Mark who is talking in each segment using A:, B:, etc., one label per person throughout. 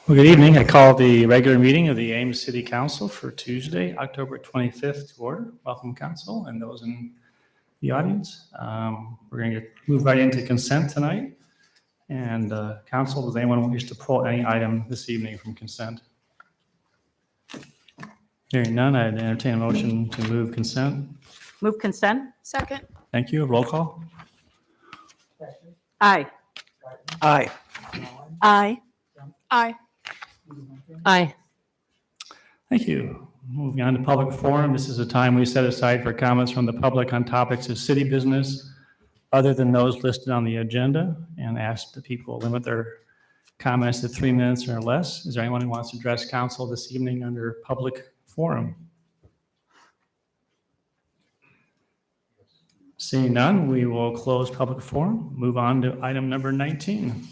A: Well, good evening. I call the regular meeting of the Ames City Council for Tuesday, October 25th to order. Welcome, Council, and those in the audience. We're going to move right into consent tonight. And Council, does anyone wish to pull any item this evening from consent? Hearing none, I'd entertain a motion to move consent.
B: Move consent?
C: Second.
A: Thank you. Roll call.
B: Aye.
D: Aye.
C: Aye. Aye.
B: Aye.
A: Thank you. Moving on to public forum. This is a time we set aside for comments from the public on topics of city business other than those listed on the agenda, and ask that people limit their comments to 3 minutes or less. Is there anyone who wants to address council this evening under public forum? Seeing none, we will close public forum. Move on to item number 19.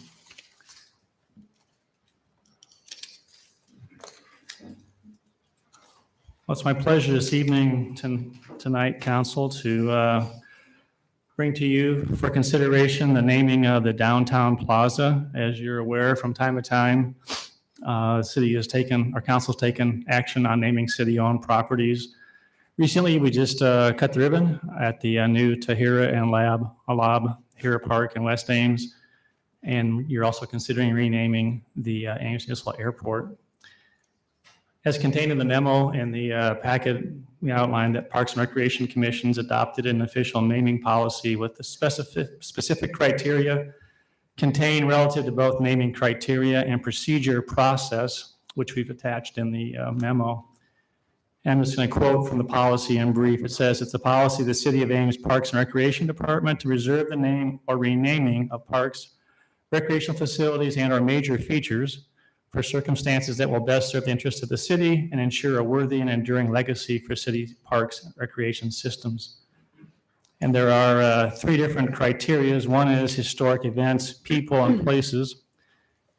A: Well, it's my pleasure this evening, tonight, Council, to bring to you for consideration the naming of the downtown plaza. As you're aware, from time to time, the city has taken, our council's taken action on naming city-owned properties. Recently, we just cut the ribbon at the new Tahira and Alab Hira Park in West Ames, and you're also considering renaming the Ames Municipal Airport. As contained in the memo in the packet, we outlined that Parks and Recreation Commissions adopted an official naming policy with the specific criteria contained relative to both naming criteria and procedure process, which we've attached in the memo. I'm just going to quote from the policy in brief. It says, "It's the policy of the City of Ames Parks and Recreation Department to reserve the name or renaming of parks, recreational facilities, and/or major features for circumstances that will best serve the interests of the city and ensure a worthy and enduring legacy for city parks and recreation systems." And there are 3 different criteria. One is historic events, people, and places.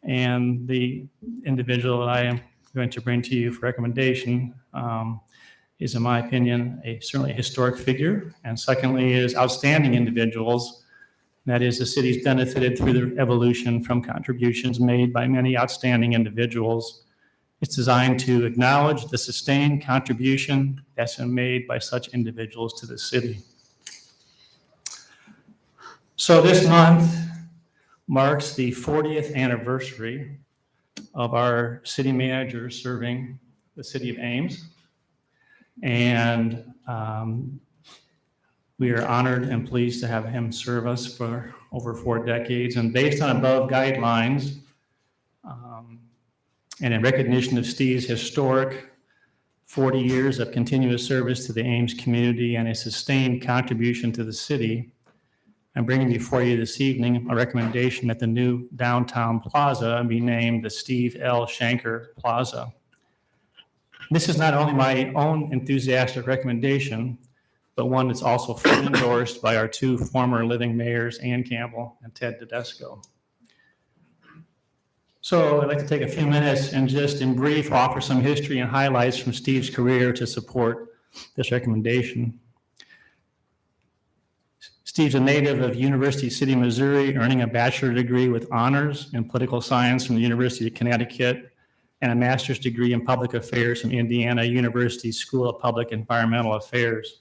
A: And the individual that I am going to bring to you for recommendation is, in my opinion, certainly a historic figure. And secondly is outstanding individuals. That is, the city's benefited through the evolution from contributions made by many outstanding individuals. It's designed to acknowledge the sustained contribution that's been made by such individuals to the city. So this month marks the 40th anniversary of our city manager serving the city of Ames. And we are honored and pleased to have him serve us for over 4 decades. And based on above guidelines, and in recognition of Steve's historic 40 years of continuous service to the Ames community and a sustained contribution to the city, I'm bringing before you this evening a recommendation that the new downtown plaza be named the Steve L. Shanker Plaza. This is not only my own enthusiastic recommendation, but one that's also fully endorsed by our 2 former living mayors, Ann Campbell and Ted Tedesco. So I'd like to take a few minutes and just in brief offer some history and highlights from Steve's career to support this recommendation. Steve's a native of University City, Missouri, earning a bachelor's degree with honors in political science from the University of Connecticut and a master's degree in public affairs from Indiana University School of Public Environmental Affairs.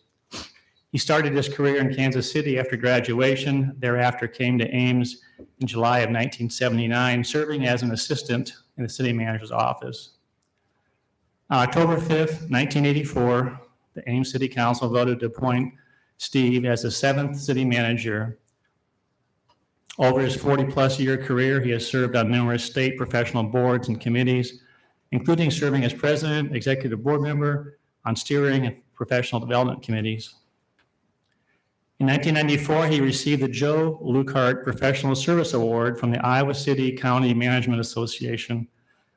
A: He started his career in Kansas City after graduation, thereafter came to Ames in July of 1979, serving as an assistant in the city manager's office. On October 5th, 1984, the Ames City Council voted to appoint Steve as the 7th city manager. Over his 40-plus year career, he has served on numerous state professional boards and committees, including serving as president, executive board member on steering and professional development committees. In 1994, he received the Joe Lukart Professional Service Award from the Iowa City County Management Association,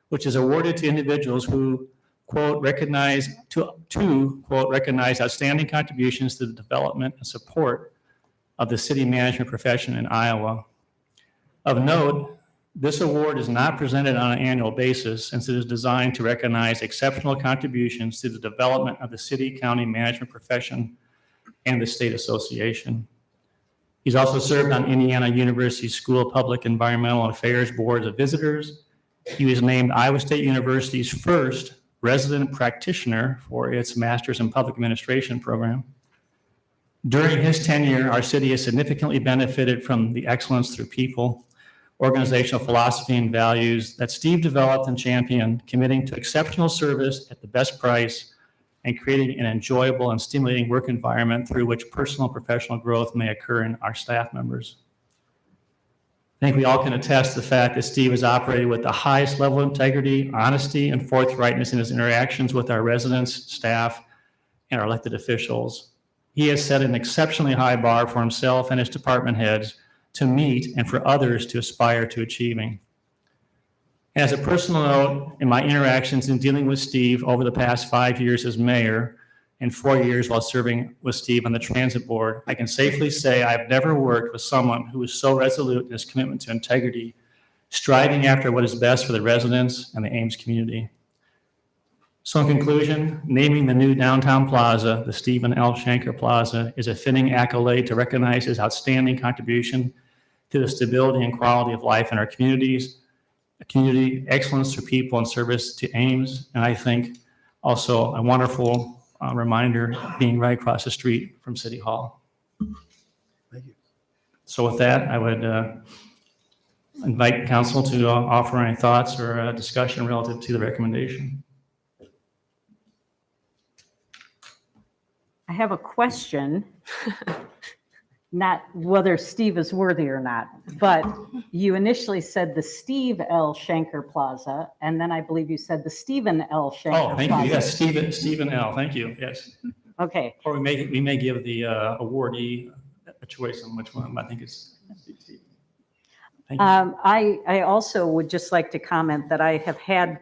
A: which is awarded to individuals who, quote, recognize outstanding contributions to the development and support of the city management profession in Iowa. Of note, this award is not presented on an annual basis since it is designed to recognize exceptional contributions to the development of the city county management profession and the state association. He's also served on Indiana University School of Public Environmental Affairs boards of visitors He was named Iowa State University's first resident practitioner for its Master's in Public Administration program. During his tenure, our city has significantly benefited from the excellence through people, organizational philosophy, and values that Steve developed and championed, committing to exceptional service at the best price and creating an enjoyable and stimulating work environment through which personal and professional growth may occur in our staff members. I think we all can attest to the fact that Steve has operated with the highest level of integrity, honesty, and forthrightness in his interactions with our residents, staff, and our elected officials. He has set an exceptionally high bar for himself and his department heads to meet and for others to aspire to achieving. As a personal note, in my interactions in dealing with Steve over the past 5 years as mayor and 4 years while serving with Steve on the transit board, I can safely say I've never worked with someone who is so resolute in his commitment to integrity, striving after what is best for the residents and the Ames community. So in conclusion, naming the new downtown plaza, the Stephen L. Shanker Plaza, is a fitting accolade to recognize his outstanding contribution to the stability and quality of life in our communities, community excellence through people and service to Ames, and I think also a wonderful reminder being right across the street from City Hall.
D: Thank you.
A: So with that, I would invite council to offer any thoughts or discussion relative to the recommendation.
B: I have a question, not whether Steve is worthy or not, but you initially said the Steve L. Shanker Plaza, and then I believe you said the Stephen L. Shanker Plaza.
A: Oh, thank you. Yes, Stephen L. Thank you. Yes.
B: Okay.
A: Or we may give the awardee a choice on which one. I think it's Steve. Thank you.
B: I also would just like to comment that I have had,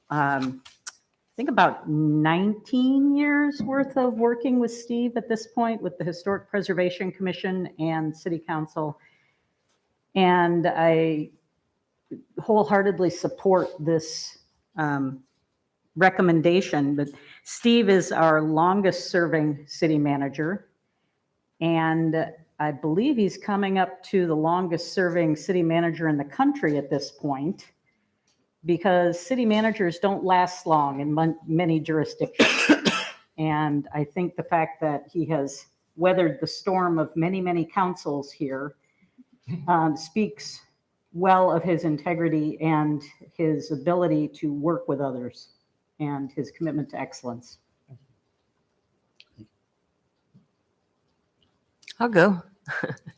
B: I think about 19 years worth of working with Steve at this point with the Historic Preservation Commission and City Council. And I wholeheartedly support this recommendation. But Steve is our longest serving city manager. And I believe he's coming up to the longest serving city manager in the country at this point, because city managers don't last long in many jurisdictions. And I think the fact that he has weathered the storm of many, many councils here speaks well of his integrity and his ability to work with others and his commitment to excellence.
E: I'll go.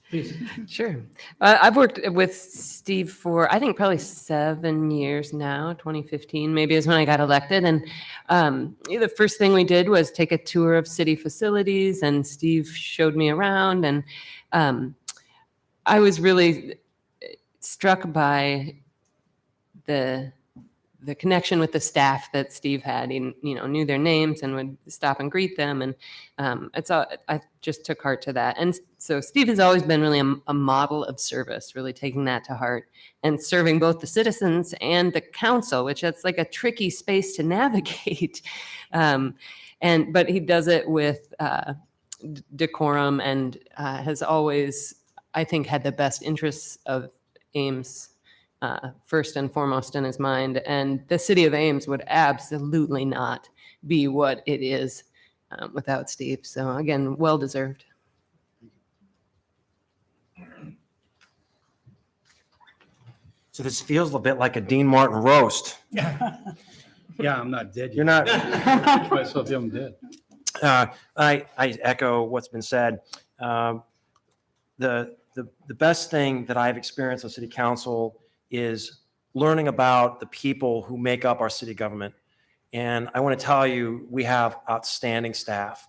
A: Please.
E: Sure. I've worked with Steve for, I think, probably 7 years now. 2015 maybe is when I got elected. And the first thing we did was take a tour of city facilities, and Steve showed me around. And I was really struck by the connection with the staff that Steve had. He, knew their names and would stop and greet them, and I just took heart to that. And so Steve has always been really a model of service, really taking that to heart and serving both the citizens and the council, which that's like a tricky space to navigate. But he does it with decorum and has always, I think, had the best interests of Ames first and foremost in his mind. And the city of Ames would absolutely not be what it is without Steve. So again, well-deserved.
D: So this feels a bit like a Dean Martin roast.
F: Yeah, I'm not dead yet.
D: You're not.
F: Myself, I'm dead.
D: I echo what's been said. The best thing that I've experienced on city council is learning about the people who make up our city government. And I want to tell you, we have outstanding staff.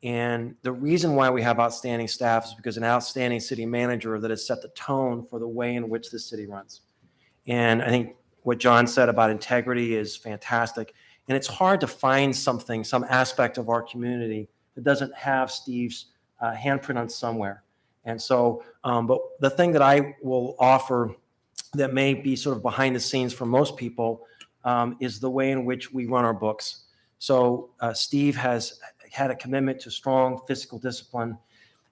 D: And the reason why we have outstanding staff is because an outstanding city manager that has set the tone for the way in which the city runs. And I think what John said about integrity is fantastic. And it's hard to find some aspect of our community that doesn't have Steve's handprint on somewhere. And so, but the thing that I will offer that may be sort of behind the scenes for most people is the way in which we run our books. So Steve has had a commitment to strong fiscal discipline.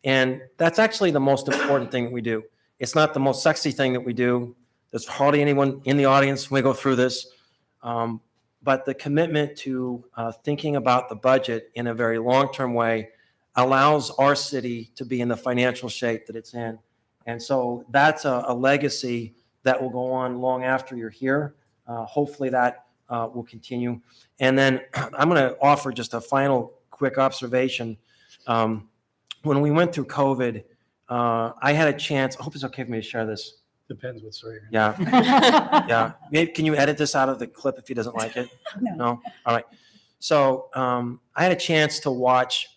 D: And that's actually the most important thing that we do. It's not the most sexy thing that we do. There's hardly anyone in the audience when we go through this. But the commitment to thinking about the budget in a very long-term way allows our city to be in the financial shape that it's in. And so that's a legacy that will go on long after you're here. Hopefully that will continue. And then I'm going to offer just a final quick observation. When we went through COVID, I had a chance. I hope it's okay for me to share this.
F: Depends what story you're
D: Yeah. Yeah. Maybe, can you edit this out of the clip if he doesn't like it? No? All right. So I had a chance to watch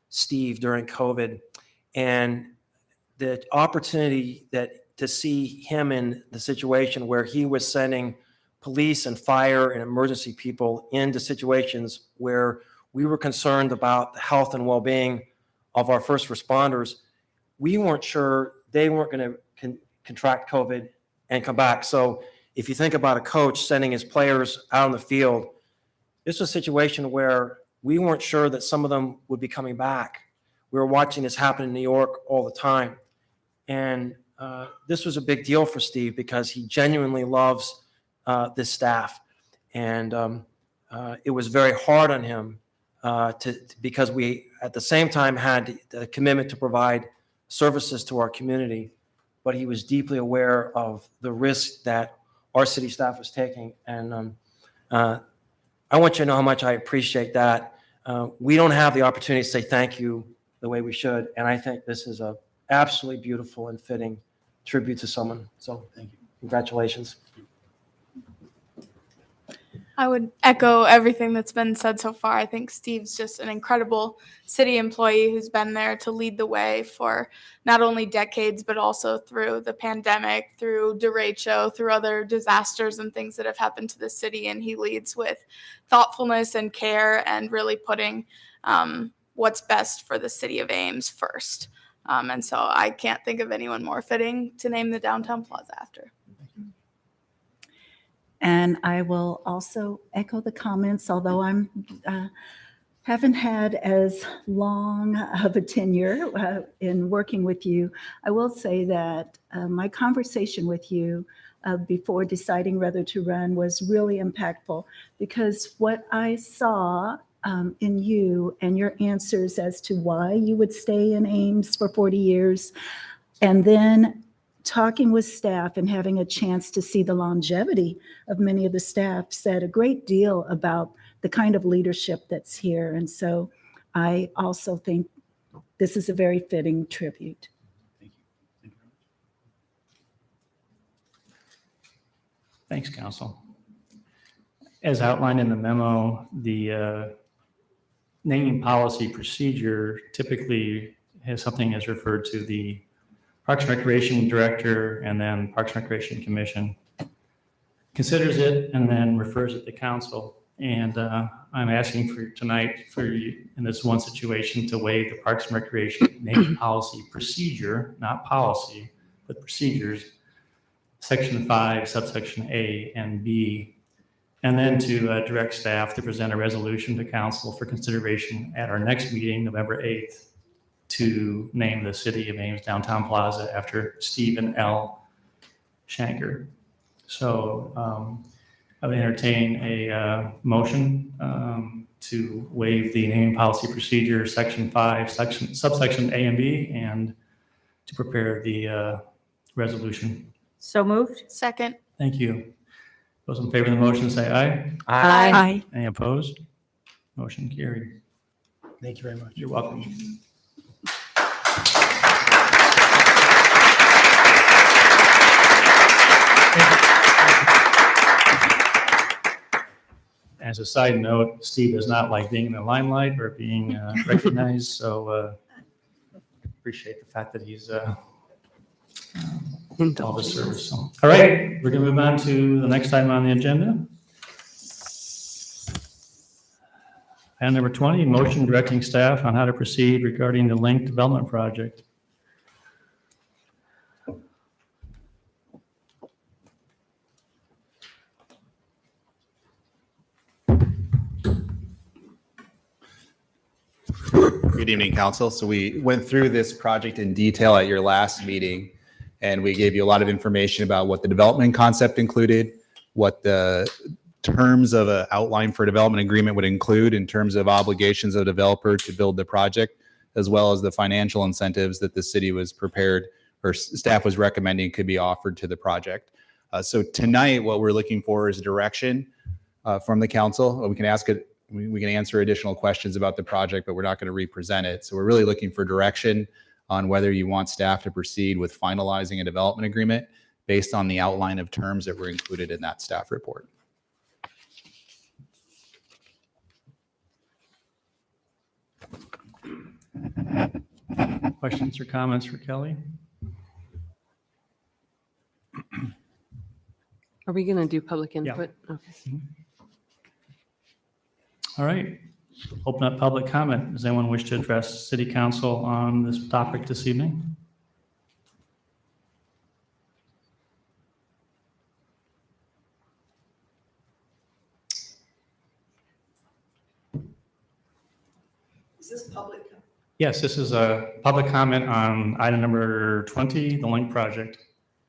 D: Steve during COVID, and the opportunity to see him in the situation where he was sending police and fire and emergency people into situations where we were concerned about the health and well-being of our first responders. We weren't sure they weren't going to contract COVID and come back. So if you think about a coach sending his players out on the field, this was a situation where we weren't sure that some of them would be coming back. We were watching this happen in New York all the time. And this was a big deal for Steve because he genuinely loves this staff. And it was very hard on him because we, at the same time, had the commitment to provide services to our community, but he was deeply aware of the risk that our city staff was taking. And I want you to know how much I appreciate that. We don't have the opportunity to say thank you the way we should. And I think this is a absolutely beautiful and fitting tribute to someone. So
F: Thank you.
D: Congratulations.
C: I would echo everything that's been said so far. I think Steve's just an incredible city employee who's been there to lead the way for not only decades, but also through the pandemic, through derecho, through other disasters and things that have happened to the city. And he leads with thoughtfulness and care and really putting what's best for the city of Ames first. And so I can't think of anyone more fitting to name the downtown plaza after.
G: And I will also echo the comments, although I'm haven't had as long of a tenure in working with you. I will say that my conversation with you before deciding whether to run was really impactful, because what I saw in you and your answers as to why you would stay in Ames for 40 years, and then talking with staff and having a chance to see the longevity of many of the staff said a great deal about the kind of leadership that's here. And so I also think this is a very fitting tribute.
F: Thank you. Thank you very much.
A: Thanks, Council. As outlined in the memo, the naming policy procedure typically has something as referred to the Parks and Recreation Director and then Parks and Recreation Commission considers it and then refers it to council. And I'm asking for tonight for you in this one situation to waive the Parks and Recreation naming policy procedure, not policy, but procedures, Section 5, subsection A and B, and then to direct staff to present a resolution to council for consideration at our next meeting, November 8th, to name the City of Ames Downtown Plaza after Stephen L. Shanker. So I would entertain a motion to waive the naming policy procedure, Section 5, subsection A and B, and to prepare the resolution.
B: So moved?
C: Second.
A: Thank you. Those in favor of the motion say aye.
C: Aye.
A: Any opposed? Motion carried.
F: Thank you very much.
A: You're welcome. As a side note, Steve does not like being in the limelight or being recognized, so appreciate the fact that he's all the service. So, all right, we're going to move on to the next item on the agenda. Item number 20, motion directing staff on how to proceed regarding the Link Development Project.
H: Good evening, Council. So we went through this project in detail at your last meeting, And we gave you a lot of information about what the development concept included, what the terms of an outline for development agreement would include in terms of obligations of a developer to build the project, as well as the financial incentives that the city was prepared or staff was recommending could be offered to the project. So tonight, what we're looking for is direction from the council. We can ask it, we can answer additional questions about the project, but we're not going to represent it. So we're really looking for direction on whether you want staff to proceed with finalizing a development agreement based on the outline of terms that were included in that staff report.
A: Questions or comments for Kelly?
E: Are we going to do public
A: Yeah.
E: input? Okay.
A: All right. Open up public comment. Does anyone wish to address City Council on this topic this evening?
G: Is this public?
A: Yes, this is a public comment on item number 20, the Link project.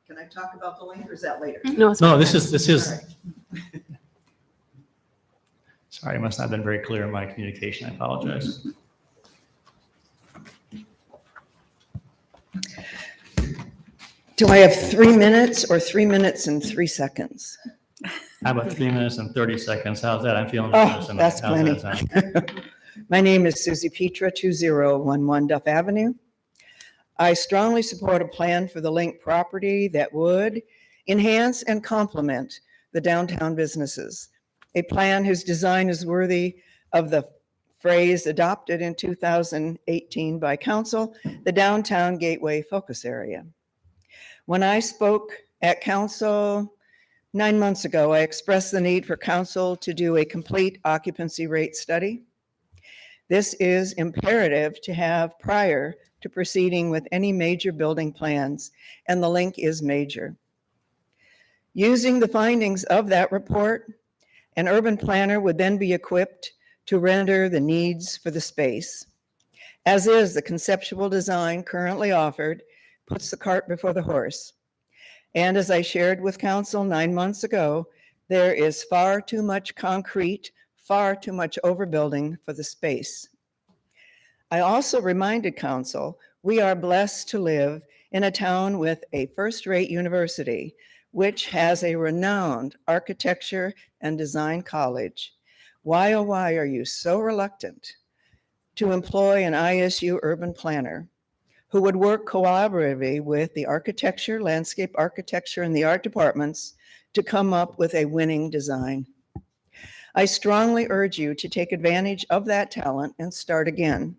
G: Can I talk about the link or is that later?
E: No, it's
A: No,
E: fine.
A: this is,
G: All right.
A: sorry, I must not have been very clear in my communication. I apologize.
I: Do I have 3 minutes or 3 minutes and 3 seconds?
A: How about 3 minutes and 30 seconds? How's that? I'm feeling
I: Oh,
A: generous tonight.
I: that's
A: How's
I: plenty.
A: that sound?
I: My name is Susie Petra, 2011 Duff Avenue. I strongly support a plan for the Link property that would enhance and complement the downtown businesses. A plan whose design is worthy of the phrase adopted in 2018 by council, the Downtown Gateway Focus Area. When I spoke at council 9 months ago, I expressed the need for council to do a complete occupancy rate study. This is imperative to have prior to proceeding with any major building plans, and the Link is major. Using the findings of that report, an urban planner would then be equipped to render the needs for the space. As is, the conceptual design currently offered puts the cart before the horse. And as I shared with council 9 months ago, there is far too much concrete, far too much overbuilding for the space. I also reminded council, we are blessed to live in a town with a first-rate university, which has a renowned architecture and design college. Why, oh, why are you so reluctant to employ an ISU urban planner who would work collaboratively with the architecture, landscape architecture, and the art departments to come up with a winning design? I strongly urge you to take advantage of that talent and start again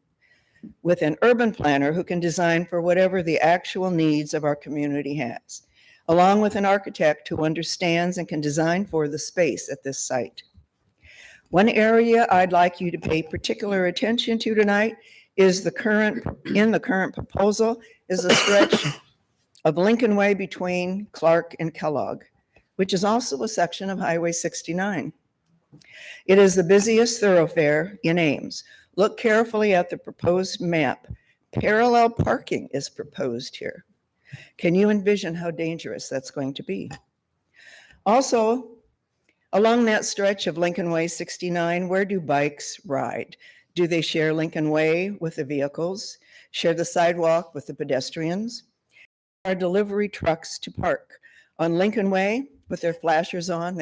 I: with an urban planner who can design for whatever the actual needs of our community has, along with an architect who understands and can design for the space at this site. One area I'd like you to pay particular attention to tonight is in the current proposal is a stretch of Lincoln Way between Clark and Kellogg, which is also a section of Highway 69. It is the busiest thoroughfare in Ames. Look carefully at the proposed map. Parallel parking is proposed here. Can you envision how dangerous that's going to be? Also, along that stretch of Lincoln Way 69, where do bikes ride? Do they share Lincoln Way with the vehicles, share the sidewalk with the pedestrians? Are delivery trucks to park on Lincoln Way with their flashers on?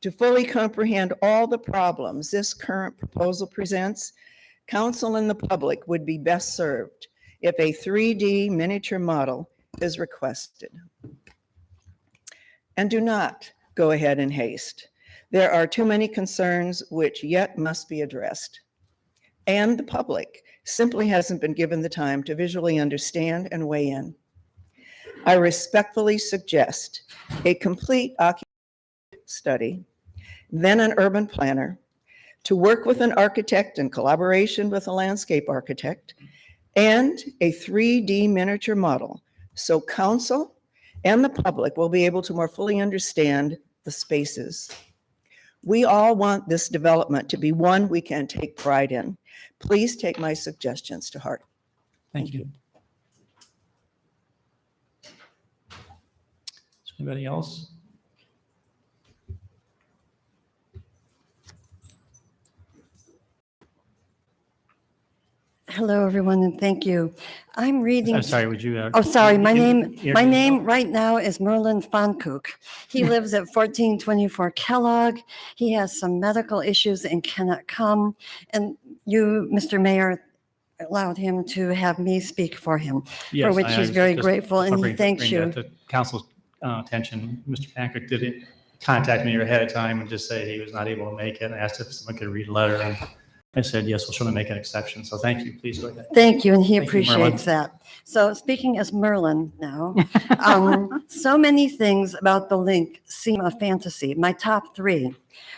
I: To fully comprehend all the problems this current proposal presents, council and the public would be best served if a 3D miniature model is requested. And do not go ahead in haste. There are too many concerns which yet must be addressed. And the public simply hasn't been given the time to visually understand and weigh in. I respectfully suggest a complete occupancy study, then an urban planner, to work with an architect in collaboration with a landscape architect, and a 3D miniature model so council and the public will be able to more fully understand the spaces. We all want this development to be one we can take pride in. Please take my suggestions to heart.
A: Thank you. Anybody else?
J: Hello, everyone, and thank you. I'm reading.
A: I'm sorry, would you?
J: Oh, sorry. My name
A: Yourself?
J: right now is Merlin Fonkook. He lives at 1424 Kellogg. He has some medical issues and cannot come. And you, Mr. Mayor, allowed him to have me speak for him,
A: Yes,
J: for which
A: I
J: he's very
A: just
J: grateful, and he
A: bring
J: thanks
A: that
J: you.
A: to council's attention. Mr. Patrick did contact me ahead of time and just say he was not able to make it, and asked if someone could read a letter. And I said, yes, we'll surely make an exception. So thank you. Please go ahead.
J: Thank you, and he
A: Thank you, Merlin.
J: appreciates that. So speaking as Merlin now, so many things about the link seem a fantasy. My top three.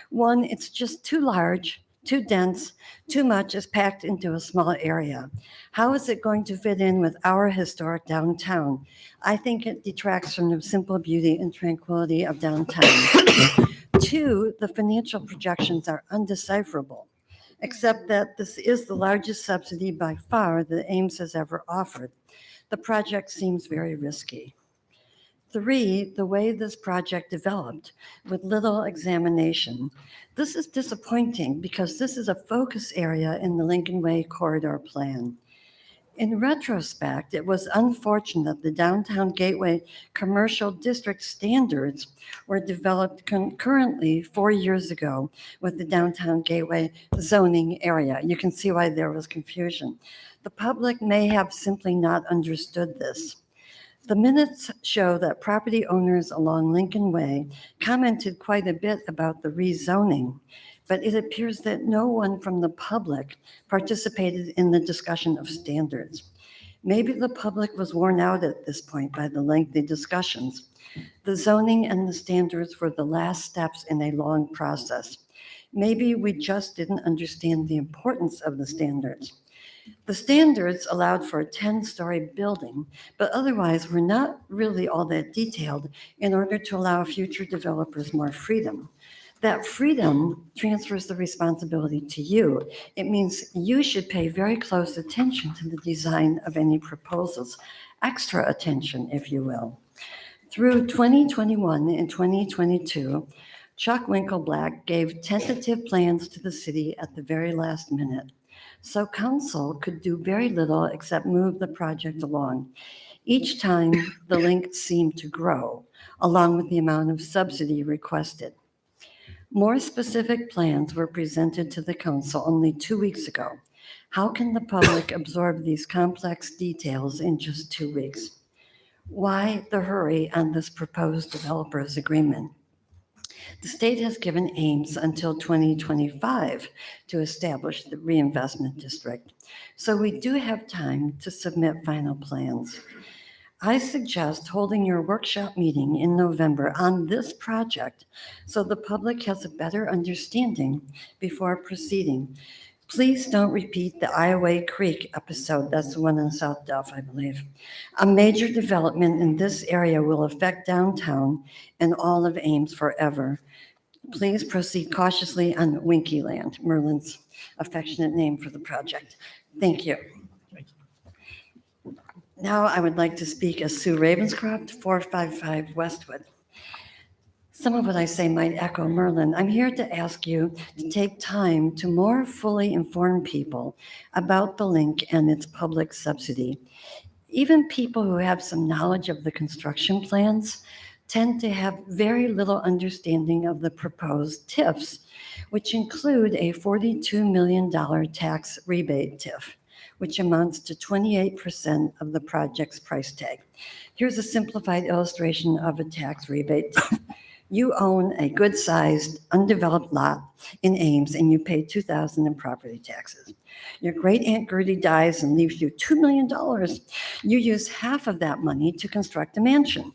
J: One, it's just too large, too dense, too much is packed into a small area. How is it going to fit in with our historic downtown? I think it detracts from the simple beauty and tranquility of downtown. Two, the financial projections are undecipherable, except that this is the largest subsidy by far that Ames has ever offered. The project seems very risky. Three, the way this project developed with little examination. This is disappointing because this is a focus area in the Lincoln Way corridor plan. In retrospect, it was unfortunate the downtown gateway commercial district standards were developed concurrently 4 years ago with the downtown gateway zoning area. You can see why there was confusion. The public may have simply not understood this. The minutes show that property owners along Lincoln Way commented quite a bit about the rezoning, but it appears that no one from the public participated in the discussion of standards. Maybe the public was worn out at this point by the lengthy discussions. The zoning and the standards were the last steps in a long process. Maybe we just didn't understand the importance of the standards. The standards allowed for a 10-story building, but otherwise were not really all that detailed in order to allow future developers more freedom. That freedom transfers the responsibility to you. It means you should pay very close attention to the design of any proposals, extra attention, if you will. Through 2021 and 2022, Chuck Winkleblack gave tentative plans to the city at the very last minute. So council could do very little except move the project along. Each time, the link seemed to grow, along with the amount of subsidy requested. More specific plans were presented to the council only 2 weeks ago. How can the public absorb these complex details in just 2 weeks? Why the hurry on this proposed developers agreement? The state has given Ames until 2025 to establish the reinvestment district. So we do have time to submit final plans. I suggest holding your workshop meeting in November on this project so the public has a better understanding before proceeding. Please don't repeat the Iowa Creek episode. That's the one in South Delphi, I believe. A major development in this area will affect downtown and all of Ames forever. Please proceed cautiously on Winky Land, Merlin's affectionate name for the project. Thank you. Now I would like to speak as Sue Ravenscroft, 455 Westwood. Some of what I say might echo Merlin. I'm here to ask you to take time to more fully inform people about the link and its public subsidy. Even people who have some knowledge of the construction plans tend to have very little understanding of the proposed TIFs, which include a $42 million tax rebate TIF, which amounts to 28% of the project's price tag. Here's a simplified illustration of a tax rebate. You own a good-sized, undeveloped lot in Ames, and you pay $2,000 in property taxes. Your great-aunt Gertie dies and leaves you $2 million. You use half of that money to construct a mansion.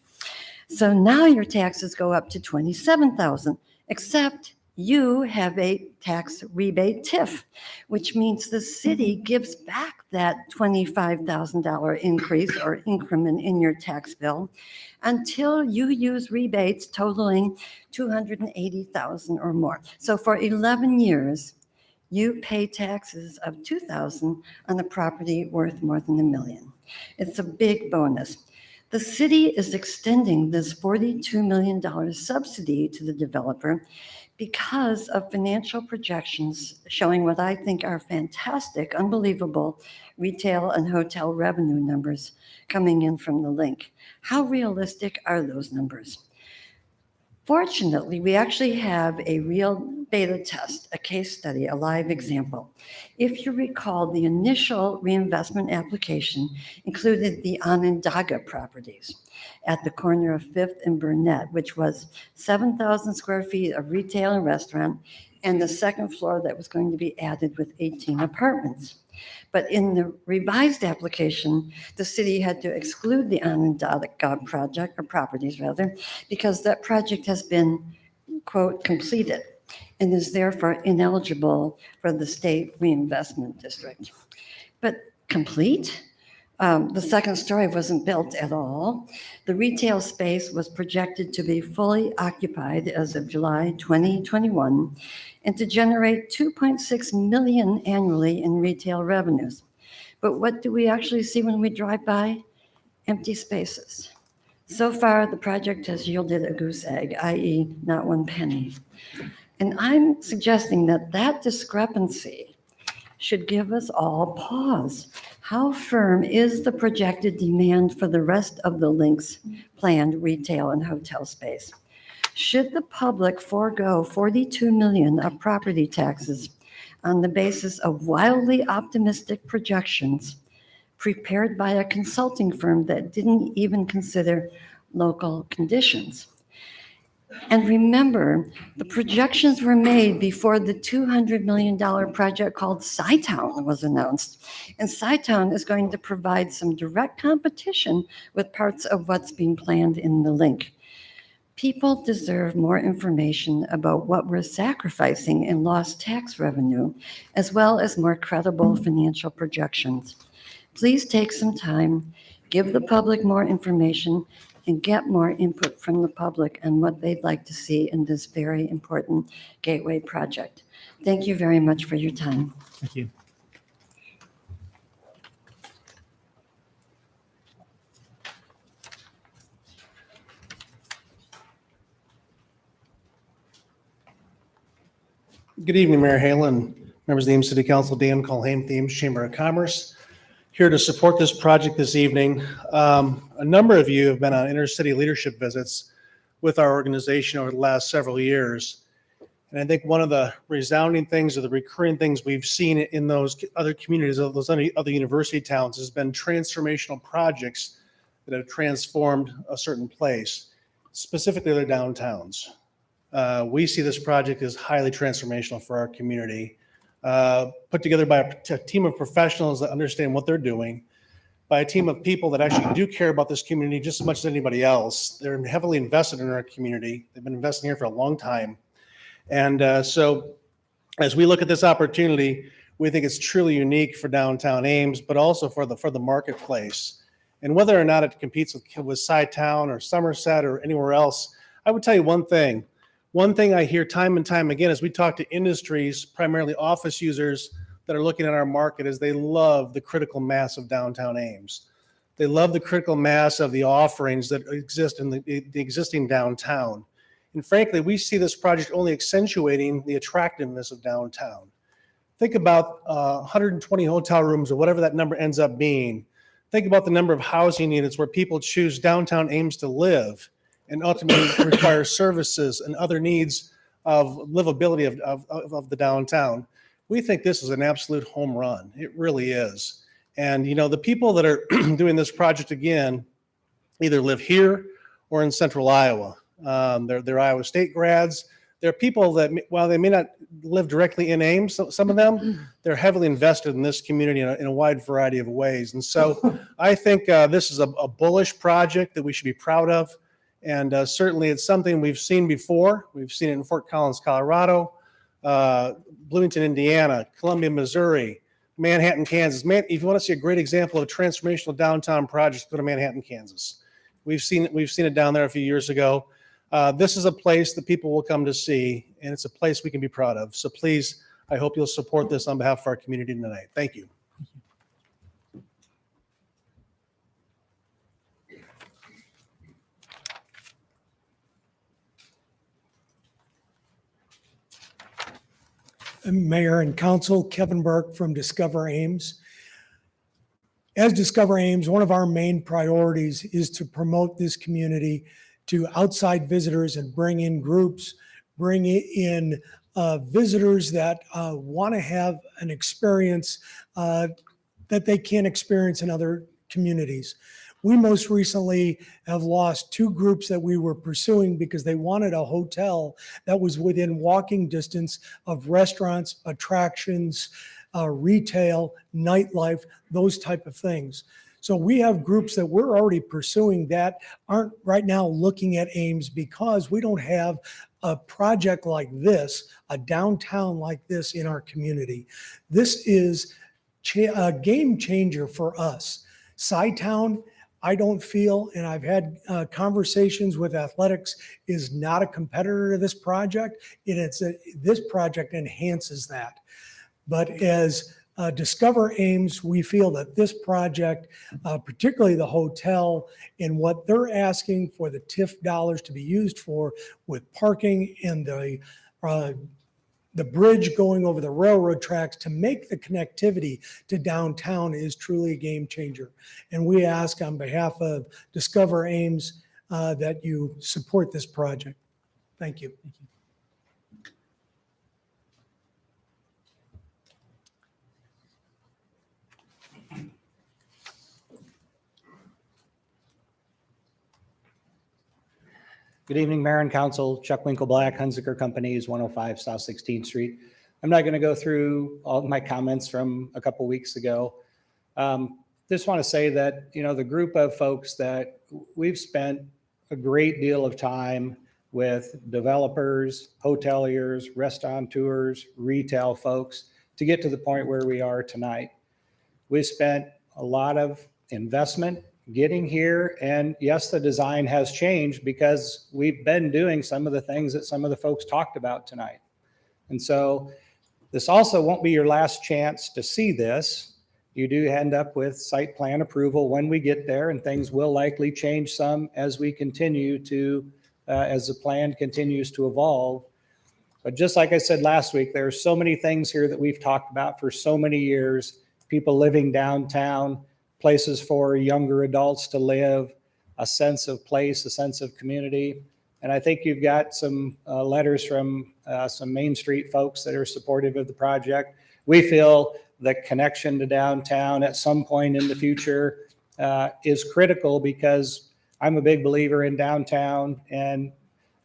J: So now your taxes go up to $27,000, except you have a tax rebate TIF, which means the city gives back that $25,000 increase or increment in your tax bill until you use rebates totaling $280,000 or more. So for 11 years, you pay taxes of $2,000 on a property worth more than $1 million. It's a big bonus. The city is extending this $42 million subsidy to the developer because of financial projections showing what I think are fantastic, unbelievable retail and hotel revenue numbers coming in from the link. How realistic are those numbers? Fortunately, we actually have a real beta test, a case study, a live example. If you recall, the initial reinvestment application included the Onondaga properties at the corner of 5th and Burnett, which was 7,000 square feet of retail and restaurant, and the second floor that was going to be added with 18 apartments. But in the revised application, the city had to exclude the Onondaga project, or properties rather, because that project has been, quote, completed and is therefore ineligible for the state reinvestment district. But complete? The second story wasn't built at all. The retail space was projected to be fully occupied as of July 2021 and to generate 2.6 million annually in retail revenues. But what do we actually see when we drive by? Empty spaces. So far, the project has yielded a goose egg, i.e. not one penny. And I'm suggesting that that discrepancy should give us all pause. How firm is the projected demand for the rest of the link's planned retail and hotel space? Should the public forego $42 million of property taxes on the basis of wildly optimistic projections prepared by a consulting firm that didn't even consider local conditions? And remember, the projections were made before the $200 million project called SciTown was announced. And SciTown is going to provide some direct competition with parts of what's being planned in the link. People deserve more information about what we're sacrificing in lost tax revenue, as well as more credible financial projections. Please take some time, give the public more information, and get more input from the public on what they'd like to see in this very important gateway project. Thank you very much for your time.
A: Thank you.
F: Good evening, Mayor Halen, members of the Ames City Council, Dan Colham, the Ames Chamber of Commerce. Here to support this project this evening. A number of you have been on intercity leadership visits with our organization over the last several years. And I think one of the resounding things or the recurring things we've seen in those other communities, those other university towns, has been transformational projects that have transformed a certain place, specifically their downtowns. We see this project as highly transformational for our community. Put together by a team of professionals that understand what they're doing, by a team of people that actually do care about this community just as much as anybody else. They're heavily invested in our community. They've been investing here for a long time. And so as we look at this opportunity, we think it's truly unique for downtown Ames, but also for the marketplace. And whether or not it competes with SciTown or Somerset or anywhere else, I would tell you one thing. One thing I hear time and time again as we talk to industries, primarily office users that are looking at our market, is they love the critical mass of downtown Ames. They love the critical mass of the offerings that exist in the existing downtown. And frankly, we see this project only accentuating the attractiveness of downtown. Think about 120 hotel rooms or whatever that number ends up being. Think about the number of housing units where people choose downtown Ames to live and ultimately require services and other needs of livability of the downtown. We think this is an absolute home run. It really is. And you know, the people that are doing this project again either live here or in central Iowa. They're Iowa State grads. They're people that, while they may not live directly in Ames, some of them, they're heavily invested in this community in a wide variety of ways. And so I think this is a bullish project that we should be proud of. And certainly it's something we've seen before. We've seen it in Fort Collins, Colorado, Bloomington, Indiana, Columbia, Missouri, Manhattan, Kansas. If you want to see a great example of a transformational downtown project, go to Manhattan, Kansas. We've seen it down there a few years ago. This is a place that people will come to see, and it's a place we can be proud of. So please, I hope you'll support this on behalf of our community tonight. Thank you.
K: Mayor and Council. Kevin Burke from Discover Ames. As Discover Ames, one of our main priorities is to promote this community to outside visitors and bring in groups, bring in visitors that want to have an experience that they can't experience in other communities. We most recently have lost two groups that we were pursuing because they wanted a hotel that was within walking distance of restaurants, attractions, retail, nightlife, those type of things. So we have groups that we're already pursuing that aren't right now looking at Ames because we don't have a project like this, a downtown like this in our community. This is a game changer for us. Sci-Town, I don't feel, and I've had conversations with athletics, is not a competitor to this project. This project enhances that. But as Discover Ames, we feel that this project, particularly the hotel and what they're asking for the TIF dollars to be used for with parking and the bridge going over the railroad tracks to make the connectivity to downtown is truly a game changer. And we ask on behalf of Discover Ames that you support this project. Thank you.
L: Good evening, Mayor and Council. Chuck Winkleblack, Hunziker Companies, 105 South 16th Street. I'm not going to go through all of my comments from a couple weeks ago. Just want to say that, the group of folks that we've spent a great deal of time with developers, hoteliers, restaurateurs, retail folks to get to the point where we are tonight. We've spent a lot of investment getting here. And yes, the design has changed because we've been doing some of the things that some of the folks talked about tonight. And so this also won't be your last chance to see this. You do end up with site plan approval when we get there, and things will likely change some as we continue to, as the plan continues to evolve. But just like I said last week, there are so many things here that we've talked about for so many years, people living downtown, places for younger adults to live, a sense of place, a sense of community. And I think you've got some letters from some Main Street folks that are supportive of the project. We feel the connection to downtown at some point in the future is critical because I'm a big believer in downtown, and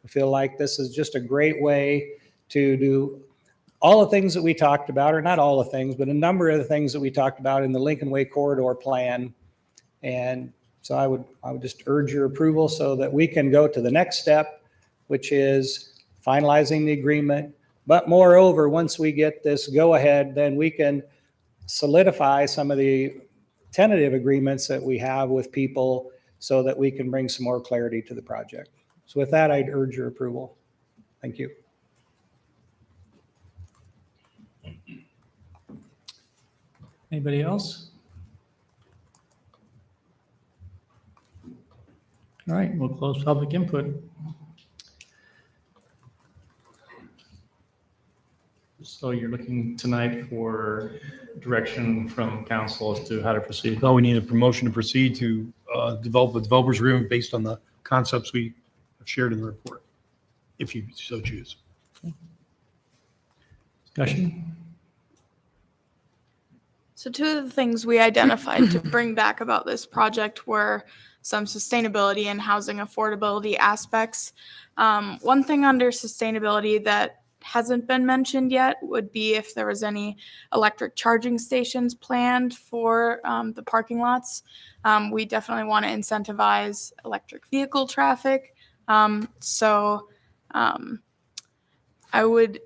L: I feel like this is just a great way to do all the things that we talked about, or not all the things, but a number of the things that we talked about in the Lincoln Way Corridor Plan. And so I would just urge your approval so that we can go to the next step, which is finalizing the agreement. But moreover, once we get this go ahead, then we can solidify some of the tentative agreements that we have with people so that we can bring some more clarity to the project. So with that, I'd urge your approval. Thank you.
A: Anybody else? All right, we'll close public input. So you're looking tonight for direction from council as to how to proceed?
M: Well, we need a promotion to proceed to develop a developer's agreement based on the concepts we have shared in the report, if you so choose.
A: Discussion?
C: So two of the things we identified to bring back about this project were some sustainability and housing affordability aspects. One thing under sustainability that hasn't been mentioned yet would be if there was any electric charging stations planned for the parking lots. We definitely want to incentivize electric vehicle traffic. So I would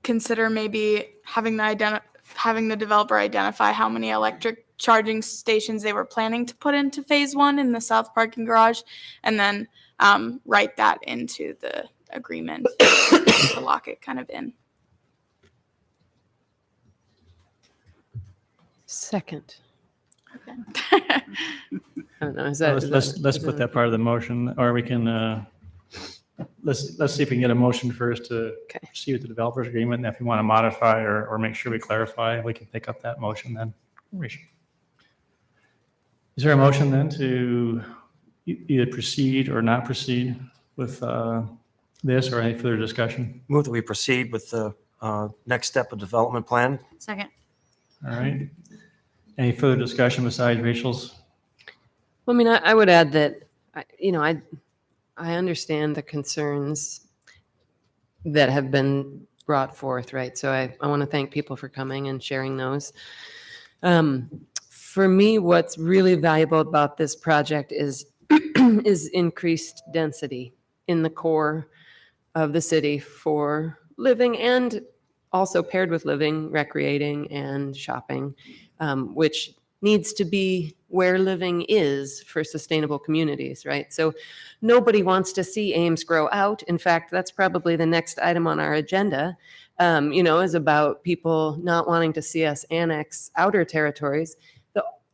C: consider maybe having the developer identify how many electric charging stations they were planning to put into phase one in the south parking garage, and then write that into the agreement to lock it kind of in.
E: Second.
C: Okay.
E: I don't know. Is that,
A: Let's put that part of the motion, or we can let's see if we can get a motion first to
E: Okay.
A: proceed with the developers agreement. And if you want to modify or make sure we clarify, we can pick up that motion then. Is there a motion then to either proceed or not proceed with this or any further discussion?
D: Move that we proceed with the next step of development plan.
C: Second.
A: All right. Any further discussion besides Rachel's?
E: Well, I mean, I would add that, I understand the concerns that have been brought forth, right? So I want to thank people for coming and sharing those. For me, what's really valuable about this project is increased density in the core of the city for living and also paired with living, recreating, and shopping, which needs to be where living is for sustainable communities, right? So nobody wants to see Ames grow out. In fact, that's probably the next item on our agenda, is about people not wanting to see us annex outer territories.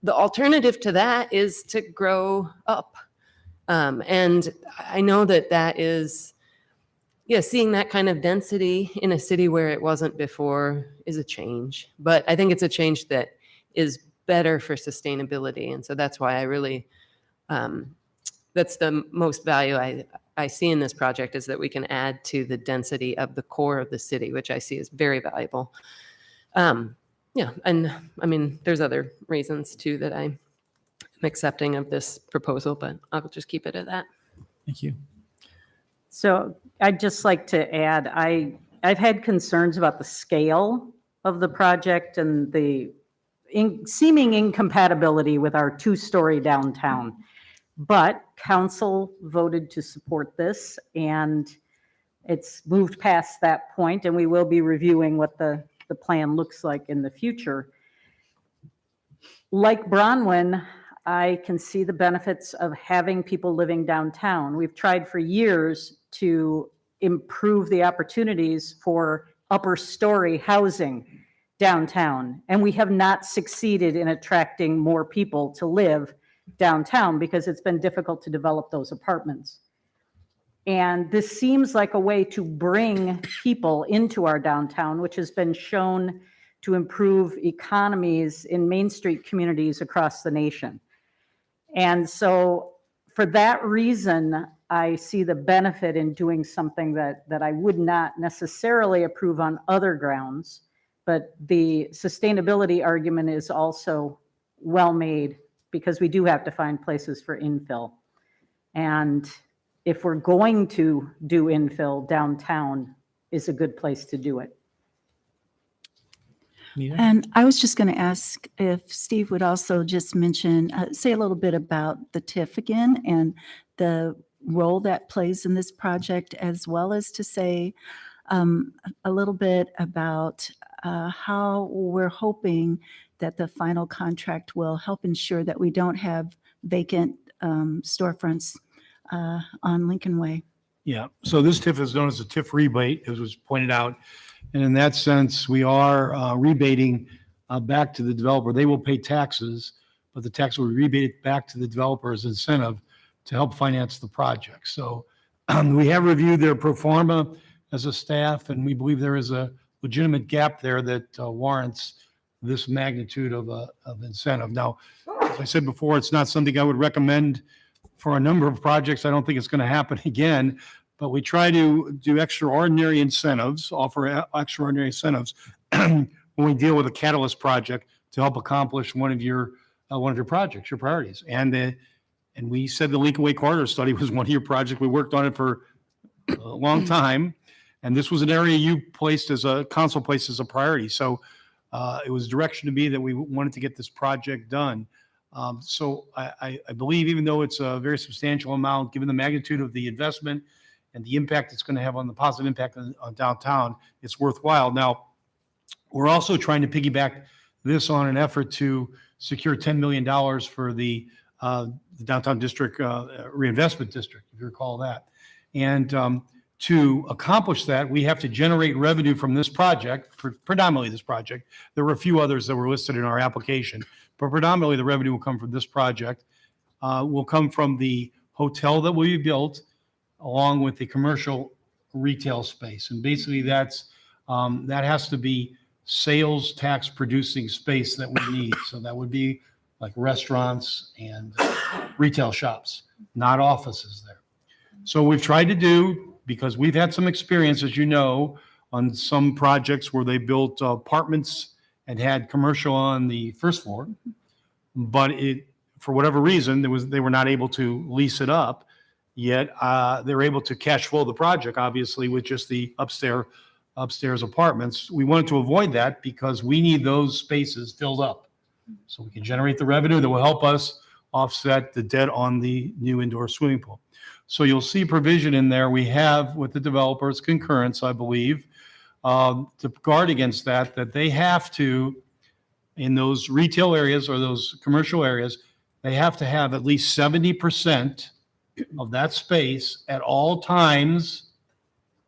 E: The alternative to that is to grow up. And I know that is, seeing that kind of density in a city where it wasn't before is a change. But I think it's a change that is better for sustainability. And so that's why I really, that's the most value I see in this project, is that we can add to the density of the core of the city, which I see as very valuable. And I mean, there's other reasons too that I'm accepting of this proposal, but I'll just keep it at that.
A: Thank you.
B: So I'd just like to add, I've had concerns about the scale of the project and the seeming incompatibility with our two-story downtown. But council voted to support this, and it's moved past that point, and we will be reviewing what the plan looks like in the future. Like Bronwyn, I can see the benefits of having people living downtown. We've tried for years to improve the opportunities for upper story housing downtown, and we have not succeeded in attracting more people to live downtown because it's been difficult to develop those apartments. And this seems like a way to bring people into our downtown, which has been shown to improve economies in Main Street communities across the nation. And so for that reason, I see the benefit in doing something that I would not necessarily approve on other grounds, but the sustainability argument is also well made because we do have to find places for infill. And if we're going to do infill, downtown is a good place to do it.
G: And I was just going to ask if Steve would also just mention, say a little bit about the TIF again and the role that plays in this project, as well as to say a little bit about how we're hoping that the final contract will help ensure that we don't have vacant storefronts on Lincoln Way.
M: Yeah, so this TIF is known as a TIF rebate, as was pointed out. And in that sense, we are rebating back to the developer. They will pay taxes, but the tax will be rebated back to the developer as incentive to help finance the project. So we have reviewed their pro forma as a staff, and we believe there is a legitimate gap there that warrants this magnitude of incentive. Now, as I said before, it's not something I would recommend for a number of projects. I don't think it's going to happen again, but we try to do extraordinary incentives, offer extraordinary incentives when we deal with a catalyst project to help accomplish one of your projects, your priorities. And we said the Lincoln Way Corridor Study was one of your projects. We worked on it for a long time, and this was an area you placed as a council placed as a priority. So it was direction to me that we wanted to get this project done. So I believe, even though it's a very substantial amount, given the magnitude of the investment and the impact it's going to have on the positive impact on downtown, it's worthwhile. Now, we're also trying to piggyback this on an effort to secure $10 million for the downtown district reinvestment district, if you recall that. And to accomplish that, we have to generate revenue from this project, predominantly this project. There were a few others that were listed in our application, but predominantly the revenue will come from this project. Will come from the hotel that will be built, along with the commercial retail space. And basically that has to be sales tax producing space that we need. So that would be like restaurants and retail shops, not offices there. So we've tried to do, because we've had some experience, as you know, on some projects where they built apartments and had commercial on the first floor, but for whatever reason, they were not able to lease it up. Yet they're able to cash flow the project, obviously, with just the upstairs apartments. We wanted to avoid that because we need those spaces filled up so we can generate the revenue that will help us offset the debt on the new indoor swimming pool. So you'll see provision in there. We have with the developers concurrence, I believe, to guard against that they have to, in those retail areas or those commercial areas, they have to have at least 70% of that space at all times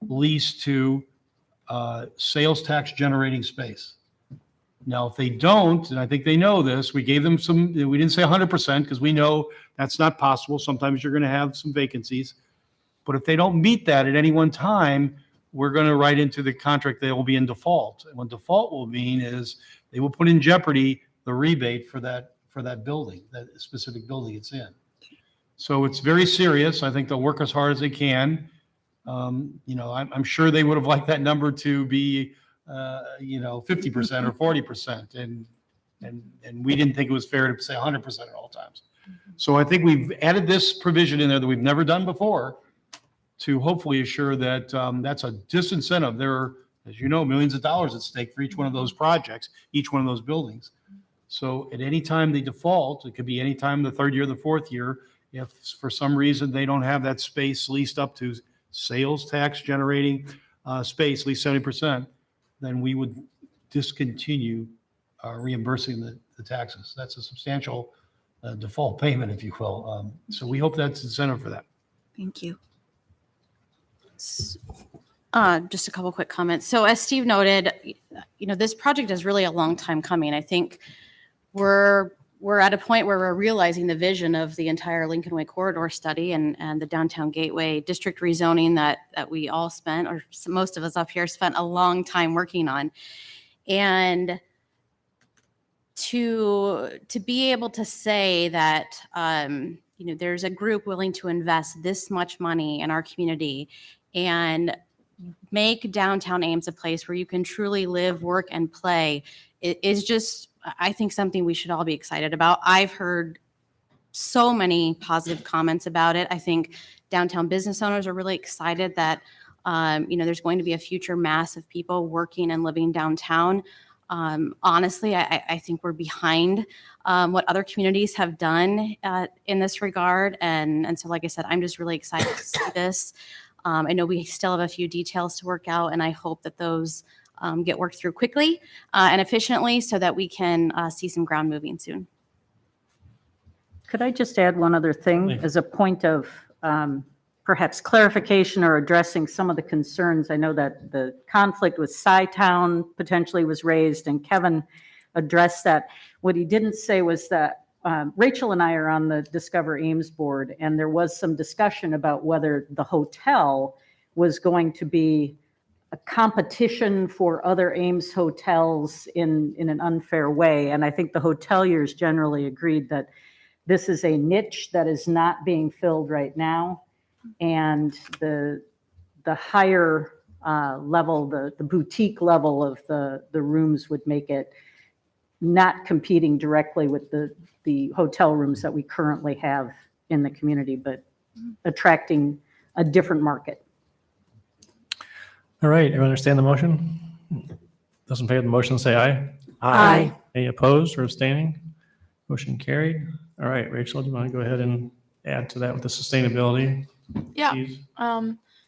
M: leased to sales tax generating space. Now, if they don't, and I think they know this, we gave them we didn't say 100% because we know that's not possible. Sometimes you're going to have some vacancies. But if they don't meet that at any one time, we're going to write into the contract they will be in default. And what default will mean is they will put in jeopardy the rebate for that building, that specific building it's in. So it's very serious. I think they'll work as hard as they can. I'm sure they would have liked that number to be, 50% or 40%. And we didn't think it was fair to say 100% at all times. So I think we've added this provision in there that we've never done before to hopefully assure that that's a disincentive. There are, as you know, millions of dollars at stake for each one of those projects, each one of those buildings. So at any time they default, it could be any time the third year, the fourth year, if for some reason they don't have that space leased up to sales tax generating space, at least 70%, then we would discontinue reimbursing the taxes. That's a substantial default payment, if you will. So we hope that's incentive for that.
G: Thank you.
N: Just a couple quick comments. So as Steve noted, this project is really a long time coming. I think we're at a point where we're realizing the vision of the entire Lincoln Way corridor study and the downtown gateway district rezoning that we all spent, or most of us up here spent a long time working on. And to be able to say that, there's a group willing to invest this much money in our community and make downtown Ames a place where you can truly live, work, and play is just, I think, something we should all be excited about. I've heard so many positive comments about it. I think downtown business owners are really excited that, there's going to be a future mass of people working and living downtown. Honestly, I think we're behind what other communities have done in this regard. And so, like I said, I'm just really excited to see this. I know we still have a few details to work out, and I hope that those get worked through quickly and efficiently so that we can see some ground moving soon.
B: Could I just add one other thing as a point of perhaps clarification or addressing some of the concerns? I know that the conflict with Sci-Town potentially was raised, and Kevin addressed that. What he didn't say was that Rachel and I are on the Discover Ames board, and there was some discussion about whether the hotel was going to be a competition for other Ames hotels in an unfair way. And I think the hoteliers generally agreed that this is a niche that is not being filled right now. And the higher level, the boutique level of the rooms would make it not competing directly with the hotel rooms that we currently have in the community, but attracting a different market.
A: All right, everyone understand the motion? Those in favor of the motion, say aye.
B: Aye.
A: Any opposed or abstaining? Motion carried. All right, Rachel, do you want to go ahead and add to that with the sustainability?
C: Yeah.
A: Please?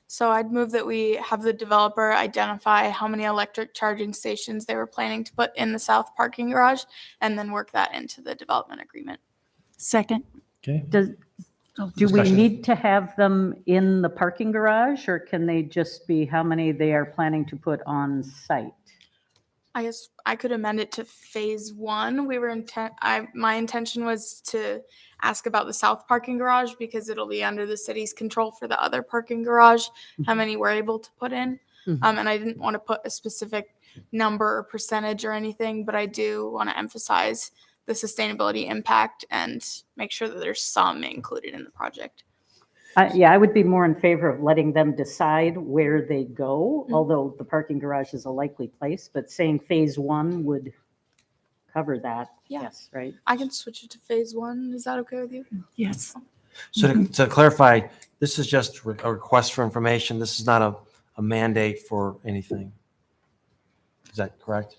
C: So I'd move that we have the developer identify how many electric charging stations they were planning to put in the south parking garage and then work that into the development agreement.
G: Second.
A: Okay.
B: Do we
A: Discussion.
B: need to have them in the parking garage, or can they just be how many they are planning to put on site?
C: I guess I could amend it to phase one. My intention was to ask about the south parking garage because it'll be under the city's control for the other parking garage, how many we're able to put in. And I didn't want to put a specific number or percentage or anything, but I do want to emphasize the sustainability impact and make sure that there's some included in the project.
B: Yeah, I would be more in favor of letting them decide where they go, although the parking garage is a likely place, but saying phase one would cover that.
C: Yeah.
B: Yes, right?
C: I can switch it to phase one. Is that okay with you?
G: Yes.
D: So to clarify, this is just a request for information. This is not a mandate for anything. Is that correct?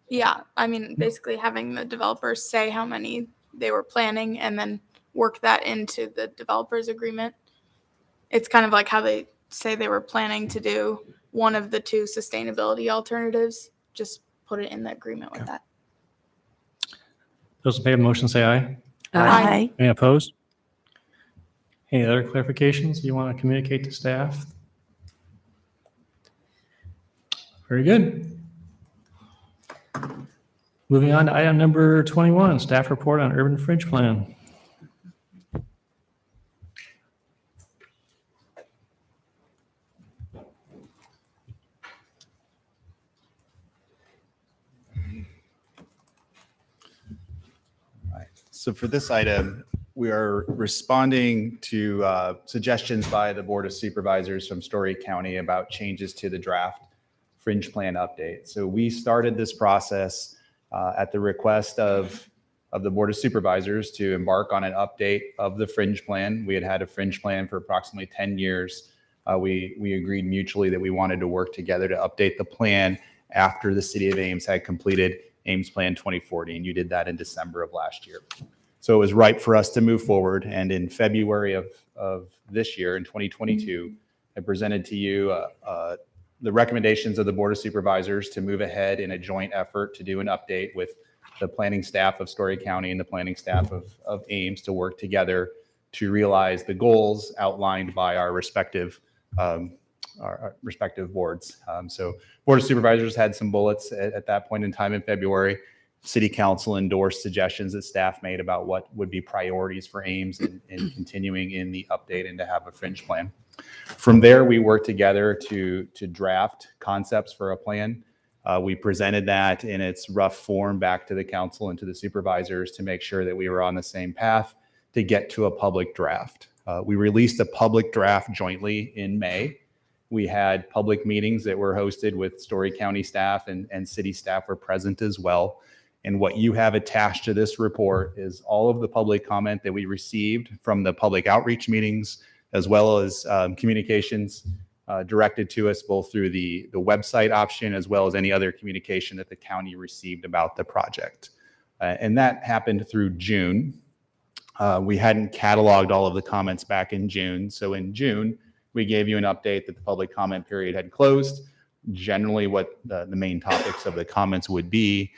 C: Yeah, I mean, basically having the developers say how many they were planning and then work that into the developer's agreement. It's kind of like how they say they were planning to do one of the two sustainability alternatives. Just put it in the agreement with that.
A: Those in favor of the motion say aye.
C: Aye.
A: Any opposed? Any other clarifications you want to communicate to staff? Very good. Moving on to item number 21, staff report on urban fringe plan.
H: So for this item, we are responding to suggestions by the Board of Supervisors from Story County about changes to the draft fringe plan update. So we started this process at the request of the Board of Supervisors to embark on an update of the fringe plan. We had had a fringe plan for approximately 10 years. We agreed mutually that we wanted to work together to update the plan after the City of Ames had completed Ames Plan 2040, and you did that in December of last year. So it was right for us to move forward, and in February of this year, in 2022, I presented to you the recommendations of the Board of Supervisors to move ahead in a joint effort to do an update with the planning staff of Story County and the planning staff of Ames to work together to realize the goals outlined by our respective boards. So Board of Supervisors had some bullets at that point in time in February. City Council endorsed suggestions that staff made about what would be priorities for Ames in continuing in the update and to have a fringe plan. From there, we worked together to draft concepts for a plan. We presented that in its rough form back to the council and to the supervisors to make sure that we were on the same path to get to a public draft. We released a public draft jointly in May. We had public meetings that were hosted with Story County staff and city staff were present as well. And what you have attached to this report is all of the public comment that we received from the public outreach meetings, as well as communications directed to us both through the website option, as well as any other communication that the county received about the project. And that happened through June. We hadn't cataloged all of the comments back in June. So in June, we gave you an update that the public comment period had closed, generally what the main topics of the comments would be.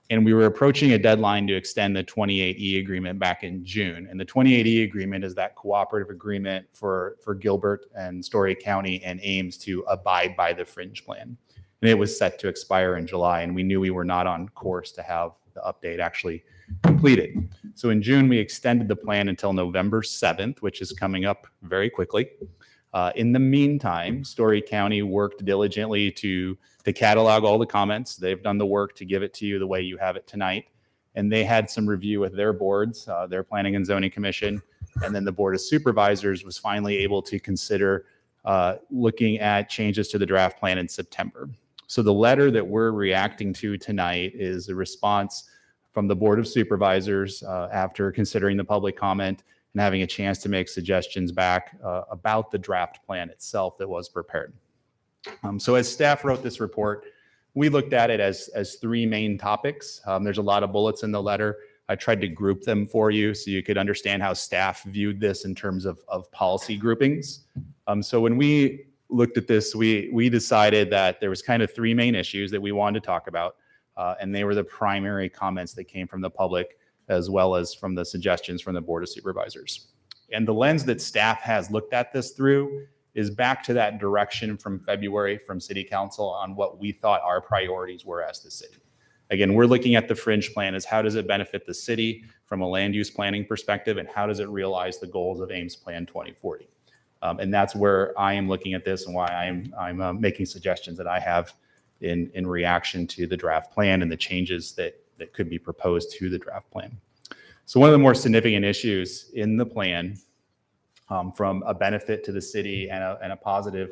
H: And we were approaching a deadline to extend the 28E agreement back in June. And the 28E agreement is that cooperative agreement for Gilbert and Story County and Ames to abide by the fringe plan. And it was set to expire in July, and we knew we were not on course to have the update actually completed. So in June, we extended the plan until November 7th, which is coming up very quickly. In the meantime, Story County worked diligently to catalog all the comments. They've done the work to give it to you the way you have it tonight. And they had some review with their boards, their Planning and Zoning Commission, and then the Board of Supervisors was finally able to consider looking at changes to the draft plan in September. So the letter that we're reacting to tonight is a response from the Board of Supervisors after considering the public comment and having a chance to make suggestions back about the draft plan itself that was prepared. So as staff wrote this report, we looked at it as three main topics. There's a lot of bullets in the letter. I tried to group them for you so you could understand how staff viewed this in terms of policy groupings. So when we looked at this, we decided that there was kind of three main issues that we wanted to talk about. And they were the primary comments that came from the public, as well as from the suggestions from the Board of Supervisors. And the lens that staff has looked at this through is back to that direction from February from City Council on what we thought our priorities were as the city. Again, we're looking at the fringe plan as how does it benefit the city from a land use planning perspective, and how does it realize the goals of Ames Plan 2040? And that's where I am looking at this and why I'm making suggestions that I have in reaction to the draft plan and the changes that could be proposed to the draft plan. So one of the more significant issues in the plan, from a benefit to the city and a positive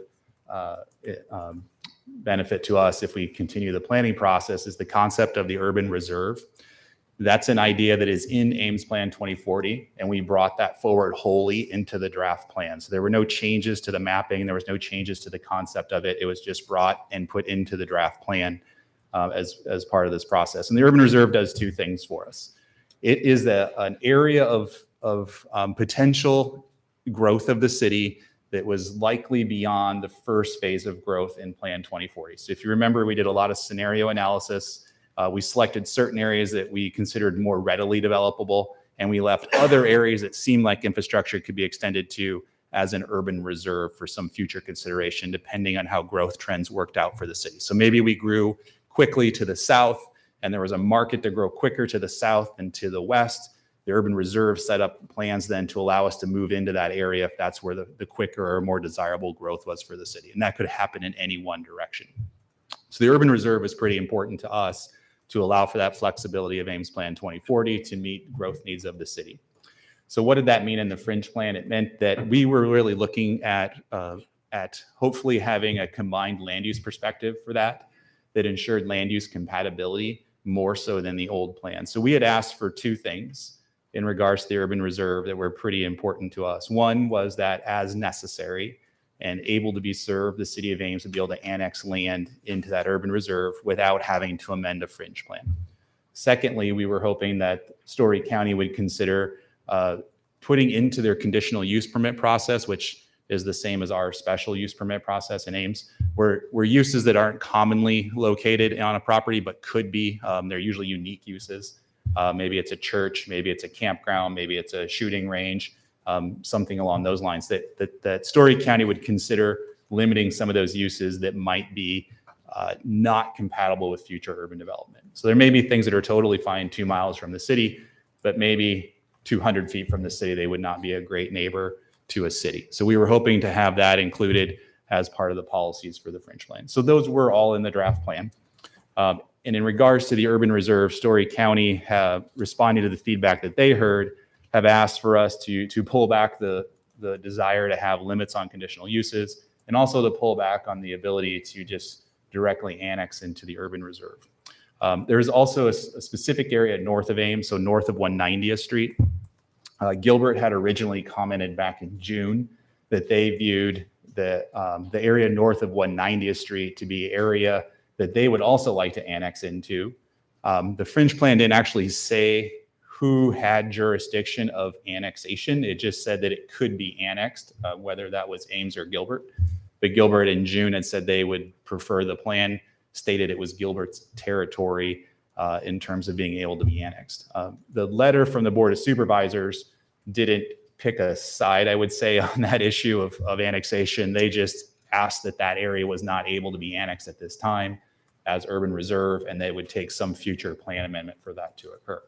H: benefit to us if we continue the planning process, is the concept of the urban reserve. That's an idea that is in Ames Plan 2040, and we brought that forward wholly into the draft plan. So there were no changes to the mapping, there was no changes to the concept of it. It was just brought and put into the draft plan as part of this process. And the urban reserve does two things for us. It is an area of potential growth of the city that was likely beyond the first phase of growth in Plan 2040. So if you remember, we did a lot of scenario analysis. We selected certain areas that we considered more readily developable, and we left other areas that seemed like infrastructure could be extended to as an urban reserve for some future consideration, depending on how growth trends worked out for the city. So maybe we grew quickly to the south, and there was a market to grow quicker to the south than to the west. The urban reserve set up plans then to allow us to move into that area if that's where the quicker or more desirable growth was for the city. And that could happen in any one direction. So the urban reserve is pretty important to us to allow for that flexibility of Ames Plan 2040 to meet growth needs of the city. So what did that mean in the fringe plan? It meant that we were really looking at hopefully having a combined land use perspective for that ensured land use compatibility more so than the old plan. So we had asked for two things in regards to the urban reserve that were pretty important to us. One was that as necessary and able to be served, the city of Ames would be able to annex land into that urban reserve without having to amend a fringe plan. Secondly, we were hoping that Story County would consider putting into their conditional use permit process, which is the same as our special use permit process in Ames, where uses that aren't commonly located on a property but could be. They're usually unique uses. Maybe it's a church, maybe it's a campground, maybe it's a shooting range, something along those lines, that Story County would consider limiting some of those uses that might be not compatible with future urban development. So there may be things that are totally fine 2 miles from the city, but maybe 200 feet from the city, they would not be a great neighbor to a city. So we were hoping to have that included as part of the policies for the fringe plan. So those were all in the draft plan. And in regards to the urban reserve, Story County have responded to the feedback that they heard, have asked for us to pull back the desire to have limits on conditional uses, and also to pull back on the ability to just directly annex into the urban reserve. There's also a specific area north of Ames, so north of 190th Street. Gilbert had originally commented back in June that they viewed the area north of 190th Street to be area that they would also like to annex into. The fringe plan didn't actually say who had jurisdiction of annexation. It just said that it could be annexed, whether that was Ames or Gilbert. But Gilbert in June had said they would prefer the plan, stated it was Gilbert's territory in terms of being able to be annexed. The letter from the Board of Supervisors didn't pick a side, I would say, on that issue of annexation. They just asked that area was not able to be annexed at this time as urban reserve, and they would take some future plan amendment for that to occur.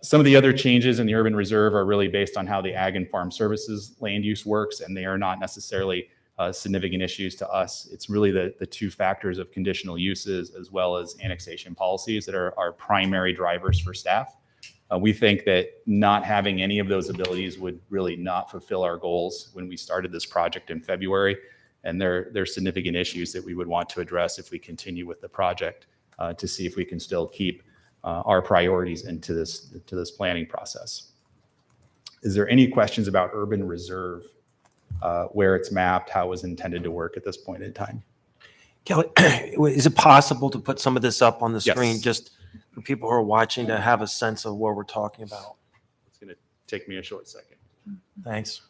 H: Some of the other changes in the urban reserve are really based on how the ag and farm services land use works, and they are not necessarily significant issues to us. It's really the two factors of conditional uses as well as annexation policies that are our primary drivers for staff. We think that not having any of those abilities would really not fulfill our goals when we started this project in February. And there are significant issues that we would want to address if we continue with the project to see if we can still keep our priorities into this planning process. Is there any questions about urban reserve, where it's mapped, how it was intended to work at this point in time?
D: Kelly, is it possible to put some of this up on the screen,
H: Yes.
D: just for people who are watching to have a sense of what we're talking about?
H: It's going to take me a short second.
D: Thanks.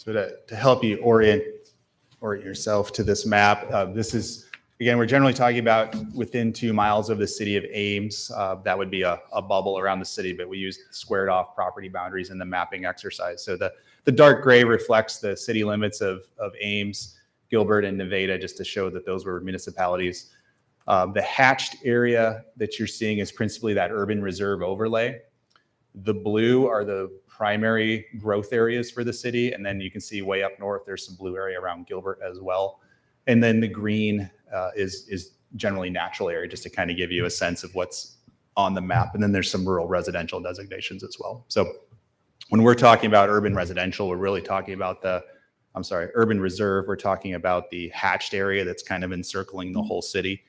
H: So to help you orient yourself to this map, this is, again, we're generally talking about within 2 miles of the city of Ames. That would be a bubble around the city, but we used squared off property boundaries in the mapping exercise. So the dark gray reflects the city limits of Ames, Gilbert, and Nevada, just to show that those were municipalities. The hatched area that you're seeing is principally that urban reserve overlay. The blue are the primary growth areas for the city. And then you can see way up north, there's some blue area around Gilbert as well. And then the green is generally natural area, just to kind of give you a sense of what's on the map. And then there's some rural residential designations as well. So when we're talking about urban residential, we're really talking about urban reserve. We're talking about the hatched area that's kind of encircling the whole city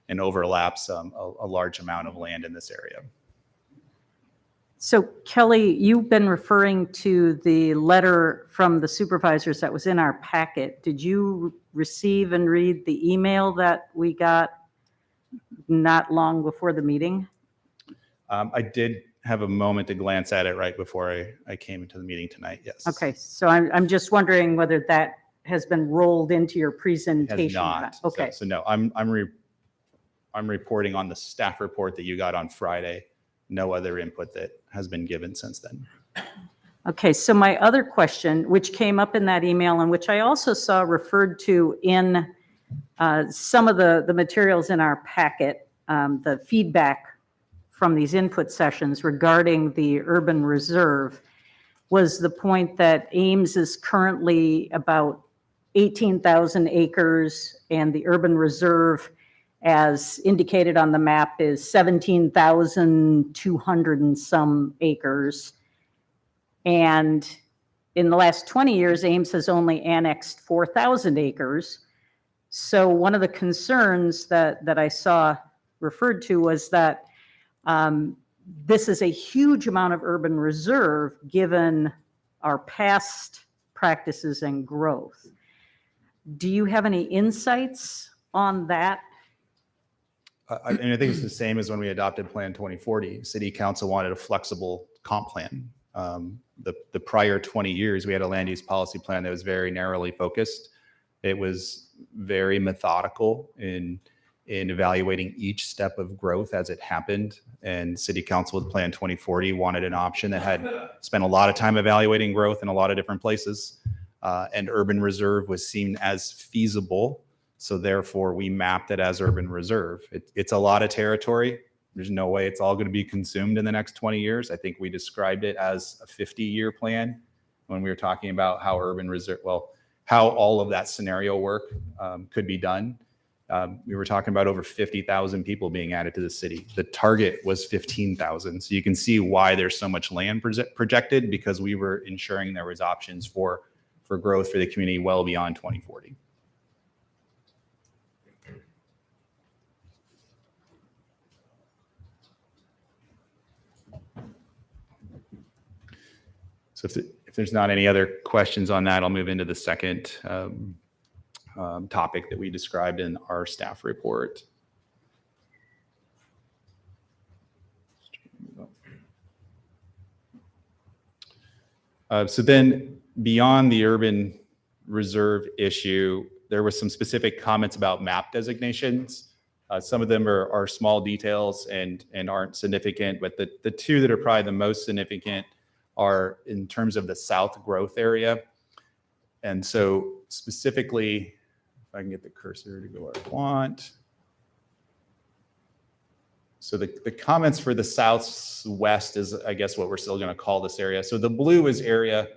H: and overlaps a large amount of land in this area.
B: So Kelly, you've been referring to the letter from the supervisors that was in our packet. Did you receive and read the email that we got not long before the meeting?
H: I did have a moment to glance at it right before I came into the meeting tonight, yes.
B: Okay, so I'm just wondering whether that has been rolled into your presentation.
H: It has not.
B: Okay.
H: So no, I'm reporting on the staff report that you got on Friday. No other input that has been given since then.
B: Okay, so my other question, which came up in that email and which I also saw referred to in some of the materials in our packet, the feedback from these input sessions regarding the urban reserve, was the point that Ames is currently about 18,000 acres and the urban reserve, as indicated on the map, is 17,200 and some acres. And in the last 20 years, Ames has only annexed 4,000 acres. So one of the concerns that I saw referred to was that this is a huge amount of urban reserve given our past practices and growth. Do you have any insights on that?
H: I think it's the same as when we adopted Plan 2040. City Council wanted a flexible comp plan. The prior 20 years, we had a land use policy plan that was very narrowly focused. It was very methodical in evaluating each step of growth as it happened. And City Council with Plan 2040 wanted an option that had spent a lot of time evaluating growth in a lot of different places. And urban reserve was seen as feasible. So therefore, we mapped it as urban reserve. It's a lot of territory. There's no way it's all going to be consumed in the next 20 years. I think we described it as a 50-year plan when we were talking about how urban reserve, how all of that scenario work could be done. We were talking about over 50,000 people being added to the city. The target was 15,000. So you can see why there's so much land projected, because we were ensuring there was options for growth for the community well beyond 2040. So if there's not any other questions on that, I'll move into the second topic that we described in our staff report. So then beyond the urban reserve issue, there were some specific comments about map designations. Some of them are small details and aren't significant, but the two that are probably the most significant are in terms of the south growth area. And so specifically, if I can get the cursor to go where I want. So the comments for the southwest is, I guess, what we're still going to call this area. So the blue is area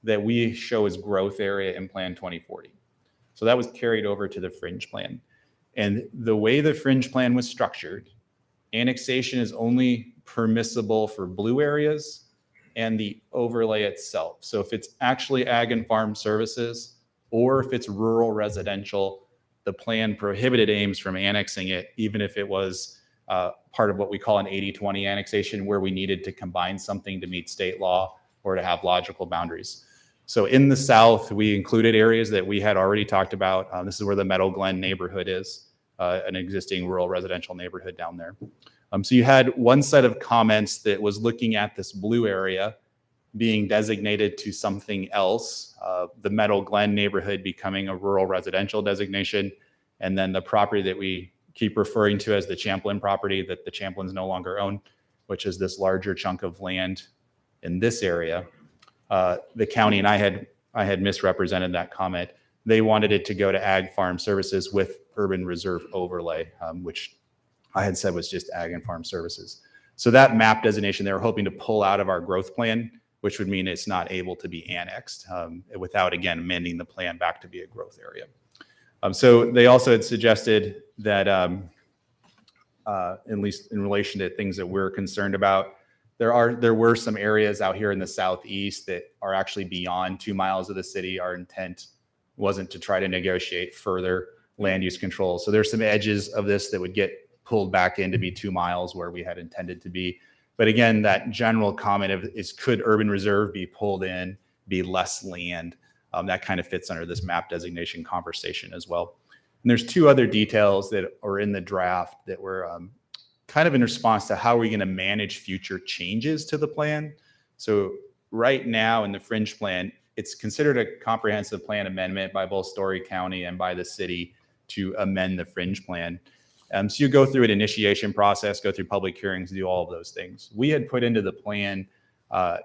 H: that we show as growth area in Plan 2040. So that was carried over to the fringe plan. And the way the fringe plan was structured, annexation is only permissible for blue areas and the overlay itself. So if it's actually ag and farm services, or if it's rural residential, the plan prohibited Ames from annexing it, even if it was part of what we call an 80-20 annexation, where we needed to combine something to meet state law or to have logical boundaries. So in the south, we included areas that we had already talked about. This is where the Meadow Glen neighborhood is, an existing rural residential neighborhood down there. So you had one set of comments that was looking at this blue area being designated to something else, the Meadow Glen neighborhood becoming a rural residential designation, and then the property that we keep referring to as the Champlin property that the Champlins no longer own, which is this larger chunk of land in this area. The county, and I had misrepresented that comment. They wanted it to go to Ag Farm Services with Urban Reserve overlay, which I had said was just Ag and Farm Services. So that map designation, they were hoping to pull out of our growth plan, which would mean it's not able to be annexed without, again, amending the plan back to be a growth area. So they also had suggested that, at least in relation to things that we're concerned about, there were some areas out here in the southeast that are actually beyond 2 miles of the city. Our intent wasn't to try to negotiate further land use control. So there's some edges of this that would get pulled back in to be 2 miles where we had intended to be. But again, that general comment is could urban reserve be pulled in, be less land? That kind of fits under this map designation conversation as well. And there's 2 other details that are in the draft that were kind of in response to how are we going to manage future changes to the plan. So right now in the fringe plan, it's considered a comprehensive plan amendment by both Story County and by the city to amend the fringe plan. So you go through an initiation process, go through public hearings, do all of those things. We had put into the plan a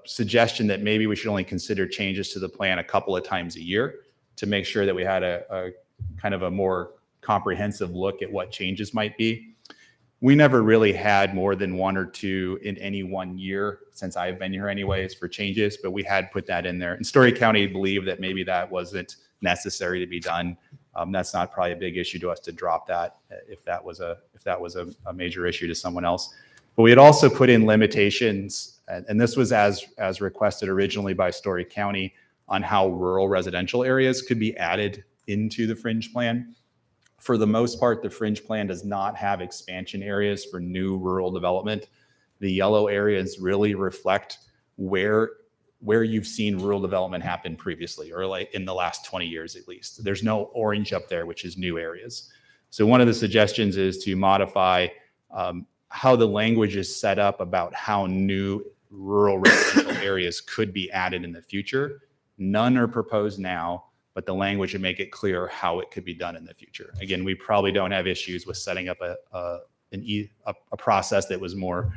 H: suggestion that maybe we should only consider changes to the plan a couple of times a year to make sure that we had a kind of a more comprehensive look at what changes might be. We never really had more than 1 or 2 in any one year since I've been here anyways for changes, but we had put that in there. And Story County believed that maybe that wasn't necessary to be done. That's not probably a big issue to us to drop that if that was a major issue to someone else. But we had also put in limitations, and this was as requested originally by Story County on how rural residential areas could be added into the fringe plan. For the most part, the fringe plan does not have expansion areas for new rural development. The yellow areas really reflect where you've seen rural development happen previously, or like in the last 20 years at least. There's no orange up there, which is new areas. So one of the suggestions is to modify how the language is set up about how new rural residential areas could be added in the future. None are proposed now, but the language would make it clear how it could be done in the future. Again, we probably don't have issues with setting up a process that was more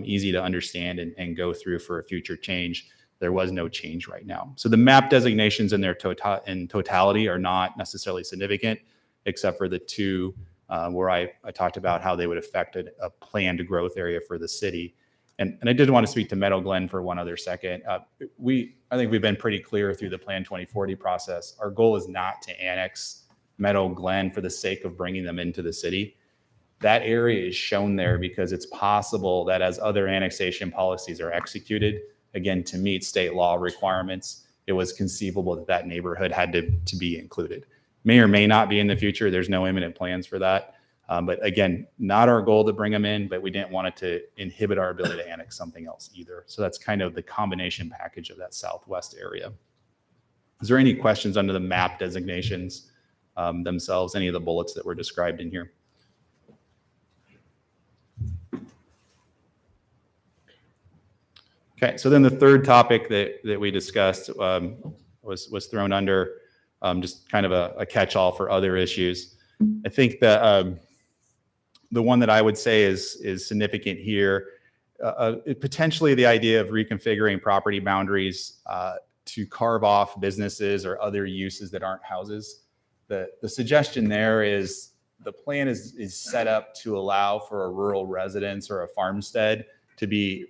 H: easy to understand and go through for a future change. There was no change right now. So the map designations in their totality are not necessarily significant, except for the 2 where I talked about how they would affect a planned growth area for the city. And I did want to speak to Meadow Glen for one other second. I think we've been pretty clear through the Plan 2040 process. Our goal is not to annex Meadow Glen for the sake of bringing them into the city. That area is shown there because it's possible that as other annexation policies are executed, again, to meet state law requirements, it was conceivable that that neighborhood had to be included. May or may not be in the future. There's no imminent plans for that. But again, not our goal to bring them in, but we didn't want it to inhibit our ability to annex something else either. So that's kind of the combination package of that southwest area. Is there any questions under the map designations themselves, any of the bullets that were described in here? Okay, so then the third topic that we discussed was thrown under just kind of a catch-all for other issues. I think that the one that I would say is significant here, potentially the idea of reconfiguring property boundaries to carve off businesses or other uses that aren't houses. The suggestion there is the plan is set up to allow for a rural residence or a farmstead to be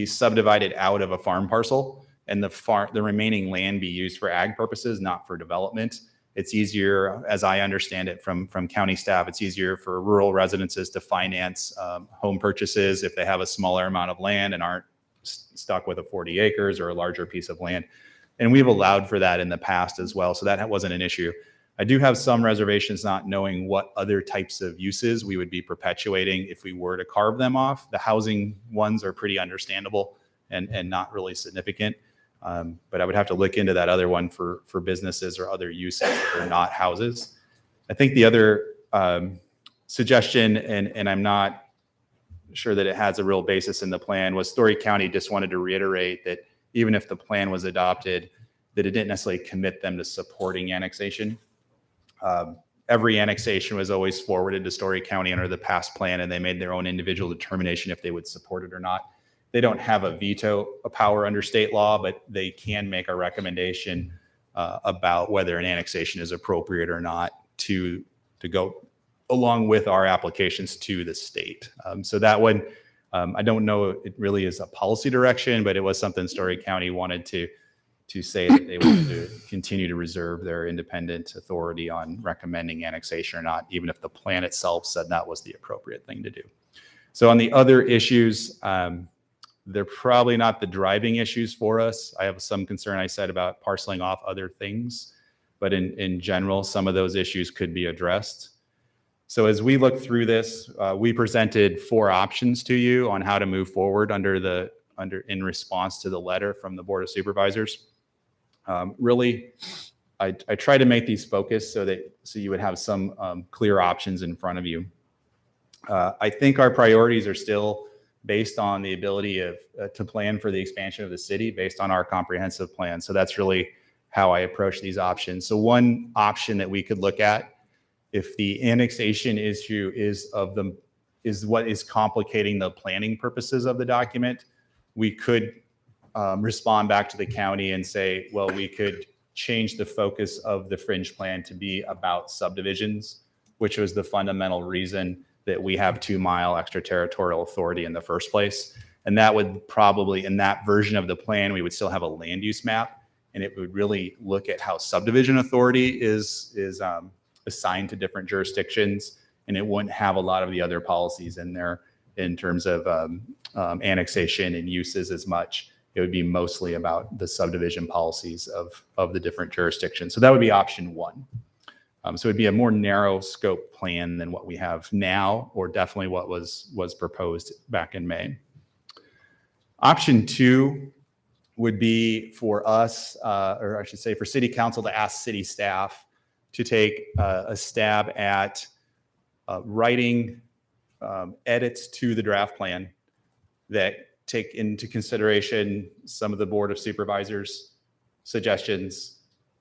H: subdivided out of a farm parcel, and the remaining land be used for ag purposes, not for development. It's easier, as I understand it from county staff, it's easier for rural residences to finance home purchases if they have a smaller amount of land and aren't stuck with a 40 acres or a larger piece of land. And we've allowed for that in the past as well, so that wasn't an issue. I do have some reservations not knowing what other types of uses we would be perpetuating if we were to carve them off. The housing ones are pretty understandable and not really significant. But I would have to look into that other one for businesses or other uses that are not houses. I think the other suggestion, and I'm not sure that it has a real basis in the plan was Story County just wanted to reiterate that even if the plan was adopted, that it didn't necessarily commit them to supporting annexation. Every annexation was always forwarded to Story County under the past plan, and they made their own individual determination if they would support it or not. They don't have a veto power under state law, but they can make a recommendation about whether an annexation is appropriate or not to go along with our applications to the state. So that one, I don't know, it really is a policy direction, but it was something Story County wanted to say that they wanted to continue to reserve their independent authority on recommending annexation or not, even if the plan itself said that was the appropriate thing to do. So on the other issues, they're probably not the driving issues for us. I have some concern, I said, about parceling off other things, but in general, some of those issues could be addressed. So as we look through this, we presented 4 options to you on how to move forward in response to the letter from the Board of Supervisors. Really, I try to make these focused so you would have some clear options in front of you. I think our priorities are still based on the ability to plan for the expansion of the city based on our comprehensive plan. So that's really how I approach these options. So one option that we could look at, if the annexation issue is what is complicating the planning purposes of the document, we could respond back to the county and say, well, we could change the focus of the fringe plan to be about subdivisions, which was the fundamental reason that we have 2-mile extraterritorial authority in the first place. And that would probably, in that version of the plan, we would still have a land use map, and it would really look at how subdivision authority is assigned to different jurisdictions, and it wouldn't have a lot of the other policies in there in terms of annexation and uses as much. It would be mostly about the subdivision policies of the different jurisdictions. So that would be option 1. So it'd be a more narrow scope plan than what we have now, or definitely what was proposed back in May. Option 2 would be for us, or I should say for City Council, to ask city staff to take a stab at writing edits to the draft plan that take into consideration some of the Board of Supervisors' suggestions,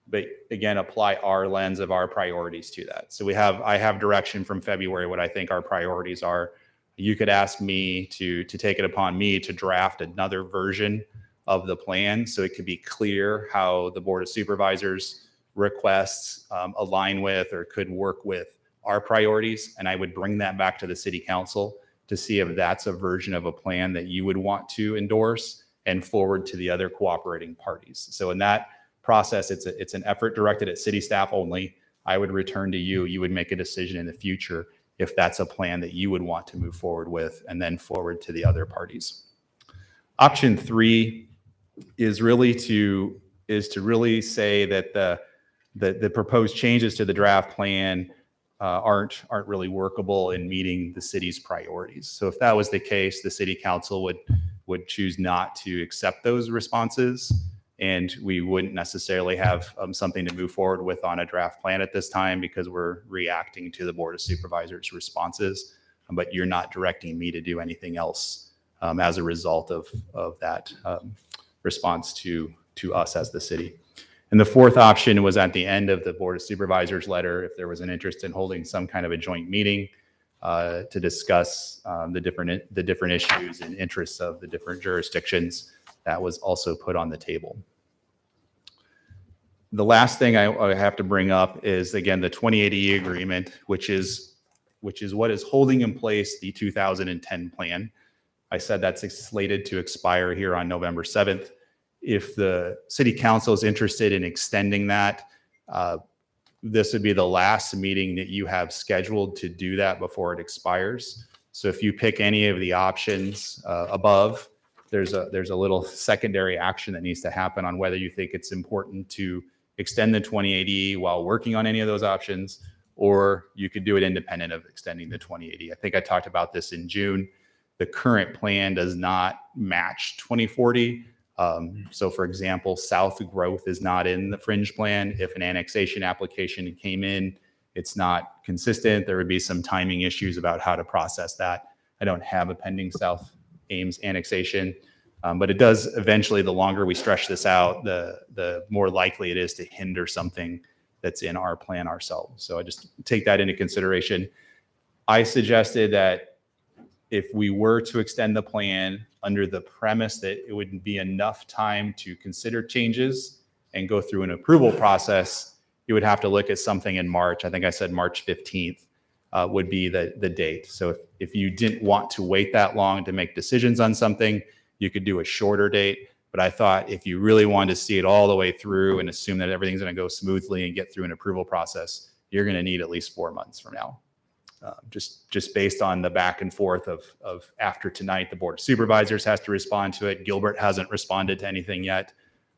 H: but again, apply our lens of our priorities to that. So I have direction from February what I think our priorities are. You could ask me to take it upon me to draft another version of the plan so it could be clear how the Board of Supervisors requests align with or could work with our priorities. And I would bring that back to the City Council to see if that's a version of a plan that you would want to endorse and forward to the other cooperating parties. So in that process, it's an effort directed at city staff only. I would return to you. You would make a decision in the future if that's a plan that you would want to move forward with, and then forward to the other parties. Option 3 is really to say that the proposed changes to the draft plan aren't really workable in meeting the city's priorities. So if that was the case, the City Council would choose not to accept those responses, and we wouldn't necessarily have something to move forward with on a draft plan at this time because we're reacting to the Board of Supervisors' responses, but you're not directing me to do anything else as a result of that response to us as the city. And the fourth option was at the end of the Board of Supervisors letter, if there was an interest in holding some kind of a joint meeting to discuss the different issues and interests of the different jurisdictions. That was also put on the table. The last thing I have to bring up is, again, the 2080 agreement, which is what is holding in place the 2010 plan. I said that's slated to expire here on November 7th. If the City Council is interested in extending that, this would be the last meeting that you have scheduled to do that before it expires. So if you pick any of the options above, there's a little secondary action that needs to happen on whether you think it's important to extend the 2080 while working on any of those options, or you could do it independent of extending the 2080. I think I talked about this in June. The current plan does not match 2040. So for example, South growth is not in the fringe plan. If an annexation application came in, it's not consistent. There would be some timing issues about how to process that. I don't have a pending South Ames annexation. But it does eventually, the longer we stretch this out, the more likely it is to hinder something that's in our plan ourselves. So I just take that into consideration. I suggested that if we were to extend the plan under the premise that it would be enough time to consider changes and go through an approval process, you would have to look at something in March. I think I said March 15th would be the date. So if you didn't want to wait that long to make decisions on something, you could do a shorter date. But I thought if you really wanted to see it all the way through and assume that everything's going to go smoothly and get through an approval process, you're going to need at least 4 months from now. Just based on the back and forth of after tonight, the Board of Supervisors has to respond to it. Gilbert hasn't responded to anything yet.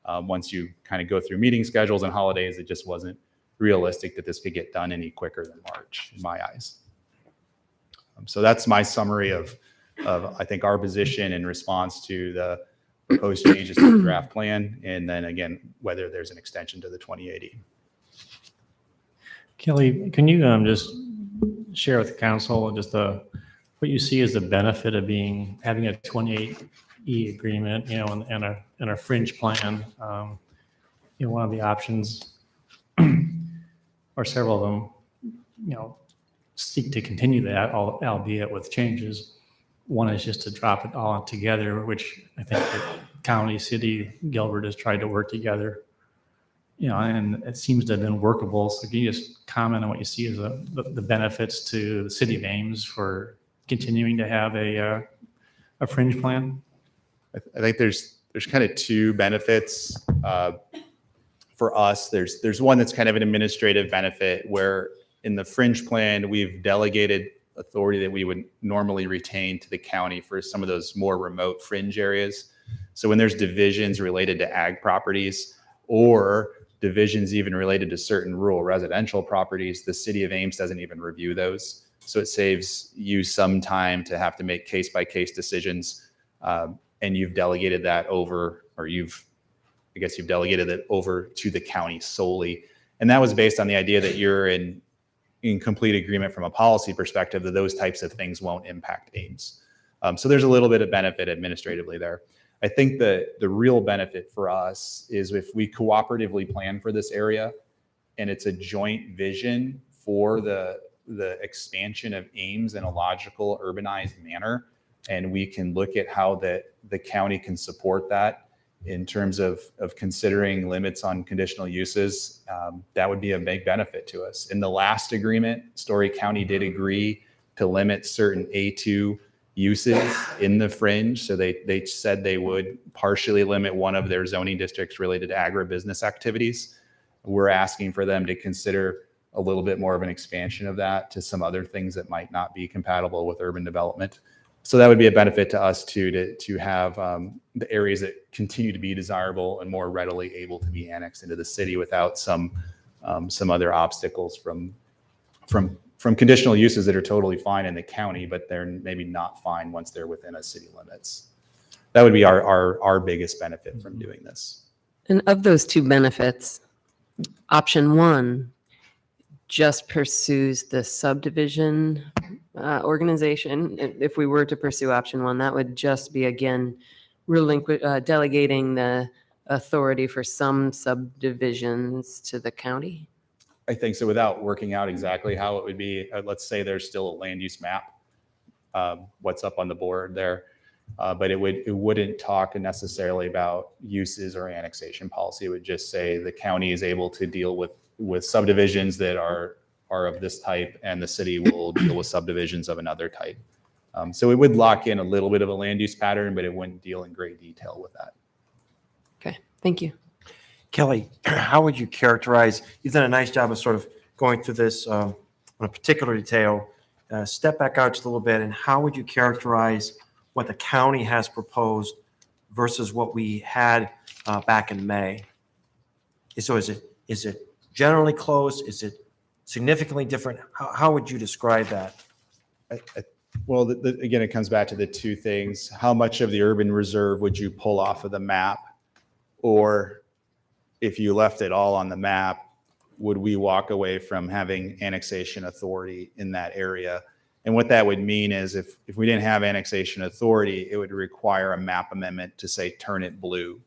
H: Once you kind of go through meeting schedules and holidays, it just wasn't realistic that this could get done any quicker than March, in my eyes. So that's my summary of I think our position in response to the proposed changes to the draft plan, and then again, whether there's an extension to the 2080.
A: Kelly, can you just share with the council just what you see as the benefit of having a 28E agreement, and a fringe plan? One of the options, or several of them, seek to continue that, albeit with changes. One is just to drop it all together, which I think the county, city, Gilbert has tried to work together, and it seems to have been workable. So can you just comment on what you see as the benefits to the city of Ames for continuing to have a fringe plan?
H: I think there's kind of two benefits for us. There's one that's kind of an administrative benefit where in the fringe plan, we've delegated authority that we would normally retain to the county for some of those more remote fringe areas. So when there's divisions related to ag properties or divisions even related to certain rural residential properties, the city of Ames doesn't even review those. So it saves you some time to have to make case-by-case decisions. And you've delegated that over, or you've delegated it over to the county solely. And that was based on the idea that you're in complete agreement from a policy perspective that those types of things won't impact Ames. So there's a little bit of benefit administratively there. I think the real benefit for us is if we cooperatively plan for this area and it's a joint vision for the expansion of Ames in a logical urbanized manner, and we can look at how the county can support that in terms of considering limits on conditional uses, that would be a big benefit to us. In the last agreement, Story County did agree to limit certain A2 uses in the fringe. So they said they would partially limit one of their zoning districts related to agribusiness activities. We're asking for them to consider a little bit more of an expansion of that to some other things that might not be compatible with urban development. So that would be a benefit to us too, to have the areas that continue to be desirable and more readily able to be annexed into the city without some other obstacles from conditional uses that are totally fine in the county, but they're maybe not fine once they're within a city limits. That would be our biggest benefit from doing this.
E: And of those two benefits, option one just pursues the subdivision organization. If we were to pursue option one, that would just be, again, delegating the authority for some subdivisions to the county.
H: I think so, without working out exactly how it would be. Let's say there's still a land use map, what's up on the board there. But it wouldn't talk necessarily about uses or annexation policy. It would just say the county is able to deal with subdivisions that are of this type, and the city will deal with subdivisions of another type. So it would lock in a little bit of a land use pattern, but it wouldn't deal in great detail with that.
E: Okay, thank you.
D: Kelly, how would you characterize, you've done a nice job of sort of going through this on a particular detail. Step back out just a little bit, and how would you characterize what the county has proposed versus what we had back in May? So is it generally close? Is it significantly different? How would you describe that?
H: Well, again, it comes back to the two things. How much of the urban reserve would you pull off of the map? Or if you left it all on the map, would we walk away from having annexation authority in that area? And what that would mean is if we didn't have annexation authority, it would require a map amendment to say, turn it blue.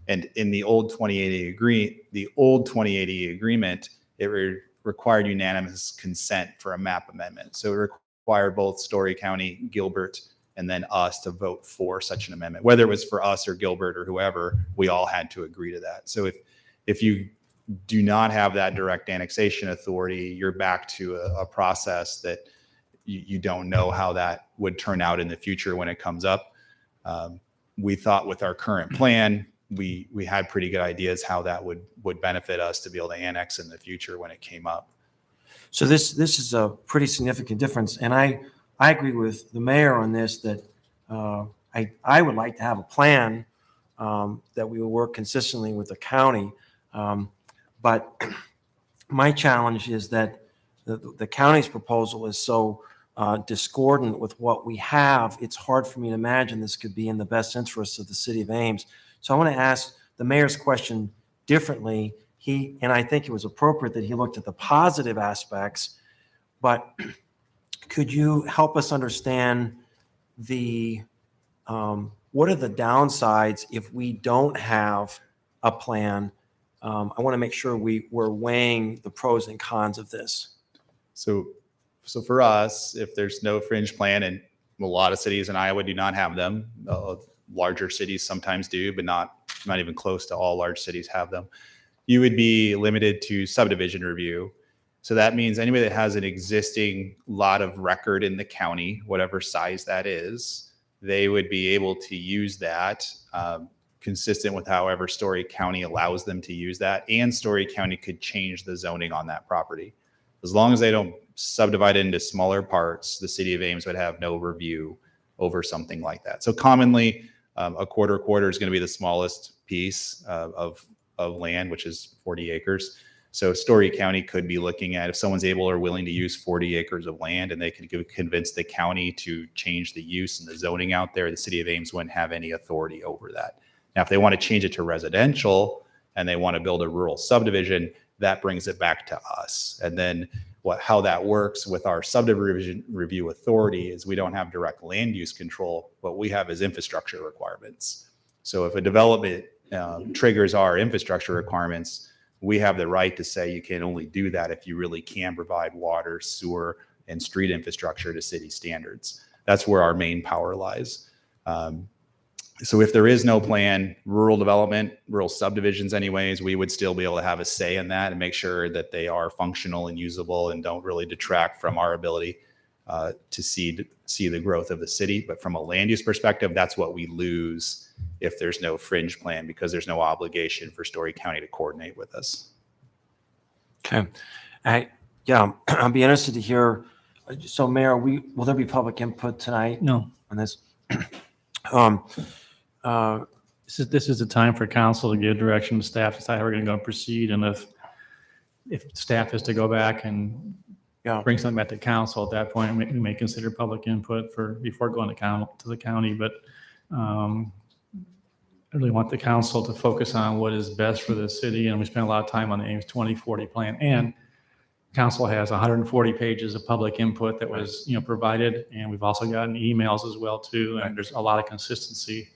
H: And in the old 2080 agreement, it required unanimous consent for a map amendment. So it required both Story County, Gilbert, and then us to vote for such an amendment. Whether it was for us or Gilbert or whoever, we all had to agree to that. So if you do not have that direct annexation authority, you're back to a process that you don't know how that would turn out in the future when it comes up. We thought with our current plan, we had pretty good ideas how that would benefit us to be able to annex in the future when it came up.
D: So this is a pretty significant difference, and I agree with the mayor on this, that I would like to have a plan that we will work consistently with the county. But my challenge is that the county's proposal is so discordant with what we have. It's hard for me to imagine this could be in the best interest of the city of Ames. So I want to ask the mayor's question differently. And I think it was appropriate that he looked at the positive aspects, but could you help us understand what are the downsides if we don't have a plan? I want to make sure we're weighing the pros and cons of this.
H: So for us, if there's no fringe plan, and a lot of cities in Iowa do not have them, larger cities sometimes do, but not even close to all large cities have them, you would be limited to subdivision review. So that means anybody that has an existing lot of record in the county, whatever size that is, they would be able to use that consistent with however Story County allows them to use that. And Story County could change the zoning on that property. As long as they don't subdivide it into smaller parts, the city of Ames would have no review over something like that. So commonly, a quarter is going to be the smallest piece of land, which is 40 acres. So Story County could be looking at if someone's able or willing to use 40 acres of land, and they could convince the county to change the use and the zoning out there, the city of Ames wouldn't have any authority over that. Now, if they want to change it to residential and they want to build a rural subdivision, that brings it back to us. And then how that works with our subdivision review authority is we don't have direct land use control. What we have is infrastructure requirements. So if a development triggers our infrastructure requirements, we have the right to say you can only do that if you really can provide water, sewer, and street infrastructure to city standards. That's where our main power lies. So if there is no plan, rural development, rural subdivisions anyways, we would still be able to have a say in that and make sure that they are functional and usable and don't really detract from our ability to see the growth of the city. But from a land use perspective, that's what we lose if there's no fringe plan, because there's no obligation for Story County to coordinate with us.
D: Okay. I'll be interested to hear. So Mayor, will there be public input tonight?
A: No.
D: On this?
A: This is the time for council to give direction to staff, decide how we're going to go and proceed. And if staff is to go back and bring something back to council at that point, we may consider public input before going to the county. But I really want the council to focus on what is best for the city. And we spent a lot of time on the Ames 2040 plan, and council has 140 pages of public input that was provided. And we've also gotten emails as well too. And there's a lot of consistency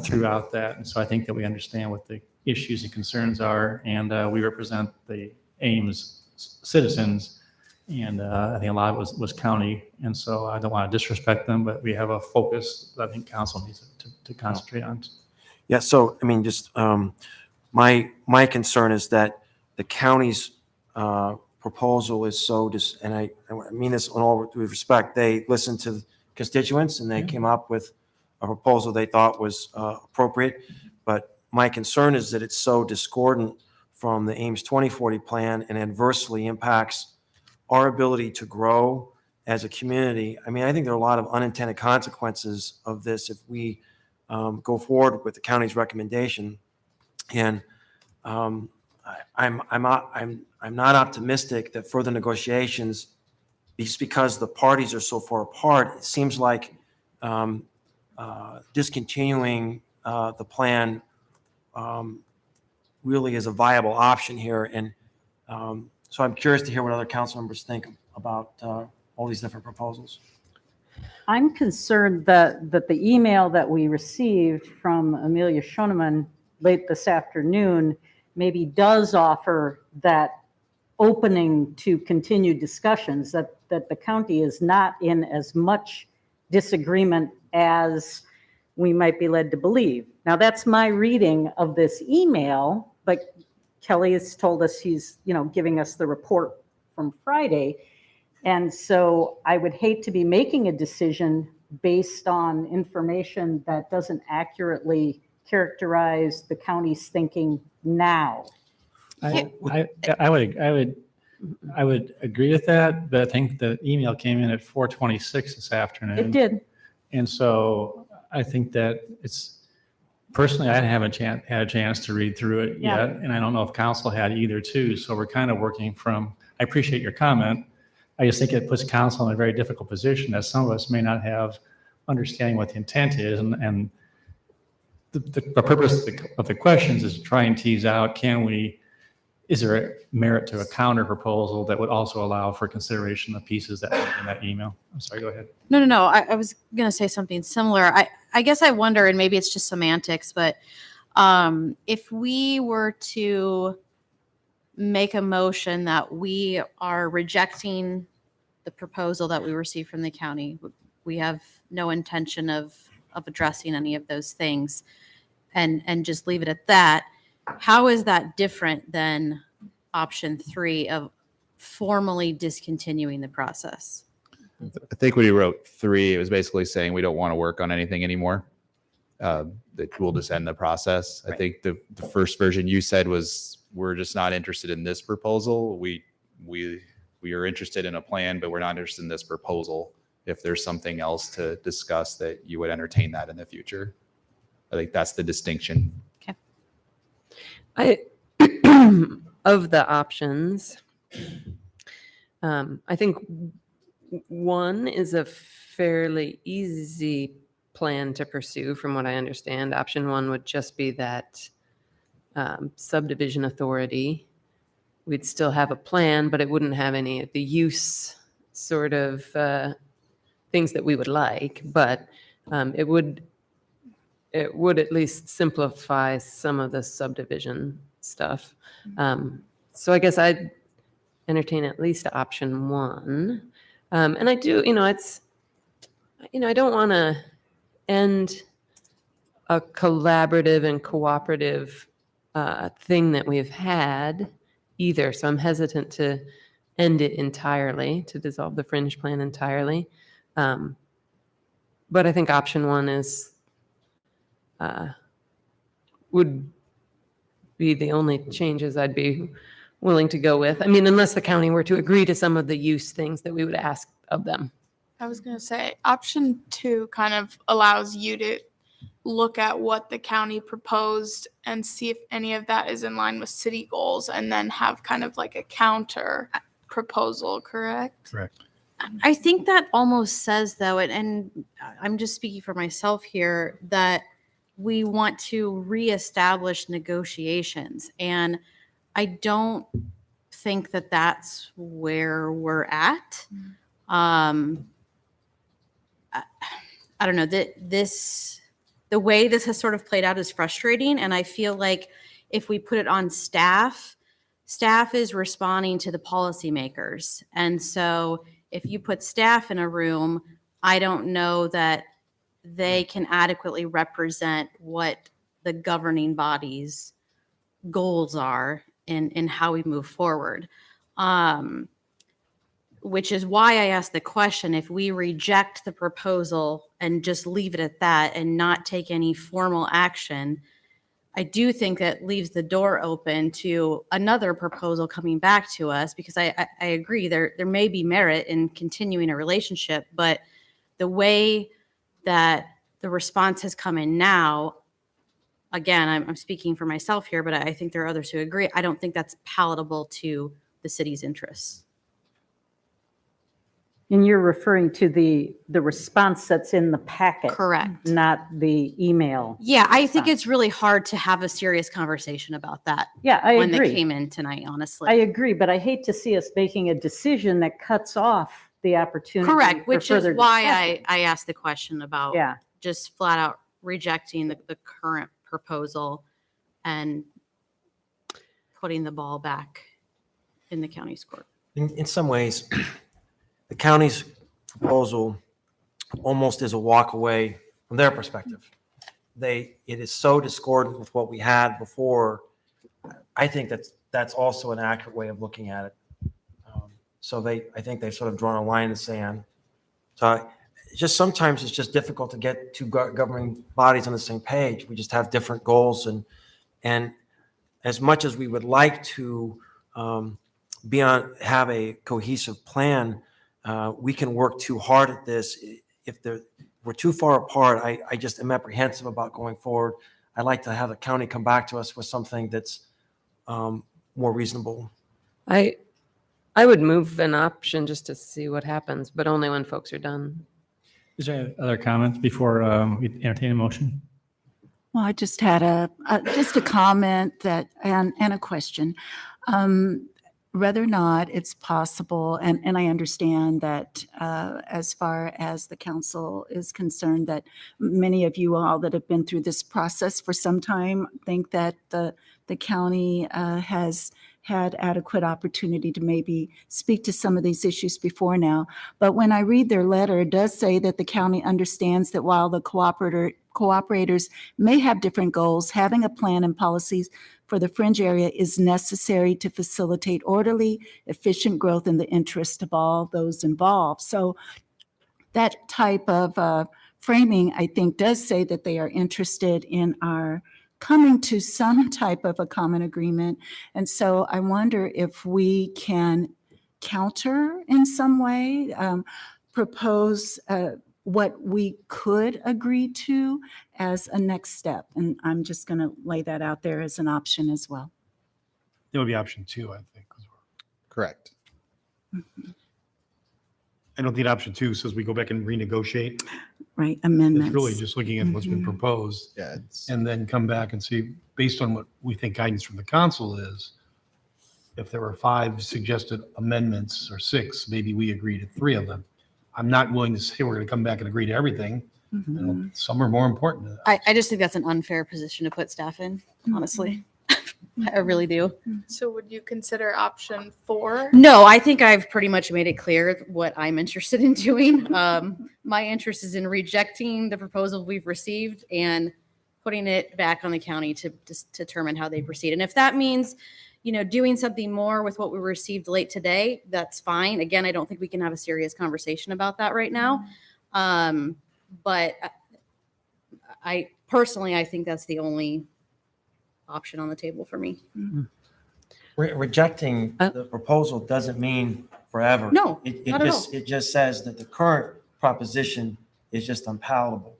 A: throughout that. And so I think that we understand what the issues and concerns are, and we represent the Ames citizens. And I think a lot of it was county. And so I don't want to disrespect them, but we have a focus that I think council needs to concentrate on.
D: Yeah. So, I mean, just my concern is that the county's proposal is so and I mean this in all due respect, they listened to constituents and they came up with a proposal they thought was appropriate. But my concern is that it's so discordant from the Ames 2040 plan and adversely impacts our ability to grow as a community. I mean, I think there are a lot of unintended consequences of this if we go forward with the county's recommendation. And I'm not optimistic that further negotiations, just because the parties are so far apart, it seems like discontinuing the plan really is a viable option here. And so I'm curious to hear what other council members think about all these different proposals.
B: I'm concerned that the email that we received from Amelia Schoeneman late this afternoon maybe does offer that opening to continue discussions, that the county is not in as much disagreement as we might be led to believe. Now, that's my reading of this email, but Kelly has told us he's, giving us the report from Friday. And so I would hate to be making a decision based on information that doesn't accurately characterize the county's thinking now.
A: I would agree with that, but I think the email came in at 4:26 this afternoon.
B: It did.
A: And so I think that personally, I haven't had a chance to read through it
B: Yeah.
A: yet. And I don't know if council had either too. So we're kind of working I appreciate your comment. I just think it puts council in a very difficult position, as some of us may not have understanding what the intent is. And the purpose of the questions is to try and tease out, is there a merit to a counter proposal that would also allow for consideration of pieces that were in that email? I'm sorry, go ahead.
N: No. I was going to say something similar. I guess I wonder, and maybe it's just semantics, but if we were to make a motion that we are rejecting the proposal that we received from the county, we have no intention of addressing any of those things, and just leave it at that, how is that different than option 3 of formally discontinuing the process?
H: I think when you wrote 3, it was basically saying we don't want to work on anything anymore. That we'll just end the process. I think the first version you said was, we're just not interested in this proposal. We are interested in a plan, but we're not interested in this proposal. If there's something else to discuss, that you would entertain that in the future. I think that's the distinction.
E: Of the options, I think 1 is a fairly easy plan to pursue from what I understand. Option 1 would just be that subdivision authority. We'd still have a plan, but it wouldn't have any of the use sort of things that we would like, but it would at least simplify some of the subdivision stuff. So I guess I'd entertain at least option 1. And I do, I don't want to end a collaborative and cooperative thing that we've had either. So I'm hesitant to end it entirely, to dissolve the fringe plan entirely. But I think option 1 is would be the only changes I'd be willing to go with. I mean, unless the county were to agree to some of the use things that we would ask of them.
C: I was going to say option 2 kind of allows you to look at what the county proposed and see if any of that is in line with city goals, and then have kind of like a counter proposal, correct?
H: Correct.
N: I think that almost says, though, and I'm just speaking for myself here, that we want to reestablish negotiations. And I don't think that that's where we're at. I don't know, the way this has sort of played out is frustrating. And I feel like if we put it on staff is responding to the policymakers. And so if you put staff in a room, I don't know that they can adequately represent what the governing body's goals are in how we move forward. Which is why I asked the question, if we reject the proposal and just leave it at that and not take any formal action, I do think that leaves the door open to another proposal coming back to us, because I agree there may be merit in continuing a relationship, but the way that the response has come in now, again, I'm speaking for myself here, but I think there are others who agree. I don't think that's palatable to the city's interests.
B: And you're referring to the response that's in the packet.
N: Correct.
B: Not the email.
N: Yeah, I think it's really hard to have a serious conversation about that.
B: Yeah, I
N: when
B: agree.
N: they came in tonight, honestly.
B: I agree, but I hate to see us making a decision that cuts off the opportunity.
N: Correct,
B: for
N: which is
B: further
N: why
B: discussion.
N: I asked the question about
B: Yeah,
N: just flat out rejecting the current proposal and putting the ball back in the county's court.
D: In some ways, the county's proposal almost is a walk away from their perspective. It is so discordant with what we had before. I think that's also an accurate way of looking at it. So I think they've sort of drawn a line in the sand. So sometimes it's just difficult to get two governing bodies on the same page. We just have different goals, and as much as we would like to have a cohesive plan, we can work too hard at this. If we're too far apart, I just am apprehensive about going forward. I'd like to have the county come back to us with something that's more reasonable.
E: I would move an option just to see what happens, but only when folks are done.
A: Is there any other comments before we entertain a motion?
G: Well, I just had just a comment and a question. Whether or not it's possible, and I understand that as far as the council is concerned, that many of you all that have been through this process for some time think that the county has had adequate opportunity to maybe speak to some of these issues before now. But when I read their letter, it does say that the county understands that while the cooperators may have different goals, having a plan and policies for the fringe area is necessary to facilitate orderly, efficient growth in the interest of all those involved. So that type of framing, I think, does say that they are interested in our coming to some type of a common agreement. And so I wonder if we can counter in some way, propose what we could agree to as a next step. And I'm just going to lay that out there as an option as well.
M: That would be option 2, I think.
H: Correct.
M: I don't think option 2 says we go back and renegotiate.
G: Right, amendments.
M: It's really just looking at what's been proposed.
H: Yeah.
M: And then come back and see, based on what we think guidance from the council is, if there were 5 suggested amendments or 6, maybe we agree to 3 of them. I'm not willing to say we're going to come back and agree to everything. You know, some are more important.
N: I just think that's an unfair position to put staff in, honestly. I really do.
C: So would you consider option 4?
N: No, I think I've pretty much made it clear what I'm interested in doing. My interest is in rejecting the proposal we've received and putting it back on the county to determine how they proceed. And if that means, doing something more with what we received late today, that's fine. Again, I don't think we can have a serious conversation about that right now. But I think that's the only option on the table for me.
D: Rejecting the proposal doesn't mean forever.
N: No,
D: it
N: not at
D: just it just says that the current proposition is just unpalatable.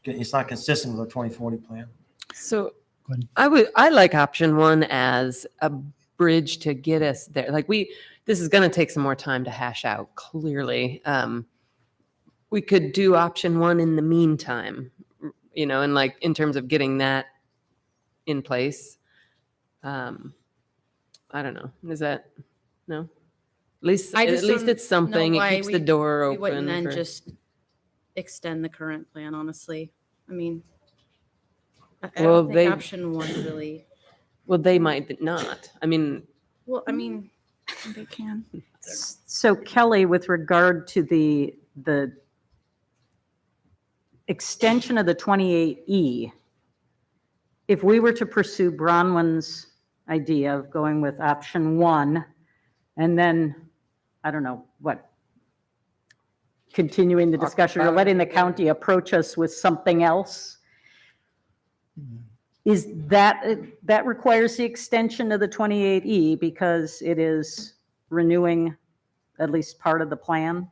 D: It's not consistent with our 2040 plan.
E: So I like option 1 as a bridge to get us there. This is going to take some more time to hash out clearly. We could do option 1 in the meantime, and in terms of getting that in place. I don't know. Is that no? At least it's something. It keeps the door open.
N: We wouldn't then just extend the current plan, honestly. I mean, I don't think option 1 really.
E: Well, they might not.
G: They can.
B: so Kelly, with regard to the extension of the 28E, if we were to pursue Bronwyn's idea of going with option 1, and then, I don't know, continuing the discussion or letting the county approach us with something else, is that requires the extension of the 28E because it is renewing at least part of the plan?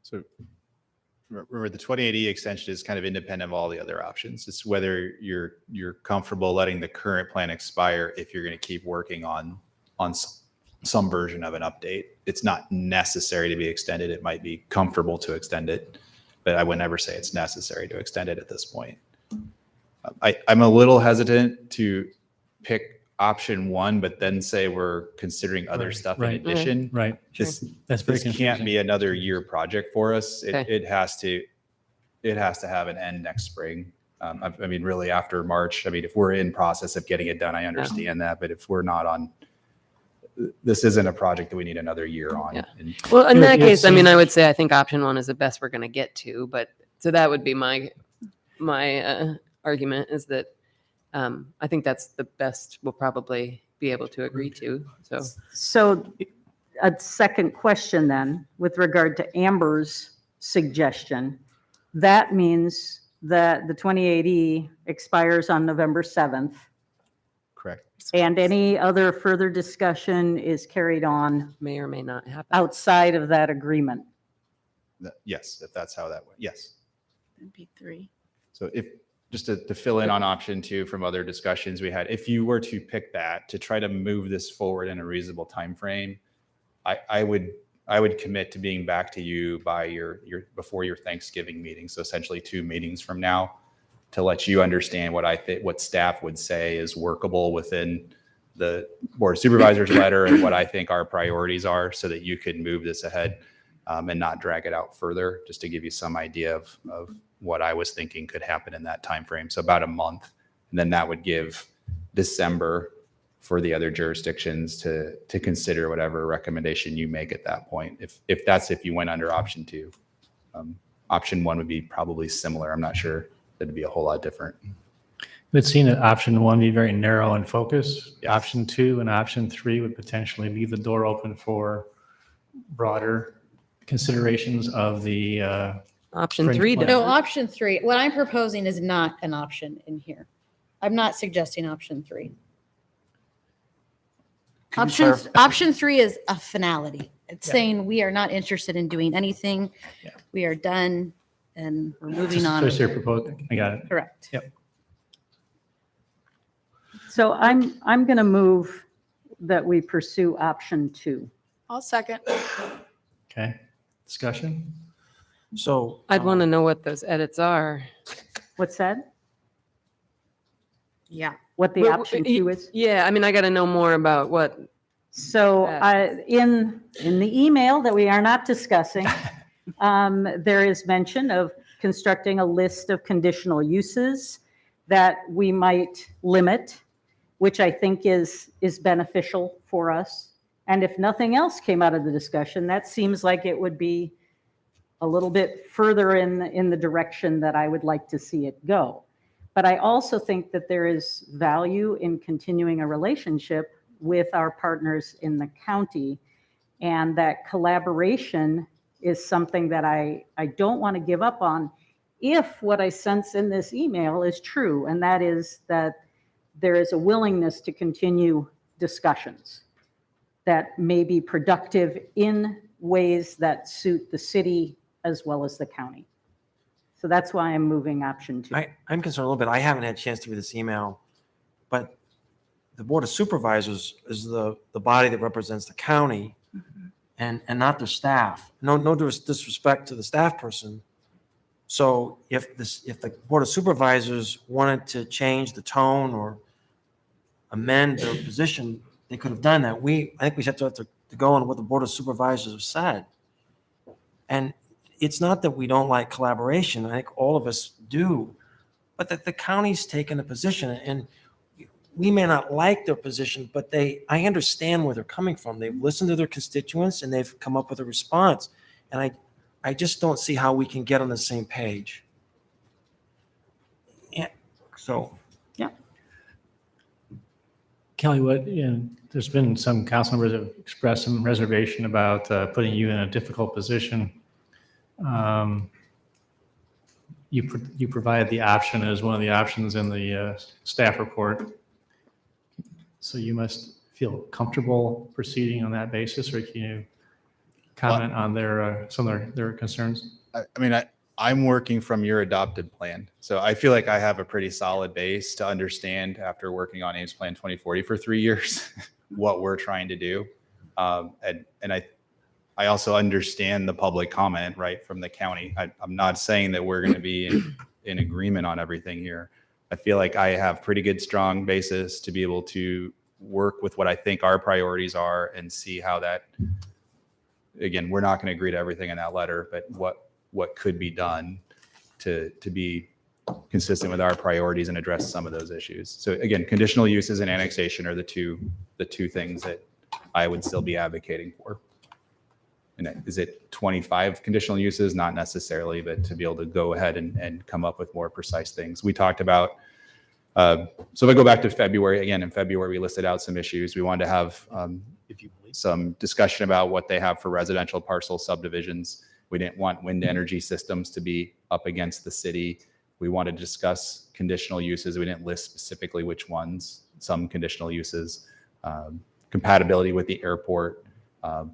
H: So remember, the 28E extension is kind of independent of all the other options. It's whether you're comfortable letting the current plan expire if you're going to keep working on some version of an update. It's not necessary to be extended. It might be comfortable to extend it, but I would never say it's necessary to extend it at this point. I'm a little hesitant to pick option one, but then say we're considering other
A: Right,
H: stuff
A: right.
H: in addition.
A: Right.
H: This,
A: That's very
H: this can't
A: confusing.
H: be another year project for us.
E: Okay.
H: It has to have an end next spring. I mean, really after March. I mean, if we're in process of getting it done, I understand that, but if we're not on, this isn't a project that we need another year on.
E: Yeah.
H: And
E: Well, in
A: It-
E: that
A: it
E: case, I mean, I
A: seems-
E: would say I think option one is the best we're going to get to, but so that would be my argument is that I think that's the best we'll probably be able to agree to.
B: So a second question then, with regard to Amber's suggestion, that means that the 28E expires on November 7th,
H: correct.
B: and any other further discussion is carried on
E: May or may not happen.
B: outside of that agreement.
H: Yes, if that's how that went. Yes.
N: That'd be 3.
H: So if, just to fill in on option two from other discussions we had, if you were to pick that to try to move this forward in a reasonable time frame, I would commit to being back to you by your before your Thanksgiving meeting. So essentially 2 meetings from now, to let you understand what I think, what staff would say is workable within the Board of Supervisors letter and what I think our priorities are, so that you could move this ahead and not drag it out further, just to give you some idea of what I was thinking could happen in that time frame. So about a month, and then that would give December for the other jurisdictions to consider whatever recommendation you make at that point. If you went under option two, option one would be probably similar. I'm not sure that it'd be a whole lot different.
A: We've seen that option one be very narrow and focused.
H: Yes.
A: Option two and option three would potentially leave the door open for broader considerations of the,
E: Option
A: Fringe
E: 3
A: plan.
E: does.
O: No, option 3, what I'm proposing is not an option in here. I'm not suggesting option 3. Option 3 is a finality. It's
A: Yeah.
O: saying we are not interested in doing anything.
A: Yeah.
O: We are done and we're moving
A: so
O: on.
A: you're proposing, I got it.
O: Correct.
B: So I'm going to move that we pursue option 2.
C: I'll second.
A: Okay, discussion?
D: So
E: I'd want to know what those edits are.
B: What's that?
O: Yeah.
B: What the option 2 is?
E: Yeah, I mean, I got to know more about what.
B: So in the email that we are not discussing, there is mention of constructing a list of conditional uses that we might limit, which I think is beneficial for us. And if nothing else came out of the discussion, that seems like it would be a little bit further in the direction that I would like to see it go. But I also think that there is value in continuing a relationship with our partners in the county, and that collaboration is something that I don't want to give up on if what I sense in this email is true, and that is that there is a willingness to continue discussions that may be productive in ways that suit the city as well as the county. So that's why I'm moving option 2.
D: I'm concerned a little bit. I haven't had a chance to read this email, but the Board of Supervisors is the body that represents the county and not their staff. No disrespect to the staff person. So if the Board of Supervisors wanted to change the tone or amend their position, they could have done that. I think we have to go on what the Board of Supervisors have said. And it's not that we don't like collaboration. I think all of us do, but that the county's taken a position, and we may not like their position, but I understand where they're coming from. They've listened to their constituents and they've come up with a response. And I just don't see how we can get on the same page. Yeah. So.
A: Kelly, there's been some council members have expressed some reservation about putting you in a difficult position. You provide the option as one of the options in the staff report. So you must feel comfortable proceeding on that basis, or can you comment on some of their concerns?
H: I mean, I'm working from your adopted plan. So I feel like I have a pretty solid base to understand, after working on Ames Plan 2040 for 3 years, what we're trying to do. And I also understand the public comment, right, from the county. I'm not saying that we're going to be in agreement on everything here. I feel like I have pretty good, strong basis to be able to work with what I think our priorities are and see how that, again, we're not going to agree to everything in that letter, but what could be done to be consistent with our priorities and address some of those issues. So again, conditional uses and annexation are the two things that I would still be advocating for. And is it 25 conditional uses? Not necessarily, but to be able to go ahead and come up with more precise things. We talked about, so if I go back to February, again, in February, we listed out some issues. We wanted to have some discussion about what they have for residential parcel subdivisions. We didn't want wind energy systems to be up against the city. We wanted to discuss conditional uses. We didn't list specifically which ones, some conditional uses, compatibility with the airport,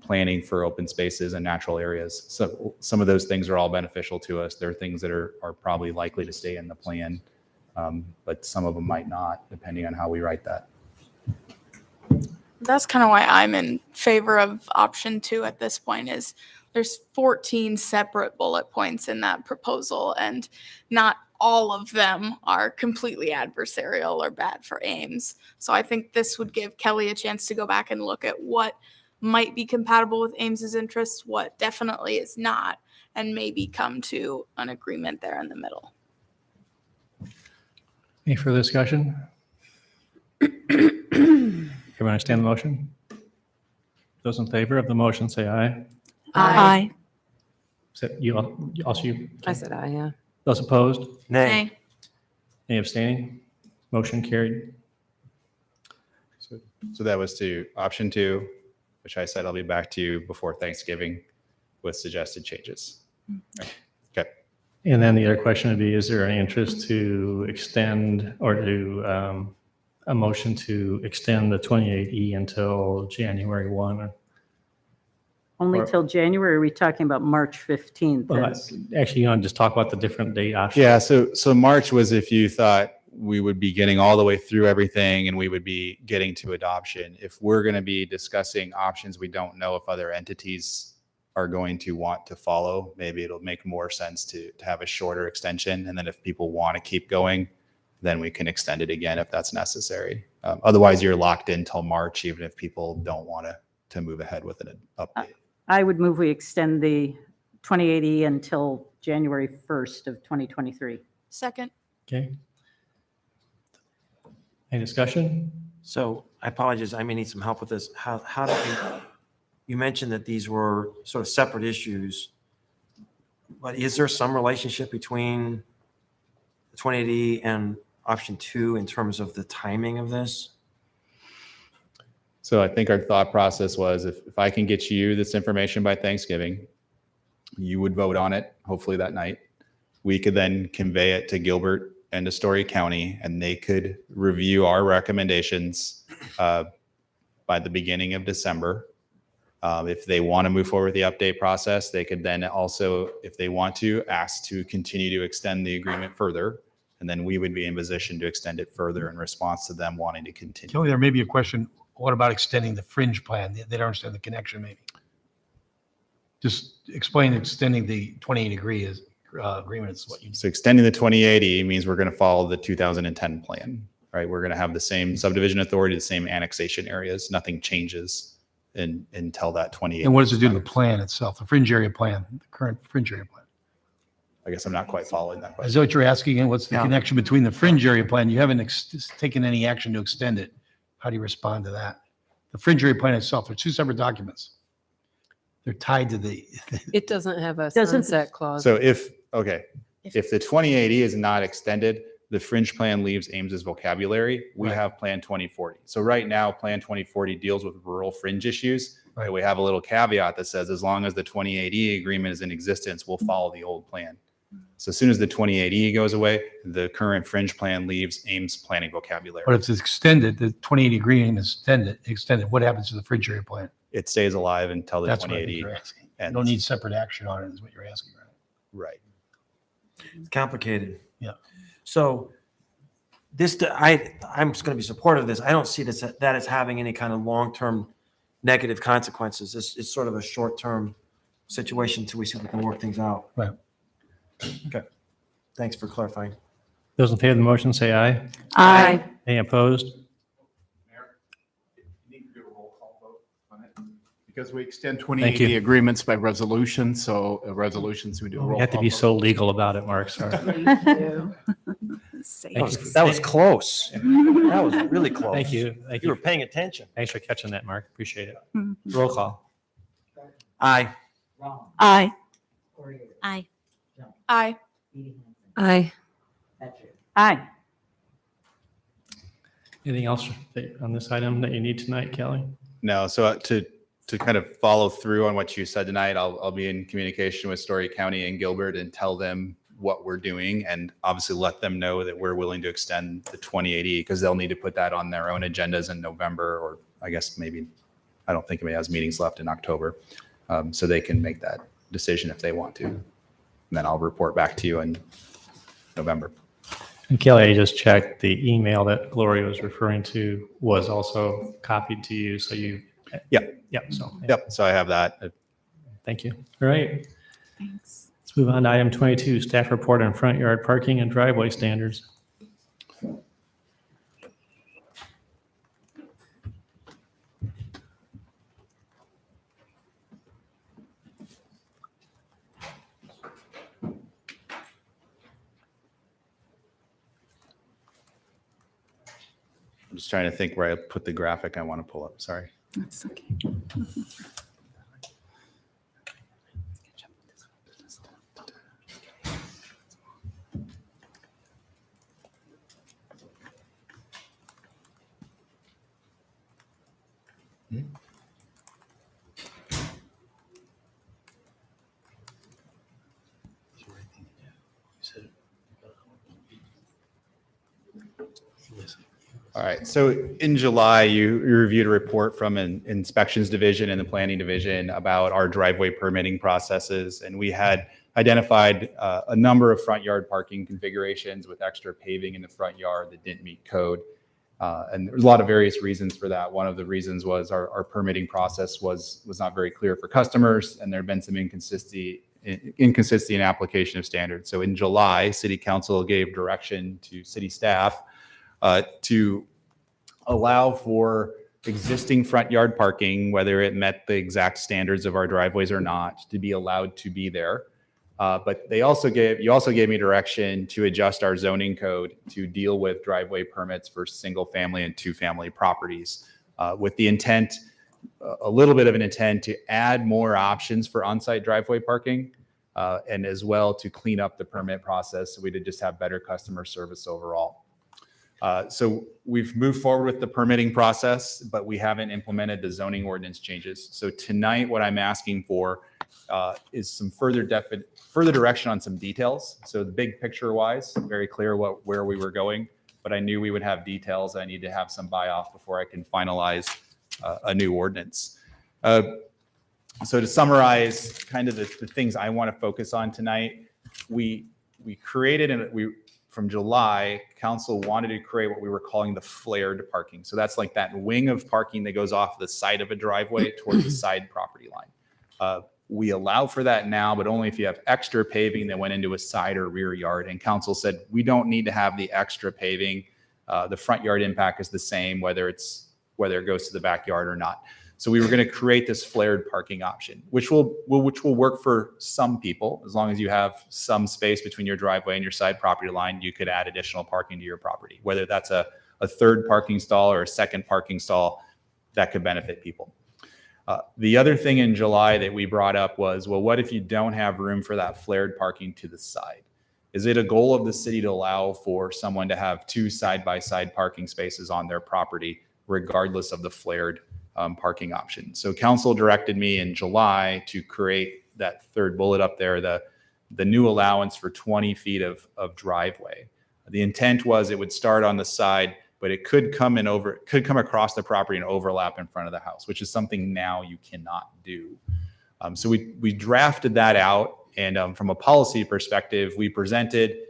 H: planning for open spaces and natural areas. So some of those things are all beneficial to us. There are things that are probably likely to stay in the plan, but some of them might not, depending on how we write that.
C: That's kind of why I'm in favor of option 2 at this point. Is there's 14 separate bullet points in that proposal, and not all of them are completely adversarial or bad for Ames. So I think this would give Kelly a chance to go back and look at what might be compatible with Ames's interests, what definitely is not, and maybe come to an agreement there in the middle.
A: Any further discussion? Everyone understand the motion? Those in favor of the motion say aye.
C: Aye.
A: Also you?
E: I said aye, yeah.
A: Those opposed?
D: Nay.
A: Any abstaining? Motion carried.
H: So that was to option 2, which I said I'll be back to you before Thanksgiving with suggested changes. Okay.
A: And then the other question would be, is there any interest to extend or to a motion to extend the 28E until January 1?
B: Only
A: Or-
B: till January, are we talking about March 15th?
A: Well,
B: That's-
A: actually, you want to just talk about the different date options?
H: Yeah, so March was if you thought we would be getting all the way through everything and we would be getting to adoption. If we're going to be discussing options, we don't know if other entities are going to want to follow. Maybe it'll make more sense to have a shorter extension. And then if people want to keep going, then we can extend it again if that's necessary. Otherwise, you're locked in till March, even if people don't want to move ahead with an update.
B: I would move we extend the 2080 until January 1st of 2023.
C: Second.
A: Okay. Any discussion?
D: So I apologize, I may need some help with this. How do you mentioned that these were sort of separate issues, but is there some relationship between the 2080 and option 2 in terms of the timing of this?
H: So I think our thought process was if I can get you this information by Thanksgiving, you would vote on it, hopefully that night. We could then convey it to Gilbert and to Story County, and they could review our recommendations by the beginning of December. If they want to move forward with the update process, they could then also, if they want to, ask to continue to extend the agreement further. And then we would be in position to extend it further in response to them wanting to continue.
M: Kelly, there may be a question. What about extending the fringe plan? They don't understand the connection, maybe. Just explain extending the 28 agreement is what you.
H: So extending the 2080 means we're going to follow the 2010 plan, right? We're going to have the same subdivision authority, the same annexation areas. Nothing changes until that 28.
M: And what does it do to the plan itself, the fringe area plan, the current fringe area plan?
H: I guess I'm not quite following that
M: Is
H: question.
M: that what you're asking? And what's the
D: Yeah.
M: connection between the fringe area plan? You haven't taken any action to extend it. How do you respond to that? The fringe area plan itself, they're two separate documents. They're tied to the,
E: It doesn't have a
B: Doesn't-
E: sunset clause.
H: So if the 2080 is not extended, the fringe plan leaves Ames's vocabulary. We
M: Right.
H: have Plan 2040. So right now, Plan 2040 deals with rural fringe issues.
M: Right.
H: And we have a little caveat that says as long as the 2080 agreement is in existence, we'll follow the old plan. So as soon as the 2080 goes away, the current fringe plan leaves Ames planning vocabulary.
M: but if it's extended, the 2080 agreement is extended, what happens to the fringe area plan?
H: It stays alive until the
M: That's what I think
H: 2080
M: you're asking. You
H: ends.
M: don't need separate action on it is what you're asking, right?
H: Right.
D: It's complicated.
M: Yeah.
D: So I'm just going to be supportive of this. I don't see that as having any kind of long-term negative consequences. It's sort of a short-term situation until we see if we can work things out.
M: Right.
D: Okay. Thanks for clarifying.
A: Those in favor of the motion say aye.
B: Aye.
A: Any opposed?
P: because we extend
A: Thank
P: 2080
A: you.
P: agreements by resolution, so resolutions, we do a roll
A: You have to
P: call
A: be
P: vote.
A: so legal about it, Mark, sorry.
B: Thank you.
A: Thank you.
D: That was close. That was really close.
A: Thank you. Thank
D: You were
A: you.
D: paying attention.
A: Thanks for catching that, Mark. Appreciate it. Roll call.
D: Aye.
G: Aye.
N: Aye.
C: Aye.
E: Aye.
B: Aye.
A: Anything else on this item that you need tonight, Kelly?
H: No, so to kind of follow through on what you said tonight, I'll be in communication with Story County and Gilbert and tell them what we're doing, and obviously let them know that we're willing to extend the 2080 because they'll need to put that on their own agendas in November, or I guess maybe, I don't think anybody has meetings left in October. So they can make that decision if they want to. And then I'll report back to you in November.
A: And Kelly, I just checked the email that Gloria was referring to was also copied to you. So you,
H: Yep.
A: Yep. So,
H: Yep. So I have that.
A: Thank you. All right. Thanks. Let's move on to item 22, staff report on front yard parking and driveway standards.
H: I'm just trying to think where I put the graphic I want to pull up. Sorry.
G: That's okay.
H: All right. So in July, you reviewed a report from an inspections division and the planning division about our driveway permitting processes. And we had identified a number of front yard parking configurations with extra paving in the front yard that didn't meet code. And there's a lot of various reasons for that. One of the reasons was our permitting process was not very clear for customers, and there had been some inconsistency in application of standards. So in July, City Council gave direction to city staff to allow for existing front yard parking, whether it met the exact standards of our driveways or not, to be allowed to be there. But you also gave me direction to adjust our zoning code to deal with driveway permits for single family and two family properties, with the intent, a little bit of an intent to add more options for on-site driveway parking, and as well to clean up the permit process so we could just have better customer service overall. So we've moved forward with the permitting process, but we haven't implemented the zoning ordinance changes. So tonight, what I'm asking for is some further direction on some details. So the big picture wise, very clear where we were going, but I knew we would have details. I need to have some buy-off before I can finalize a new ordinance. So to summarize kind of the things I want to focus on tonight, we created from July, council wanted to create what we were calling the flared parking. So that's like that wing of parking that goes off the side of a driveway towards the side property line. We allow for that now, but only if you have extra paving that went into a side or rear yard. And council said, we don't need to have the extra paving. The front yard impact is the same, whether it goes to the backyard or not. So we were going to create this flared parking option, which will work for some people. As long as you have some space between your driveway and your side property line, you could add additional parking to your property. Whether that's a third parking stall or a second parking stall, that could benefit people. The other thing in July that we brought up was, well, what if you don't have room for that flared parking to the side? Is it a goal of the city to allow for someone to have two side-by-side parking spaces on their property, regardless of the flared parking option? So council directed me in July to create that third bullet up there, the new allowance for 20 feet of driveway. The intent was it would start on the side, but it could come across the property and overlap in front of the house, which is something now you cannot do. So we drafted that out, and from a policy perspective, we presented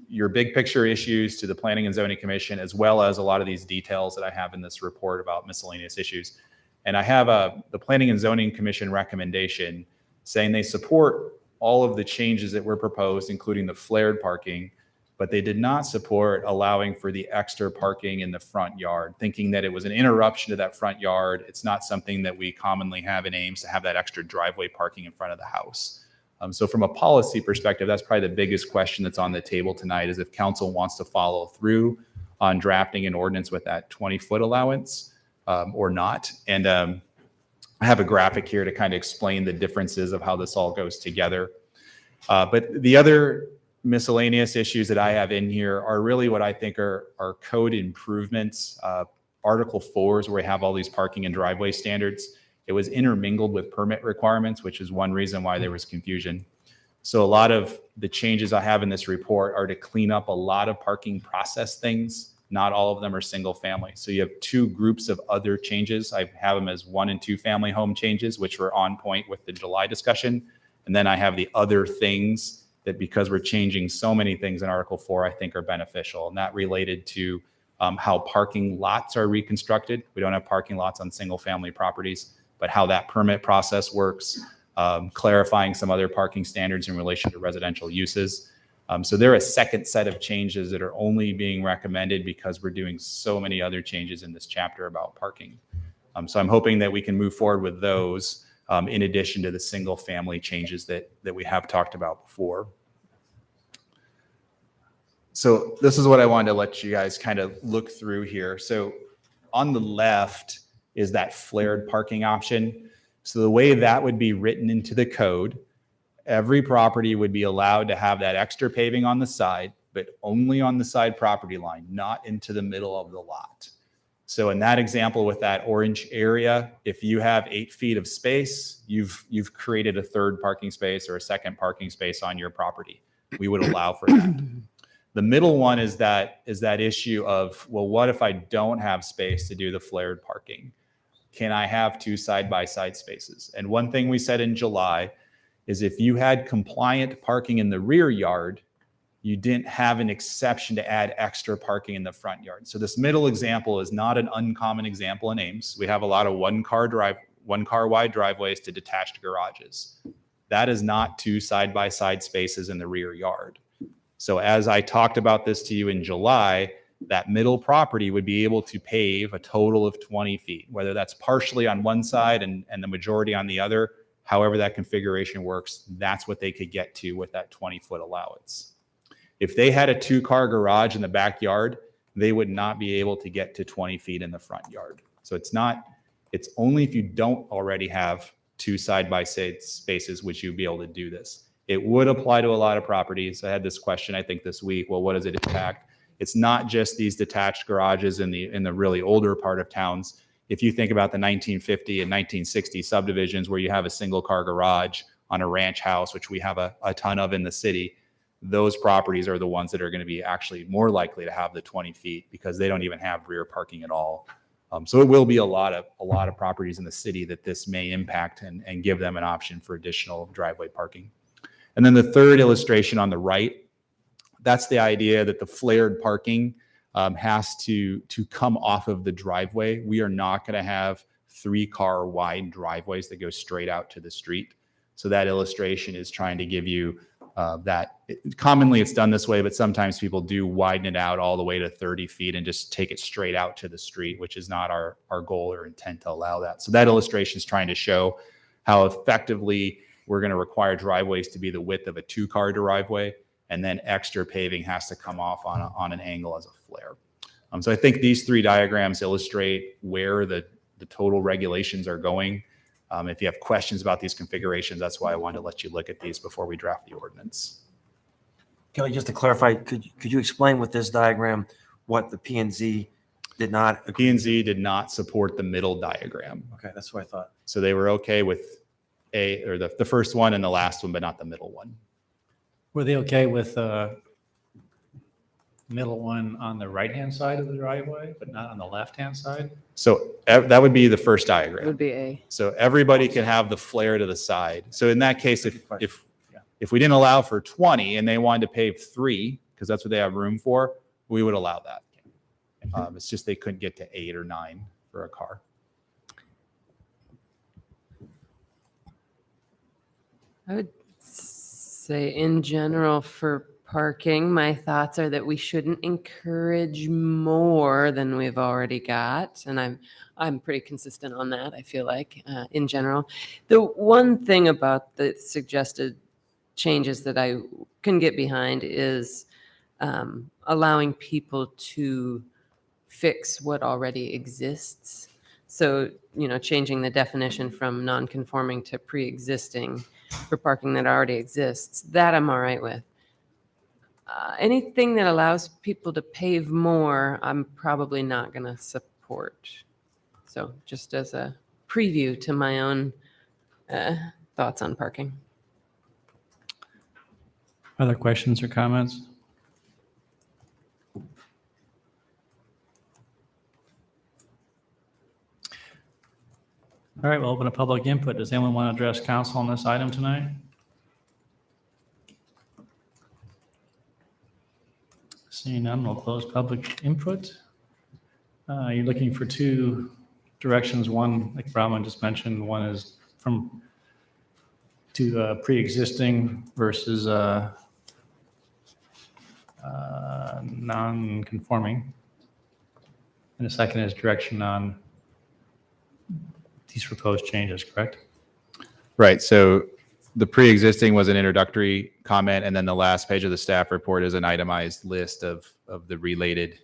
H: your big picture issues to the Planning and Zoning Commission, as well as a lot of these details that I have in this report about miscellaneous issues. And I have the Planning and Zoning Commission recommendation saying they support all of the changes that were proposed, including the flared parking, but they did not support allowing for the extra parking in the front yard, thinking that it was an interruption to that front yard. It's not something that we commonly have in Ames, to have that extra driveway parking in front of the house. So from a policy perspective, that's probably the biggest question that's on the table tonight, is if council wants to follow through on drafting an ordinance with that 20-foot allowance or not. And I have a graphic here to kind of explain the differences of how this all goes together. But the other miscellaneous issues that I have in here are really what I think are code improvements. Article 4 is where we have all these parking and driveway standards. It was intermingled with permit requirements, which is one reason why there was confusion. So a lot of the changes I have in this report are to clean up a lot of parking process things. Not all of them are single family. So you have two groups of other changes. I have them as 1 and 2 family home changes, which were on point with the July discussion. And then I have the other things that, because we're changing so many things in Article 4, I think are beneficial. And that related to how parking lots are reconstructed. We don't have parking lots on single family properties, but how that permit process works, clarifying some other parking standards in relation to residential uses. So there are a second set of changes that are only being recommended because we're doing so many other changes in this chapter about parking. So I'm hoping that we can move forward with those in addition to the single family changes that we have talked about before. So this is what I wanted to let you guys kind of look through here. So on the left is that flared parking option. So the way that would be written into the code, every property would be allowed to have that extra paving on the side, but only on the side property line, not into the middle of the lot. So in that example with that orange area, if you have 8 feet of space, you've created a third parking space or a second parking space on your property. We would allow for that. The middle one is that issue of, well, what if I don't have space to do the flared parking? Can I have 2 side-by-side spaces? And one thing we said in July is if you had compliant parking in the rear yard, you didn't have an exception to add extra parking in the front yard. So this middle example is not an uncommon example in Ames. We have a lot of one car wide driveways to detached garages. That is not 2 side-by-side spaces in the rear yard. So as I talked about this to you in July, that middle property would be able to pave a total of 20 feet, whether that's partially on one side and the majority on the other. However that configuration works, that's what they could get to with that 20-foot allowance. If they had a 2-car garage in the backyard, they would not be able to get to 20 feet in the front yard. So it's only if you don't already have 2 side-by-side spaces which you'd be able to do this. It would apply to a lot of properties. I had this question, I think, this week. Well, what does it impact? It's not just these detached garages in the really older part of towns. If you think about the 1950 and 1960 subdivisions where you have a single car garage on a ranch house, which we have a ton of in the city, those properties are the ones that are going to be actually more likely to have the 20 feet because they don't even have rear parking at all. So it will be a lot of properties in the city that this may impact and give them an option for additional driveway parking. And then the third illustration on the right, that's the idea that the flared parking has to come off of the driveway. We are not going to have 3-car wide driveways that go straight out to the street. So that illustration is trying to give you commonly it's done this way, but sometimes people do widen it out all the way to 30 feet and just take it straight out to the street, which is not our goal or intent to allow that. So that illustration is trying to show how effectively we're going to require driveways to be the width of a 2-car driveway, and then extra paving has to come off on an angle as a flare. So I think these 3 diagrams illustrate where the total regulations are going. If you have questions about these configurations, that's why I wanted to let you look at these before we draft the ordinance.
D: Kelly, just to clarify, could you explain with this diagram what the P&Z did not?
H: P&Z did not support the middle diagram.
D: Okay, that's what I thought.
H: So they were okay with the first one and the last one, but not the middle one.
A: Were they okay with the middle one on the right-hand side of the driveway, but not on the left-hand side?
H: So that would be the first diagram.
E: It would be A.
H: So everybody can have the flare to the side. So in that case, if we didn't allow for 20 and they wanted to pave 3, because that's what they have room for, we would allow that. It's just they couldn't get to 8 or 9 for a car.
E: I would say in general for parking, my thoughts are that we shouldn't encourage more than we've already got, and I'm pretty consistent on that. I feel like in general, the one thing about the suggested changes that I can get behind is allowing people to fix what already exists. So, changing the definition from non-conforming to pre-existing for parking that already exists, that I'm all right with. Anything that allows people to pave more, I'm probably not going to support. So just as a preview to my own thoughts on parking.
A: Other questions or comments? All right, we'll open a public input. Does anyone want to address council on this item tonight? Seeing none, we'll close public input. You're looking for two directions. One, like Brahman just mentioned, one is to pre-existing versus non-conforming. And the second is direction on these proposed changes, correct?
H: Right. So the pre-existing was an introductory comment, and then the last page of the staff report is an itemized list of the related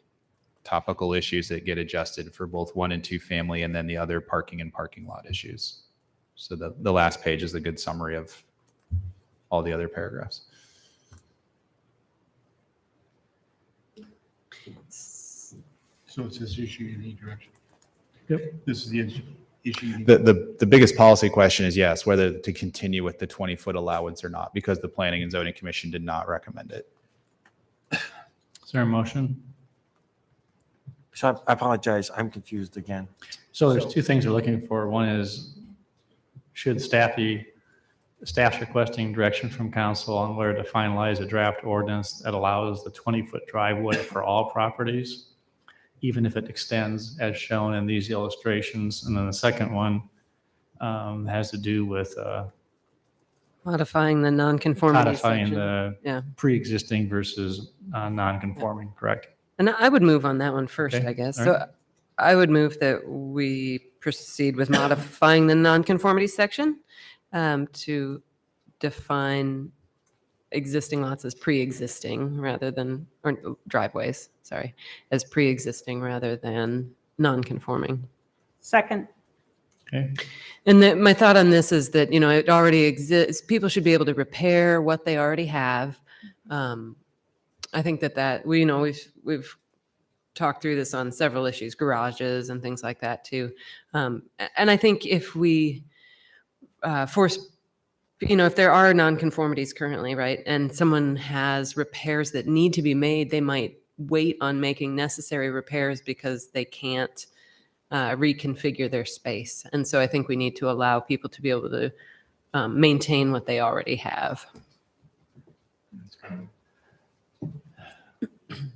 H: topical issues that get adjusted for both 1 and 2 family, and then the other parking and parking lot issues. So the last page is a good summary of all the other paragraphs.
M: So it's this issue in each direction.
A: Yep.
M: This is the issue.
H: The biggest policy question is, yes, whether to continue with the 20-foot allowance or not, because the Planning and Zoning Commission did not recommend it.
A: Is there a motion?
D: So I apologize. I'm confused again.
A: So there's two things we're looking for. One is, should staff's requesting direction from council on where to finalize a draft ordinance that allows the 20-foot driveway for all properties, even if it extends as shown in these illustrations. And then the second one has to do with
E: Modifying the non-conformity
A: codifying
E: section.
A: the pre-existing versus non-conforming, correct?
E: And I would move on that one first,
A: Okay,
E: I guess.
A: all
E: So
A: right.
E: I would move that we proceed with modifying the nonconformity section to define existing lots as pre-existing rather than, or driveways, sorry, as pre-existing rather than non-conforming.
B: Second.
A: Okay.
E: And my thought on this is that, it already exists. People should be able to repair what they already have. I think that we've talked through this on several issues, garages and things like that too. And I think if we force, if there are nonconformities currently, right, and someone has repairs that need to be made, they might wait on making necessary repairs because they can't reconfigure their space. And so I think we need to allow people to be able to maintain what they already have.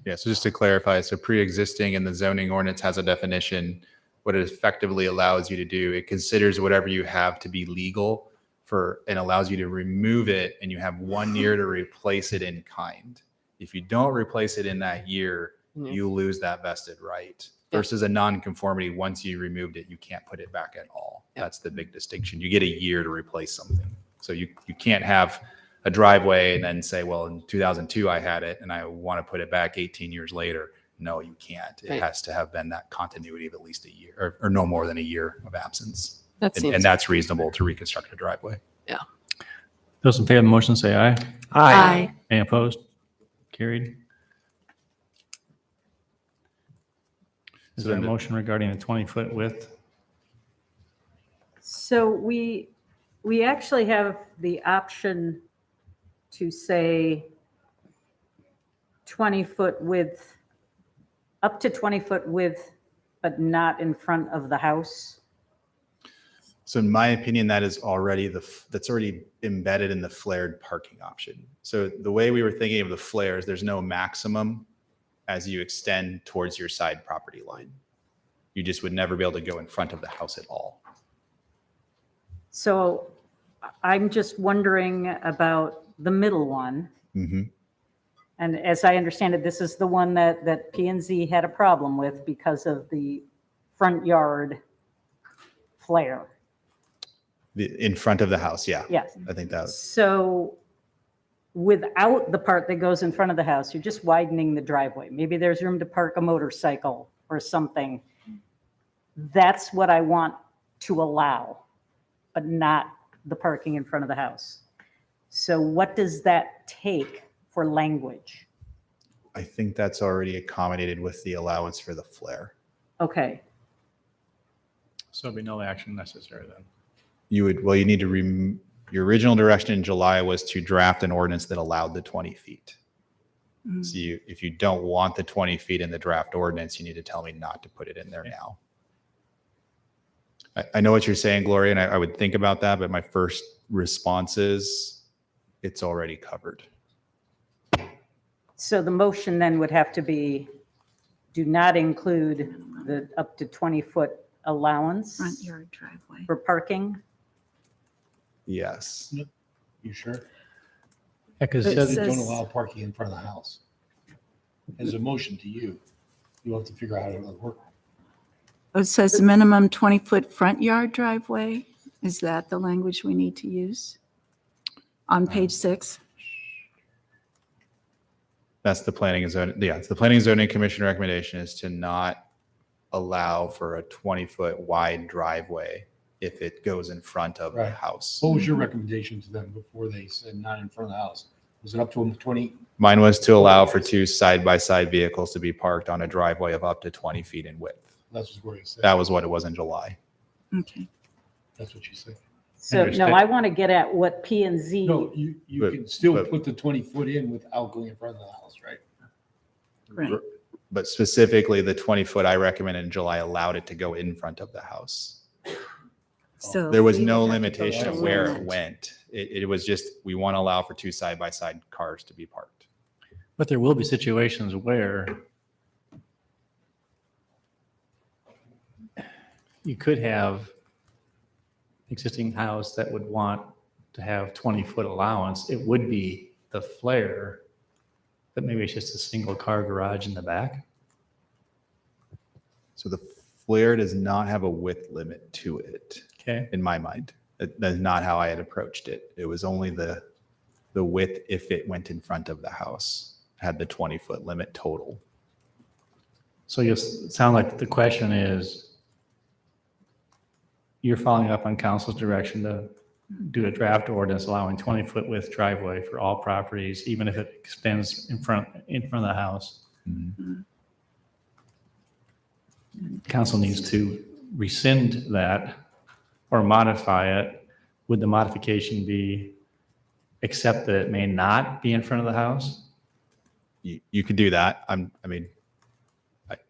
H: Yeah, so just to clarify, so pre-existing in the zoning ordinance has a definition. What it effectively allows you to do, it considers whatever you have to be legal and allows you to remove it, and you have 1 year to replace it in kind. If you don't replace it in that year, you lose that vested right. Versus a non-conformity, once you removed it, you can't put it back at all. That's the big distinction. You get a year to replace something. So you can't have a driveway and then say, well, in 2002 I had it and I want to put it back 18 years later. No, you can't. It has to have been that continuity of at least a year or no more than a year of absence. And that's reasonable to reconstruct a driveway.
E: Yeah.
A: Those in favor of the motion say aye.
N: Aye.
A: Any opposed? Carried. Is there a motion regarding the 20-foot width?
B: So we actually have the option to say 20-foot width, up to 20-foot width, but not in front of the house.
H: So in my opinion, that's already embedded in the flared parking option. So the way we were thinking of the flares, there's no maximum as you extend towards your side property line. You just would never be able to go in front of the house at all.
B: So I'm just wondering about the middle one.
H: Mm-hmm.
B: And as I understand it, this is the one that P and Z had a problem with because of the front yard flare.
H: In front of the house, yeah.
B: Yes.
H: I think that was,
B: So without the part that goes in front of the house, you're just widening the driveway. Maybe there's room to park a motorcycle or something. That's what I want to allow, but not the parking in front of the house. So what does that take for language?
H: I think that's already accommodated with the allowance for the flare.
B: Okay,
A: So there'll be no action necessary then.
H: You need to, your original direction in July was to draft an ordinance that allowed the 20 feet. So if you don't want the 20 feet in the draft ordinance, you need to tell me not to put it in there now. I know what you're saying, Gloria, and I would think about that, but my first response is it's already covered.
B: so the motion then would have to be, do not include the up to 20-foot allowance
G: Front yard driveway.
B: for parking?
H: Yes.
M: You sure?
A: Yeah, because
G: It
A: it
M: They
A: says,
M: don't
G: says-
M: allow parking in front of the house. As a motion to you, you'll have to figure out how to work.
G: It says minimum 20-foot front yard driveway. Is that the language we need to use? On page 6?
H: That's the planning and zoning. Yeah, it's the planning and zoning commission recommendation is to not allow for a 20-foot wide driveway if it goes in front of the
M: Right.
H: house.
M: What was your recommendation to them before they said not in front of the house? Was it up to them 20?
H: Mine was to allow for two side-by-side vehicles to be parked on a driveway of up to 20 feet in width.
M: That's what you said.
H: That was what it was in July.
G: Okay.
M: That's what you said.
B: So, no, I want to get at what P and Z,
M: No, you
H: But-
M: can still
H: but-
M: put the 20 foot in without going in front of the house, right?
G: Right.
H: But specifically, the 20-foot I recommended in July allowed it to go in front of the house.
G: So
H: There was
G: we
H: no
G: would have to
H: limitation
G: go
H: of
G: to
H: where it
G: limit.
H: went. It was just, we want to allow for two side-by-side cars to be parked.
A: but there will be situations where you could have existing house that would want to have 20-foot allowance. It would be the flare, but maybe it's just a single car garage in the back.
H: So the flare does not have a width limit to it,
A: Okay.
H: in my mind. That's not how I had approached it. It was only the width if it went in front of the house, had the 20-foot limit total.
A: So you sound like the question is, you're following up on council's direction to do a draft ordinance allowing 20-foot width driveway for all properties, even if it extends in front of the house. Council needs to rescind that or modify it. Would the modification be accept that it may not be in front of the house?
H: You could do that.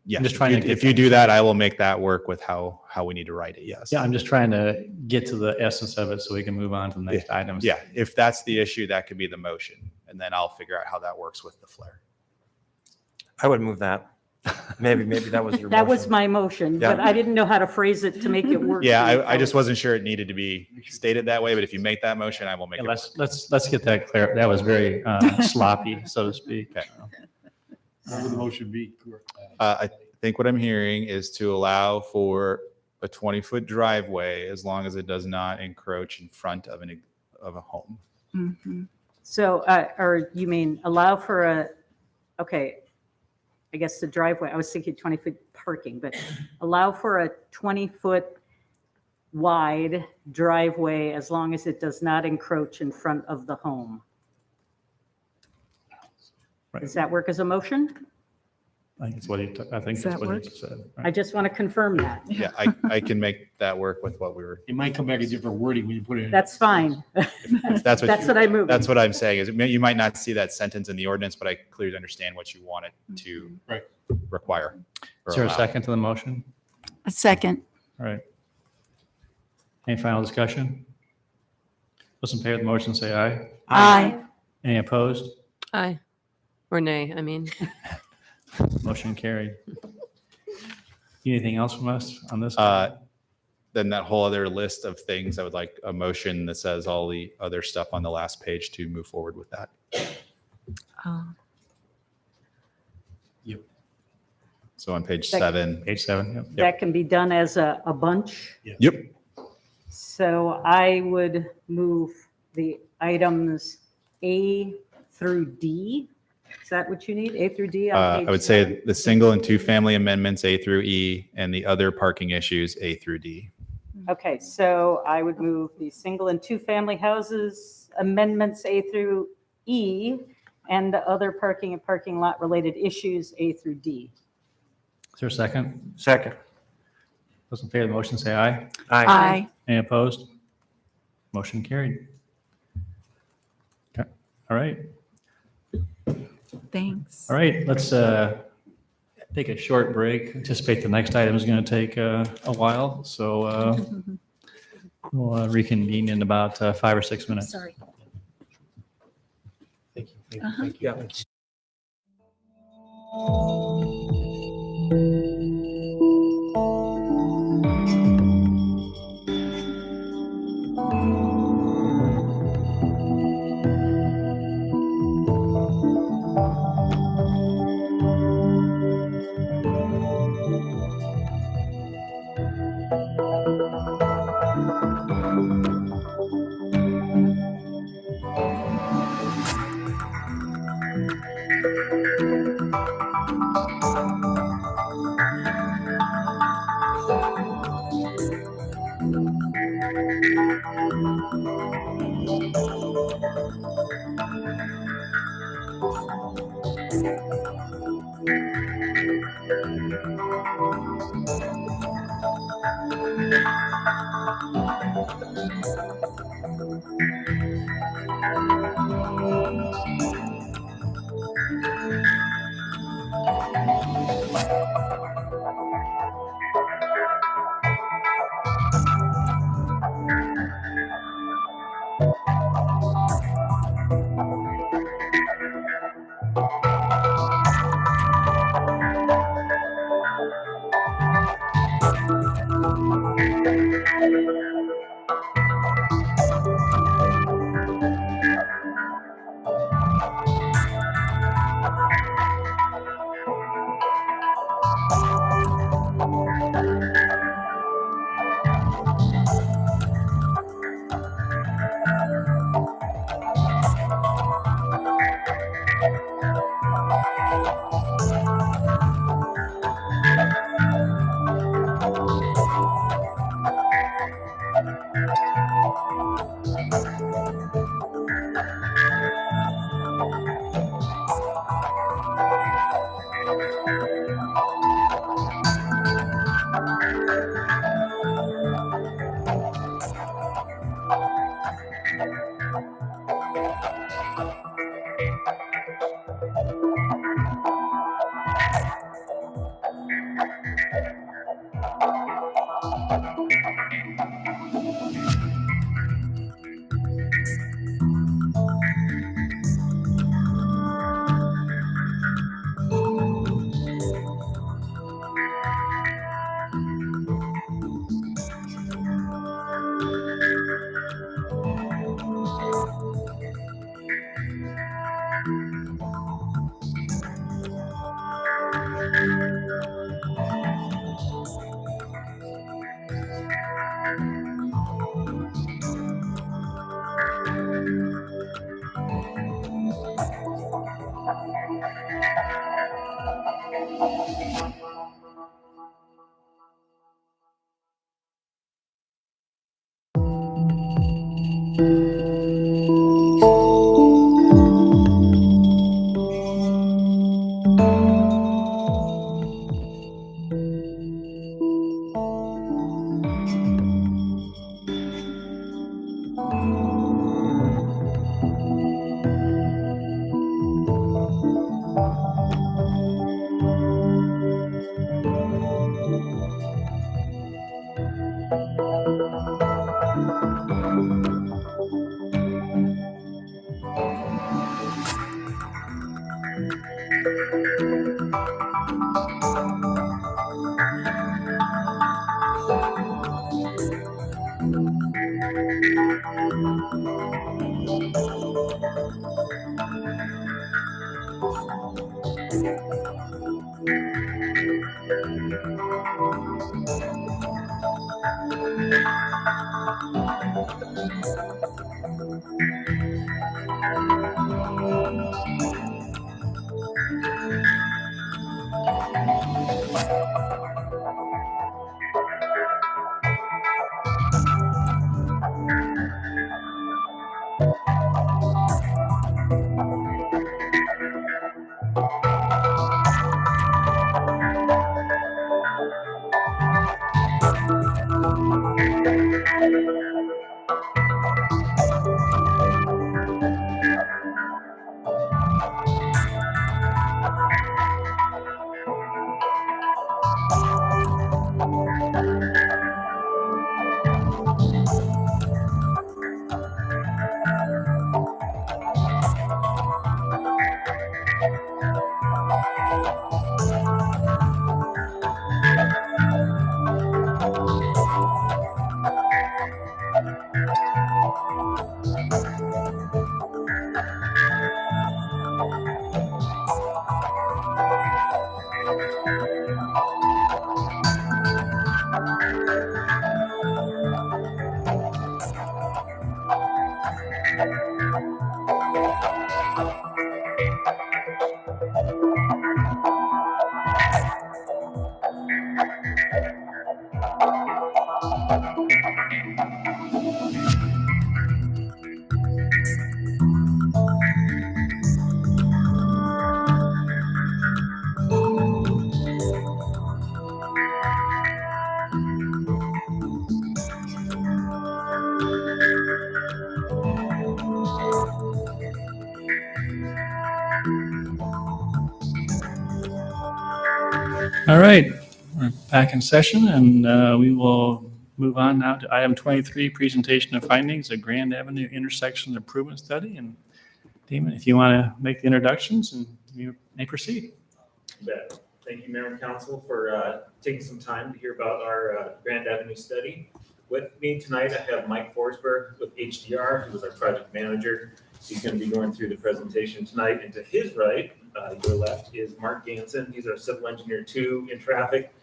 H: Yeah.
A: I'm just trying to get
H: If you do that, I will make that work with how we need to write it, yes.
A: Yeah, I'm just trying to get to the essence of it so we can move on to the next items.
H: Yeah, if that's the issue, that could be the motion, and then I'll figure out how that works with the flare.
D: I would move that. Maybe that was your
B: that was
D: motion.
B: my motion,
D: Yeah.
B: but I didn't know how to phrase it to make it work.
H: Yeah, I just wasn't sure it needed to be stated that way, but if you make that motion, I will make
A: Yeah,
H: it.
A: let's get that clear. That was very sloppy, so to speak.
M: What would the motion be?
H: I think what I'm hearing is to allow for a 20-foot driveway as long as it does not encroach in front of a home.
G: Mhm.
B: So, or you mean allow for okay, I guess the driveway, I was thinking 20-foot parking, but allow for a 20-foot wide driveway as long as it does not encroach in front of the home.
A: Right.
B: Does that work as a motion?
A: I think it's what he, I think
G: Does
A: that's
G: that
A: what
G: work?
A: he said.
B: I just want to confirm that.
H: Yeah, I can make that work with what we were.
M: It might come back a different wording when you put it in.
B: That's fine.
H: If that's what
B: That's what I moved.
H: That's what I'm saying is you might not see that sentence in the ordinance, but I clearly understand what you want it to
M: Right.
H: require. or
A: Is there a
H: allow.
A: second to the motion?
G: A second.
A: All right. Any final discussion? Those in favor of the motion, say aye.
G: Aye.
A: Any opposed?
E: Aye. Or nay, I mean.
A: Motion carried. Anything else from us on this?
H: Then that whole other list of things, I would like a motion that says all the other stuff on the last page to move forward with that. So on page
B: That-
H: 7.
A: Page 7, yep.
B: That can be done as a bunch.
H: Yep.
B: So I would move the items A through D. Is that what you need? A through D on page
H: I would
B: 7?
H: say the single and two family amendments A through E and the other parking issues A through D.
B: Okay, so I would move the single and two-family houses amendments A through E and the other parking and parking lot related issues A through D.
A: Is there a second?
D: Second.
A: Those in favor of the motion say aye.
D: Aye.
A: Any opposed? Motion carried. Okay, all right.
G: Thanks.
A: All right, let's take a short break. Anticipate the next item is going to take a while, so we'll reconvene in about 5 or 6 minutes.
O: Sorry.
F: Thank you.
G: Uh-huh.
F: Thank you.
D: Yeah.
A: All right, we're back in session, and we will move on now to item 23, presentation of findings of Grand Avenue intersection improvement study. And Damon, if you want to make the introductions, and you may proceed.
Q: Thank you, Mayor and Council, for taking some time to hear about our Grand Avenue study. With me tonight, I have Mike Forsberg with HDR, who is our project manager. He's going to be going through the presentation tonight. And to his right, your left, is Mark Ganson. He's our civil engineer 2 in traffic.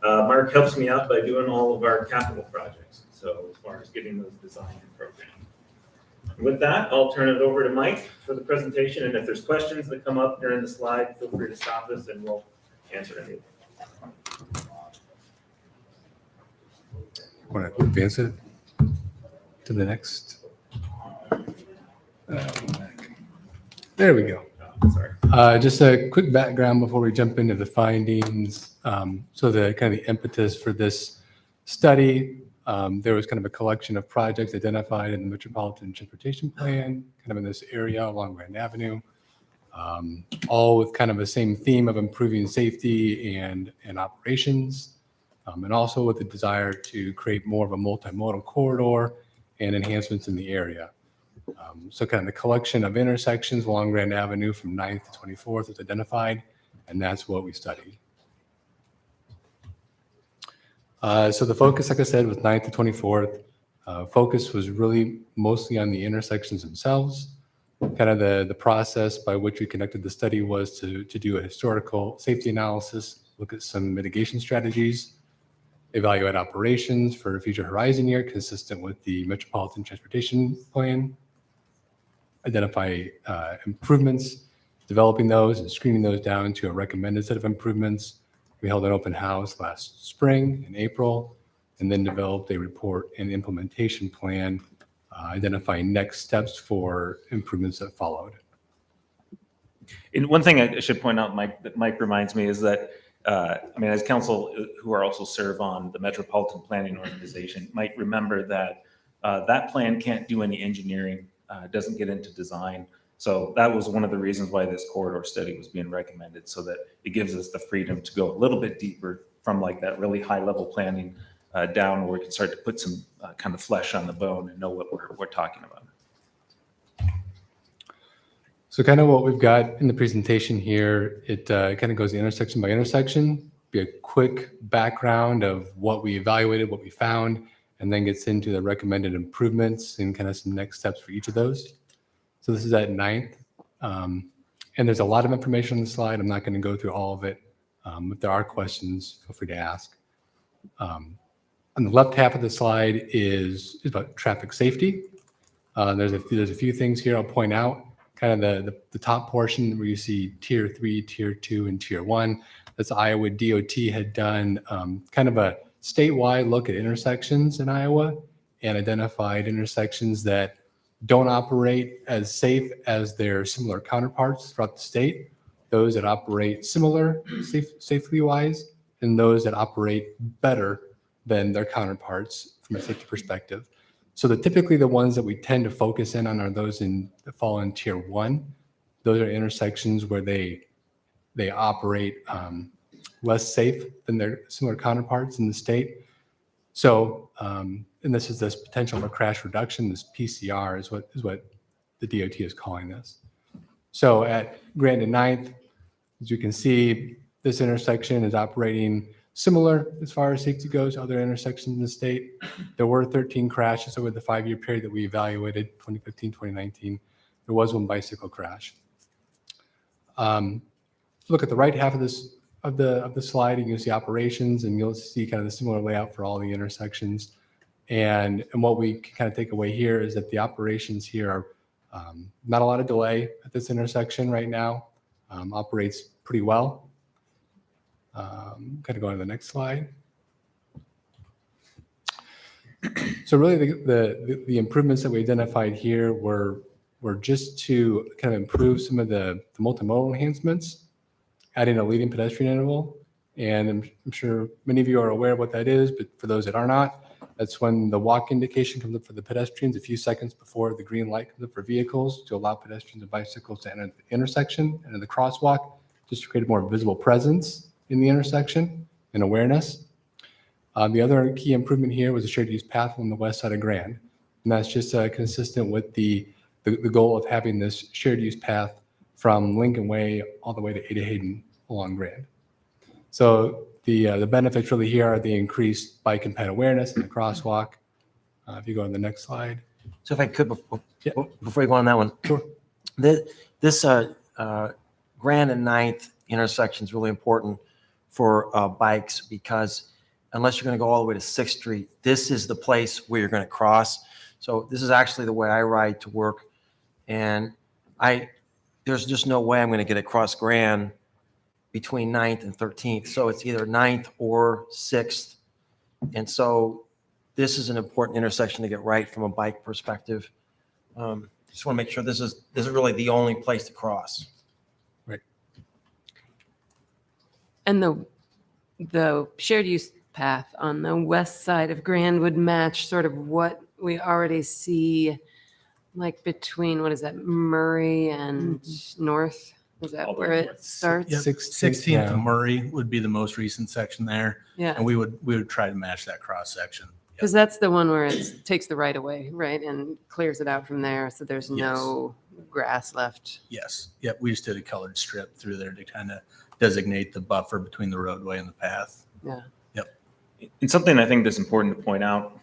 Q: Mark helps me out by doing all of our capital projects, so as far as getting those designed and programmed. With that, I'll turn it over to Mike for the presentation, and if there's questions that come up during the slide, feel free to stop us and we'll answer any of them.
R: Want to advance it to the next? There we go.
Q: Sorry.
R: Just a quick background before we jump into the findings. So the kind of the impetus for this study, there was kind of a collection of projects identified in the Metropolitan Transportation Plan, kind of in this area along Grand Avenue, all with kind of the same theme of improving safety and operations. And also with the desire to create more of a multimodal corridor and enhancements in the area. So kind of the collection of intersections along Grand Avenue from 9th to 24th is identified, and that's what we studied. So the focus, like I said, was 9th to 24th. Focus was really mostly on the intersections themselves. Kind of the process by which we conducted the study was to do a historical safety analysis, look at some mitigation strategies, evaluate operations for a future horizon year consistent with the Metropolitan Transportation Plan, identify improvements, developing those and screening those down to a recommended set of improvements. We held an open house last spring in April, and then developed a report and implementation plan, identifying next steps for improvements that followed.
Q: And one thing I should point out, Mike, that Mike reminds me is that I mean, as council who are also serve on the Metropolitan Planning Organization, might remember that that plan can't do any engineering, doesn't get into design. So that was one of the reasons why this corridor study was being recommended, so that it gives us the freedom to go a little bit deeper from like that really high level planning down, where we can start to put some kind of flesh on the bone and know what we're talking about.
R: So kind of what we've got in the presentation here, it kind of goes intersection by intersection, be a quick background of what we evaluated, what we found, and then gets into the recommended improvements and kind of some next steps for each of those. So this is at 9th. And there's a lot of information on the slide. I'm not going to go through all of it. If there are questions, feel free to ask. On the left half of the slide is about traffic safety. There's a few things here I'll point out. Kind of the top portion where you see tier 3, tier 2, and tier 1. That's Iowa DOT had done kind of a statewide look at intersections in Iowa and identified intersections that don't operate as safe as their similar counterparts throughout the state. those that operate similar safety wise, and those that operate better than their counterparts from a safety perspective. So typically the ones that we tend to focus in on are those that fall in tier 1. Those are intersections where they operate less safe than their similar counterparts in the state. So, and this is this potential for crash reduction. This PCR is what the DOT is calling this. So at Grand and 9th, as you can see, this intersection is operating similar as far as safety goes to other intersections in the state. There were 13 crashes over the 5-year period that we evaluated, 2015, 2019. There was one bicycle crash. Look at the right half of this of the slide, and you'll see operations, and you'll see kind of the similar layout for all the intersections. And what we can kind of take away here is that the operations here are not a lot of delay at this intersection right now. Operates pretty well. Kind of go to the next slide. So really the improvements that we identified here were just to kind of improve some of the multimodal enhancements, adding a leading pedestrian interval. And I'm sure many of you are aware of what that is, but for those that are not, that's when the walk indication comes up for the pedestrians a few seconds before the green light comes up for vehicles to allow pedestrians and bicycles to enter the intersection and in the crosswalk, just to create a more visible presence in the intersection and awareness. The other key improvement here was a shared use path on the west side of Grand. And that's just consistent with the goal of having this shared use path from Lincoln Way all the way to Ada Hayden along Grand. So the benefits really here are the increased bike and ped awareness in the crosswalk. If you go on the next slide.
D: So if I could, before you go on that one.
R: Sure.
D: This Grand and 9th intersection is really important for bikes, because unless you're going to go all the way to 6th Street, this is the place where you're going to cross. So this is actually the way I ride to work. And there's just no way I'm going to get across Grand between 9th and 13th. So it's either 9th or 6th. And so this is an important intersection to get right from a bike perspective. Just want to make sure this is really the only place to cross.
R: Right.
E: And the shared use path on the west side of Grand would match sort of what we already see, like between, what is that, Murray and North? Is that where it starts?
F: Yep. 16th and Murray would be the most recent section there.
E: Yeah.
F: And we would try to match that cross section.
E: Because that's the one where it takes the right of way, right? And clears it out from there. So there's no grass left.
F: Yes. Yep. We just did a colored strip through there to kind of designate the buffer between the roadway and the path.
E: Yeah.
F: Yep.
Q: And something I think that's important to point out,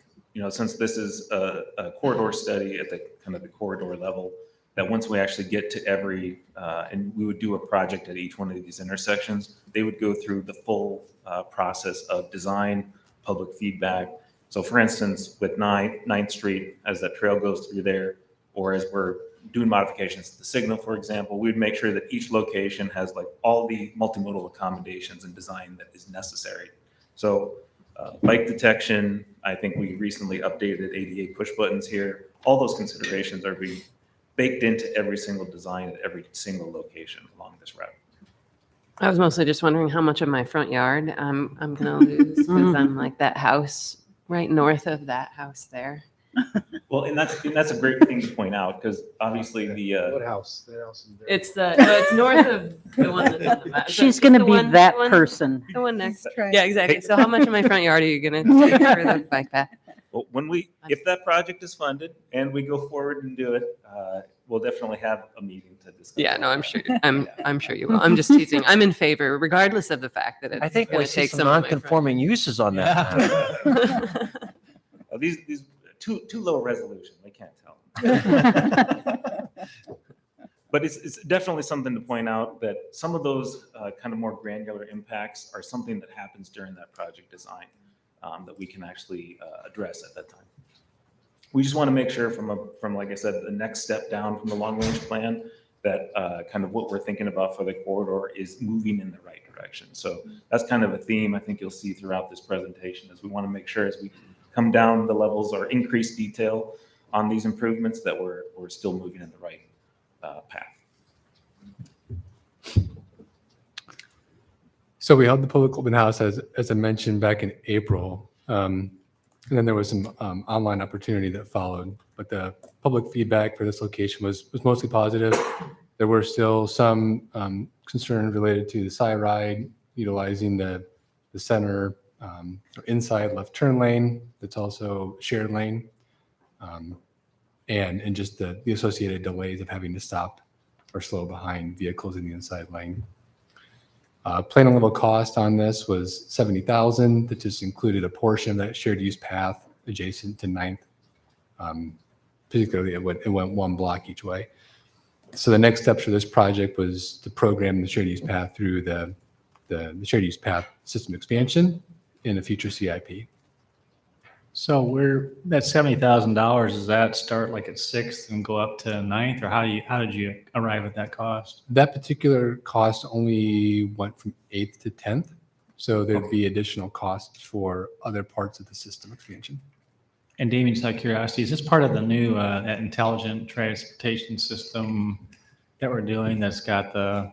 Q: since this is a corridor study at the kind of the corridor level, that once we actually get to every, and we would do a project at each one of these intersections, they would go through the full process of design, public feedback. So for instance, with 9th Street, as that trail goes through there, or as we're doing modifications to the signal, for example, we'd make sure that each location has like all the multimodal accommodations and design that is necessary. So bike detection, I think we recently updated ADA push buttons here. All those considerations are being baked into every single design at every single location along this route.
E: I was mostly just wondering how much of my front yard I'm going to lose, because I'm like that house right north of that house there.
Q: Well, and that's a great thing to point out, because obviously
P: What house? That house is there.
E: It's north of the one that's on the map.
B: She's going to be that person.
E: The one next.
I: That's right.
E: Yeah, exactly. So how much of my front yard are you going to take for the bike path?
Q: Well, if that project is funded and we go forward and do it, we'll definitely have a meeting to discuss.
E: Yeah, no, I'm sure you will. I'm just teasing. I'm in favor, regardless of the fact that it's
D: I think
E: going
D: we
E: to
D: see
E: take
D: some
E: some of my front.
D: non-conforming uses on that.
Q: These too low resolution. They can't tell. But it's definitely something to point out that some of those kind of more granular impacts are something that happens during that project design that we can actually address at that time. We just want to make sure from like I said, the next step down from the long range plan, that kind of what we're thinking about for the corridor is moving in the right direction. So that's kind of a theme I think you'll see throughout this presentation, is we want to make sure as we come down the levels or increase detail on these improvements that we're still moving in the right path.
R: So we held the public open house, as I mentioned, back in April. And then there was some online opportunity that followed. But the public feedback for this location was mostly positive. There were still some concerns related to the side ride, utilizing the center or inside left turn lane that's also shared lane, and just the associated delays of having to stop or slow behind vehicles in the inside lane. Plan and level cost on this was $70,000. That just included a portion of that shared use path adjacent to 9th. Particularly, it went one block each way. So the next steps for this project was to program the shared use path through the shared use path system expansion in a future CIP.
A: So that $70,000, does that start like at 6th and go up to 9th, or how did you arrive at that cost?
R: That particular cost only went from 8th to 10th. So there'd be additional costs for other parts of the system expansion.
A: And Damien, just out of curiosity, is this part of the new that intelligent transportation system that we're doing that's got the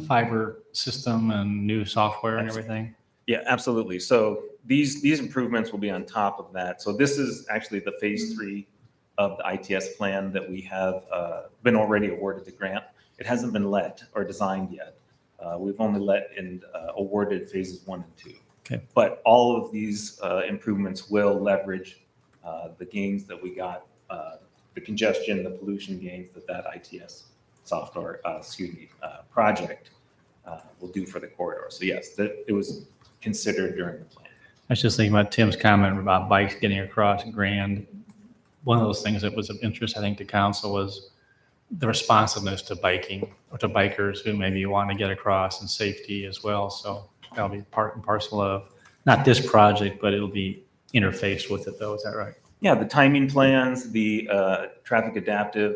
A: fiber system and new software and everything?
Q: Yeah, absolutely. So these improvements will be on top of that. So this is actually the phase 3 of the ITS plan that we have been already awarded the grant. It hasn't been let or designed yet. We've only let and awarded phases 1 and 2.
A: Okay.
Q: But all of these improvements will leverage the gains that we got, the congestion, the pollution gains that ITS software, project will do for the corridor. So yes, it was considered during the plan.
A: I was just thinking about Tim's comment about bikes getting across Grand. One of those things that was of interest, I think, to council was the responsiveness to biking or to bikers who maybe want to get across, and safety as well. So that'll be part and parcel of not this project, but it'll be interfaced with it, though. Is that right?
Q: Yeah, the timing plans, the traffic adaptive,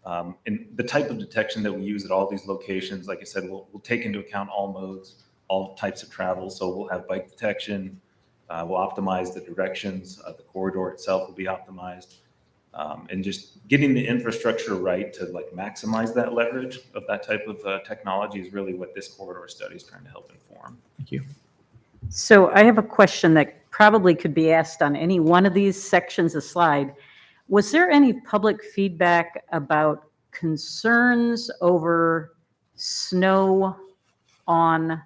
Q: and the type of detection that we use at all these locations. Like I said, we'll take into account all modes, all types of travel. So we'll have bike detection. We'll optimize the directions. The corridor itself will be optimized. And just getting the infrastructure right to maximize that leverage of that type of technology is really what this corridor study is trying to help inform.
A: Thank you.
B: So I have a question that probably could be asked on any one of these sections of slide. Was there any public feedback about concerns over snow on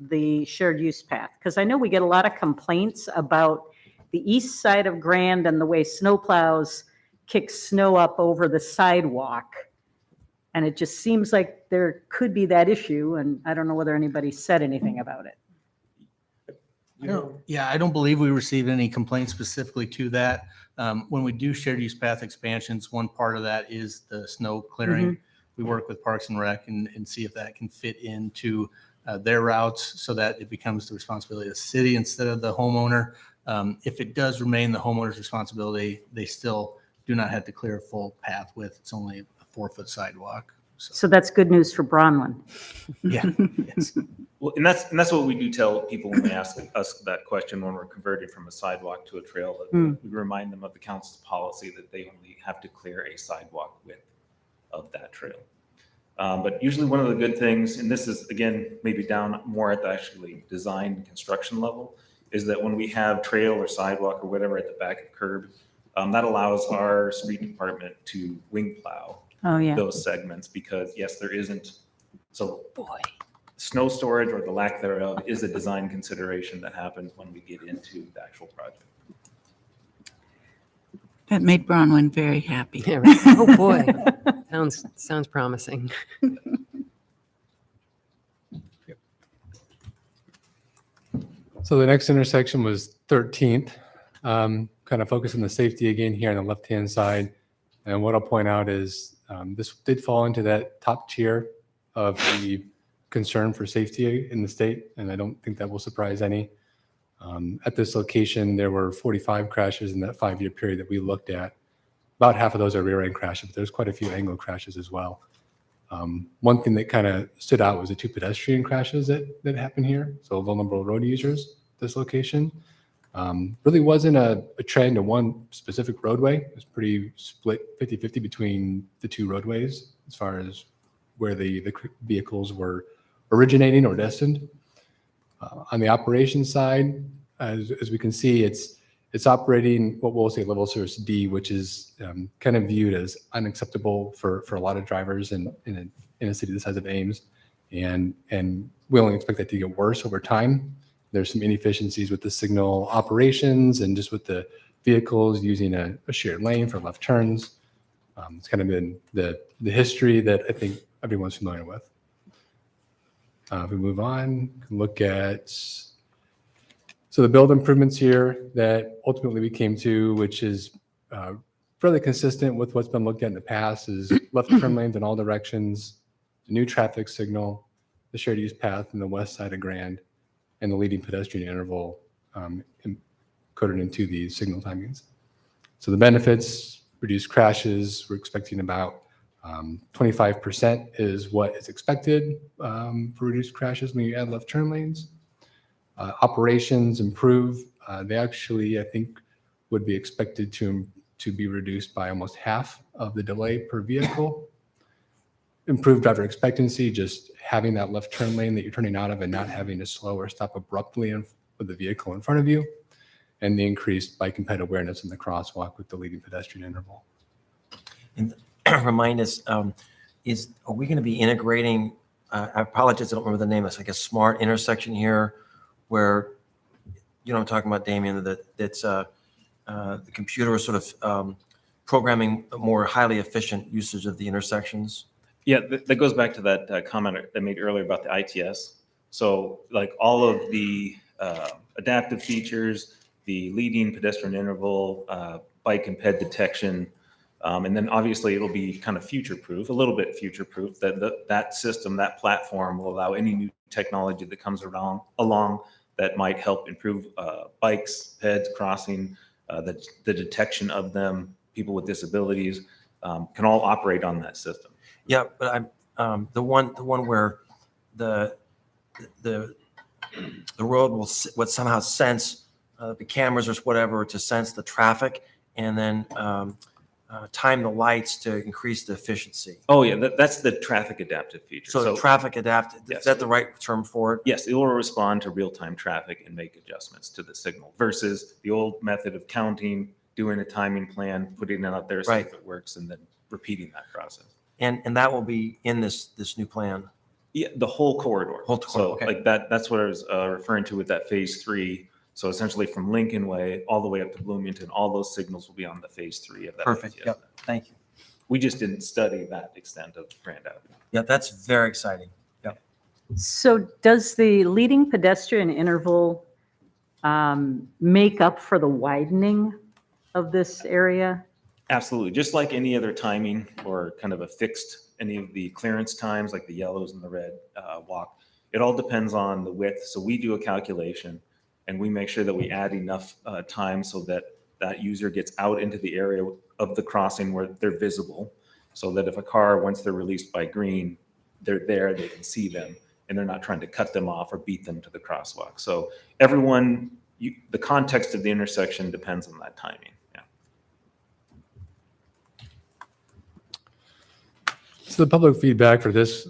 B: the shared use path? Because I know we get a lot of complaints about the east side of Grand and the way snowplows kick snow up over the sidewalk. And it just seems like there could be that issue, and I don't know whether anybody said anything about it.
S: I don't believe we received any complaints specifically to that. When we do shared use path expansions, one part of that is the snow clearing. We work with Parks and Rec and see if that can fit into their routes so that it becomes the responsibility of the city instead of the homeowner. If it does remain the homeowner's responsibility, they still do not have to clear a full path width. It's only a 4-foot sidewalk.
B: So that's good news for Bronwyn.
S: Yeah. Yes.
Q: Well, and that's what we do tell people when they ask us that question when we're converting from a sidewalk to a trail. We remind them of the council's policy that they only have to clear a sidewalk width of that trail. But usually one of the good things, and this is again maybe down more at the actually design and construction level, is that when we have trail or sidewalk or whatever at the back of curb, that allows our street department to wing plow those segments, because yes, there isn't. So snow storage or the lack thereof is a design consideration that happens when we get into the actual project.
T: That made Bronwyn very happy.
E: Yeah, right. Oh boy, sounds promising.
R: So the next intersection was 13th. Kind of focus on the safety again here on the left-hand side. And what I'll point out is this did fall into that top tier of the concern for safety in the state, and I don't think that will surprise any. At this location, there were 45 crashes in that 5-year period that we looked at. About half of those are rear-end crashes, but there's quite a few angle crashes as well. One thing that kind of stood out was the 2 pedestrian crashes that happened here. So vulnerable road users, this location. Really wasn't a trend to one specific roadway. It was pretty split 50-50 between the 2 roadways as far as where the vehicles were originating or destined. On the operations side, as we can see, it's operating what we'll say level service D, which is kind of viewed as unacceptable for a lot of drivers in a city the size of Ames. And we only expect that to get worse over time. There's some inefficiencies with the signal operations and just with the vehicles using a shared lane for left turns. It's kind of been the history that I think everyone's familiar with. If we move on, we can look at, so the build improvements here that ultimately we came to, which is fairly consistent with what's been looked at in the past, is left turn lanes in all directions, the new traffic signal, the shared use path in the west side of Grand, and the leading pedestrian interval coded into the signal timings. So the benefits, reduced crashes, we're expecting about 25% is what is expected for reduced crashes when you add left turn lanes. Operations improve. They actually, I think, would be expected to be reduced by almost half of the delay per vehicle. Improved driver expectancy, just having that left turn lane that you're turning out of and not having to slow or stop abruptly with the vehicle in front of you. And the increased bike and ped awareness in the crosswalk with the leading pedestrian interval.
D: And remind us, are we going to be integrating, I apologize, I don't remember the name, it's like a smart intersection here where, you know what I'm talking about, Damien, that's the computer is sort of programming a more highly efficient usage of the intersections?
Q: Yeah, that goes back to that comment I made earlier about the ITS. So like all of the adaptive features, the leading pedestrian interval, bike and ped detection, and then obviously it'll be kind of future-proof, a little bit future-proof, that system, that platform will allow any new technology that comes along that might help improve bikes, peds, crossing, the detection of them, people with disabilities, can all operate on that system.
D: Yeah, but I'm the one where the road will somehow sense the cameras or whatever to sense the traffic and then time the lights to increase the efficiency.
Q: Oh yeah, that's the traffic adaptive feature.
D: So traffic adaptive,
Q: yes,
D: is that the right term for it?
Q: Yes, it will respond to real-time traffic and make adjustments to the signal versus the old method of counting, doing a timing plan, putting it out there, see if it works, and then repeating that process.
D: And that will be in this new plan?
Q: Yeah, the whole corridor. So
D: okay.
Q: like that's what I was referring to with that phase 3. So essentially from Lincoln Way all the way up to Bloomington, all those signals will be on the phase 3 of that.
D: Perfect.
Q: ITS.
D: Yep. Thank you.
Q: We just didn't study that extent of Grand Avenue.
D: Yeah, that's very exciting. Yep.
B: So does the leading pedestrian interval make up for the widening of this area?
Q: Absolutely. Just like any other timing or kind of a fixed, any of the clearance times, like the yellows and the red walk, it all depends on the width. So we do a calculation and we make sure that we add enough time so that that user gets out into the area of the crossing where they're visible. So that if a car, once they're released by green, they're there, they can see them and they're not trying to cut them off or beat them to the crosswalk. So everyone, the context of the intersection depends on that timing.
R: So the public feedback for this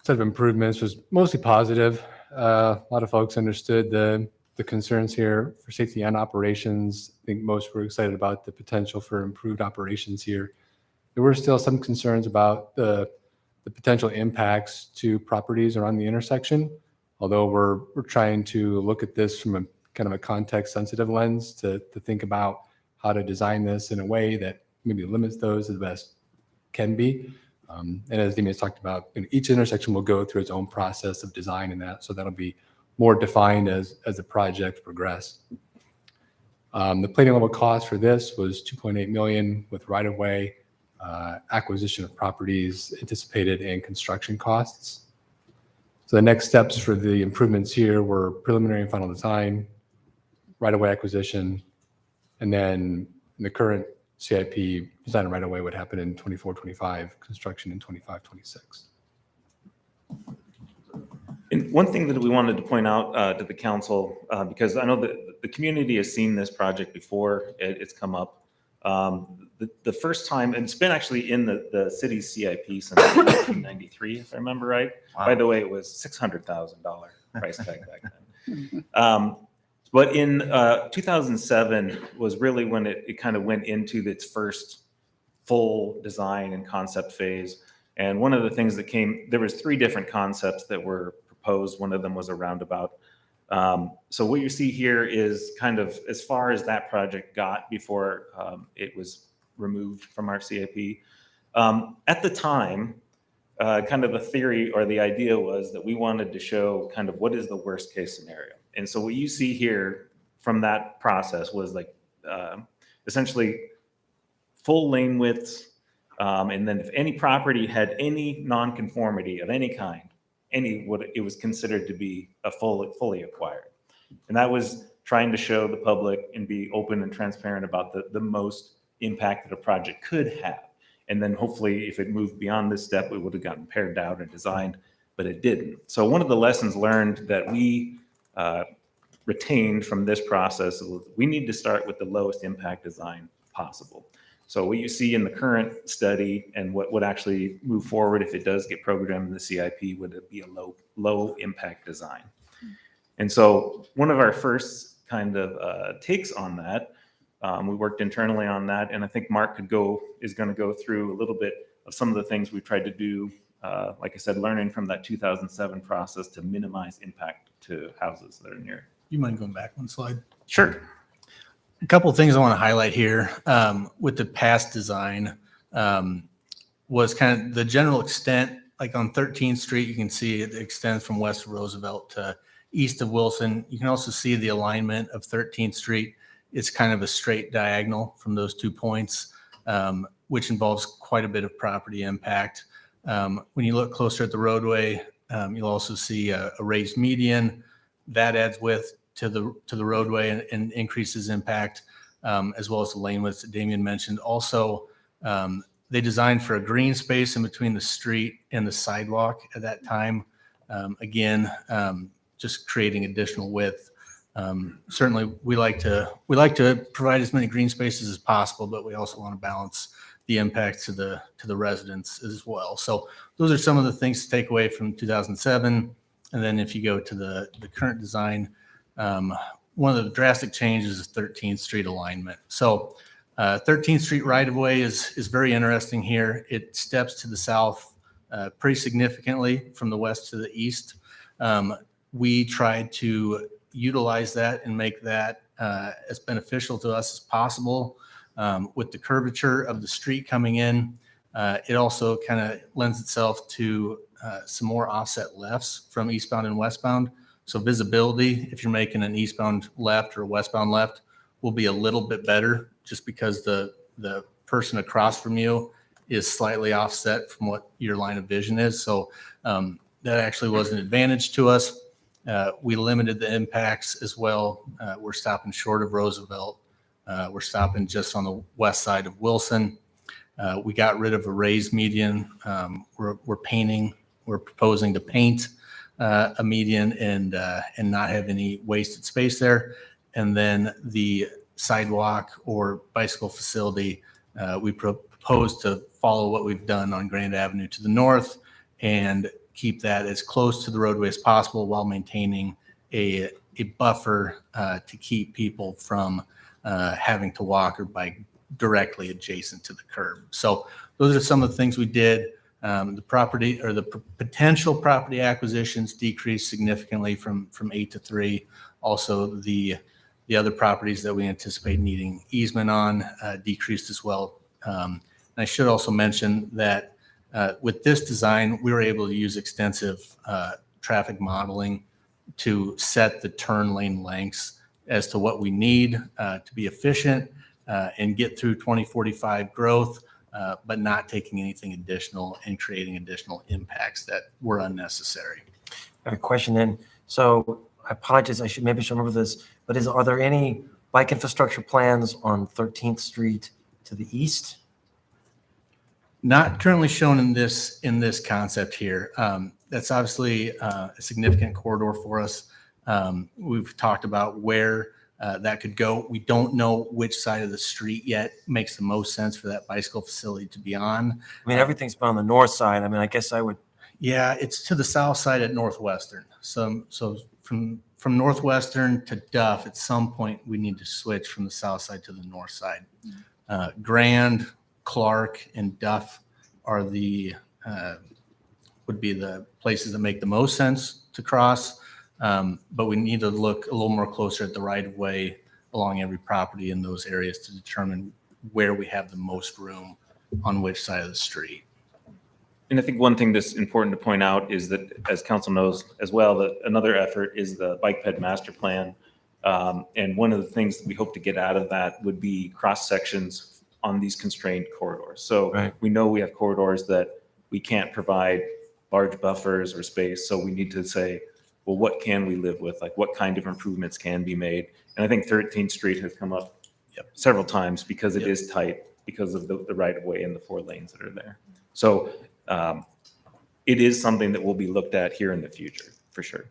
R: set of improvements was mostly positive. A lot of folks understood the concerns here for safety and operations. I think most were excited about the potential for improved operations here. There were still some concerns about the potential impacts to properties around the intersection, although we're trying to look at this from a kind of a context-sensitive lens to think about how to design this in a way that maybe limits those as best can be. And as Demian has talked about, each intersection will go through its own process of design and that, so that'll be more defined as the project progresses. The plating level cost for this was $2.8 million with right-of-way, acquisition of properties anticipated, and construction costs. So the next steps for the improvements here were preliminary and final design, right-of-way acquisition, and then in the current CIP, design right away would happen in 24-25, construction in 25-26.
Q: And one thing that we wanted to point out to the council, because I know that the community has seen this project before, it's come up. The first time, and it's been actually in the city's CIP since 1993, if I remember right. Wow. By the way, it was $600,000 price tag back then. But in 2007 was really when it kind of went into its first full design and concept phase. And one of the things that there was 3 different concepts that were proposed. One of them was a roundabout. So what you see here is kind of as far as that project got before it was removed from our CIP. At the time, kind of a theory or the idea was that we wanted to show kind of what is the worst case scenario. And so what you see here from that process was like essentially full lane widths. And then if any property had any nonconformity of any kind, it was considered to be a fully acquired. And that was trying to show the public and be open and transparent about the most impact that a project could have. And then hopefully if it moved beyond this step, it would have gotten pared down and designed, but it didn't. So one of the lessons learned that we retained from this process was we need to start with the lowest impact design possible. So what you see in the current study and what would actually move forward if it does get programmed in the CIP would be a low impact design. And so one of our first kind of takes on that, we worked internally on that, and I think Mark is going to go through a little bit of some of the things we've tried to do, like I said, learning from that 2007 process to minimize impact to houses that are near.
S: You mind going back one slide?
Q: Sure.
S: A couple of things I want to highlight here with the past design was kind of the general extent, like on 13th Street, you can see it extends from west of Roosevelt to east of Wilson. You can also see the alignment of 13th Street. It's kind of a straight diagonal from those 2 points, which involves quite a bit of property impact. When you look closer at the roadway, you'll also see a raised median that adds width to the roadway and increases impact, as well as the lane width that Damien mentioned. Also, they designed for a green space in between the street and the sidewalk at that time. Again, just creating additional width. Certainly, we like to provide as many green spaces as possible, but we also want to balance the impact to the residents as well. So those are some of the things to take away from 2007. And then if you go to the current design, one of the drastic changes is 13th Street alignment. So 13th Street right-of-way is very interesting here. It steps to the south pretty significantly from the west to the east. We tried to utilize that and make that as beneficial to us as possible. With the curvature of the street coming in, it also kind of lends itself to some more offset lefts from eastbound and westbound. So visibility, if you're making an eastbound left or a westbound left, will be a little bit better just because the person across from you is slightly offset from what your line of vision is. So that actually was an advantage to us. We limited the impacts as well. We're stopping short of Roosevelt. We're stopping just on the west side of Wilson. We got rid of a raised median. We're proposing to paint a median and not have any wasted space there. And then the sidewalk or bicycle facility, we propose to follow what we've done on Grand Avenue to the north and keep that as close to the roadway as possible while maintaining a buffer to keep people from having to walk or bike directly adjacent to the curb. So those are some of the things we did. The property or the potential property acquisitions decreased significantly from 8 to 3. Also, the other properties that we anticipate needing easement on decreased as well. And I should also mention that with this design, we were able to use extensive traffic modeling to set the turn lane lengths as to what we need to be efficient and get through 2045 growth, but not taking anything additional and creating additional impacts that were unnecessary.
D: I have a question then. So I apologize, I should remember this, but are there any bike infrastructure plans on 13th Street to the east?
S: Not currently shown in this concept here. That's obviously a significant corridor for us. We've talked about where that could go. We don't know which side of the street yet makes the most sense for that bicycle facility to be on.
D: I mean, everything's been on the north side. I mean, I guess I would.
S: Yeah, it's to the south side at Northwestern. So from from Northwestern to Duff, at some point, we need to switch from the south side to the north side. Grand, Clark, and Duff are would be the places that make the most sense to cross. But we need to look a little more closer at the right of way along every property in those areas to determine where we have the most room on which side of the street.
Q: And I think one thing that's important to point out is that, as council knows as well, that another effort is the bike ped master plan. And one of the things that we hope to get out of that would be cross sections on these constrained corridors. So we know we have corridors that we can't provide large buffers or space. So we need to say, well, what can we live with? Like, what kind of improvements can be made? And I think 13th Street has come up several times because it is tight because of the right of way and the 4 lanes that are there. So it is something that will be looked at here in the future, for sure.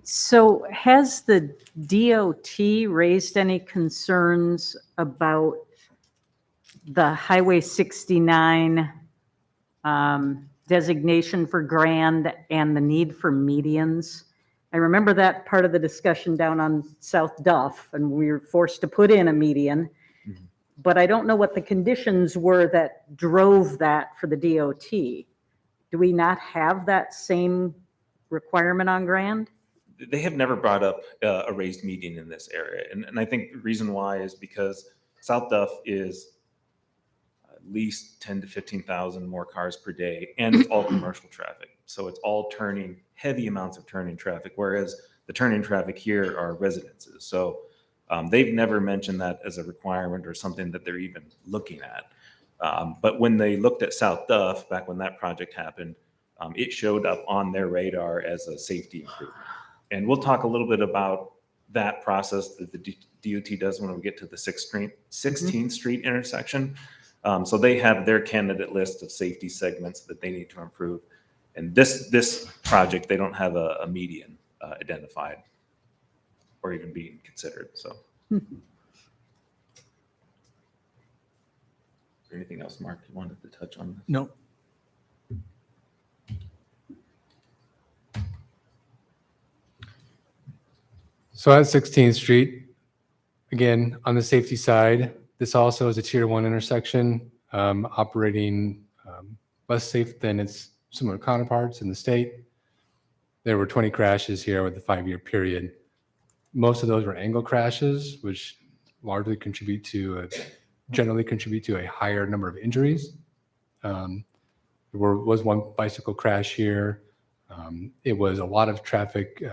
B: So has the DOT raised any concerns about the Highway 69 designation for Grand and the need for medians? I remember that part of the discussion down on South Duff, and we were forced to put in a median. But I don't know what the conditions were that drove that for the DOT. Do we not have that same requirement on Grand?
Q: They have never brought up a raised median in this area. And I think the reason why is because South Duff is at least 10 to 15,000 more cars per day, and it's all commercial traffic. So it's all turning, heavy amounts of turning traffic, whereas the turning traffic here are residences. So they've never mentioned that as a requirement or something that they're even looking at. But when they looked at South Duff, back when that project happened, it showed up on their radar as a safety improvement. And we'll talk a little bit about that process that the DOT does when we get to the 16th Street intersection. So they have their candidate list of safety segments that they need to improve. And this project, they don't have a median identified or even being considered. So. Is there anything else, Mark, you wanted to touch on?
S: No.
R: So at 16th Street, again, on the safety side, this also is a tier 1 intersection, operating less safe than its similar counterparts in the state. There were 20 crashes here with the 5-year period. Most of those were angle crashes, which largely generally contribute to a higher number of injuries. There was one bicycle crash here. It was a lot of traffic,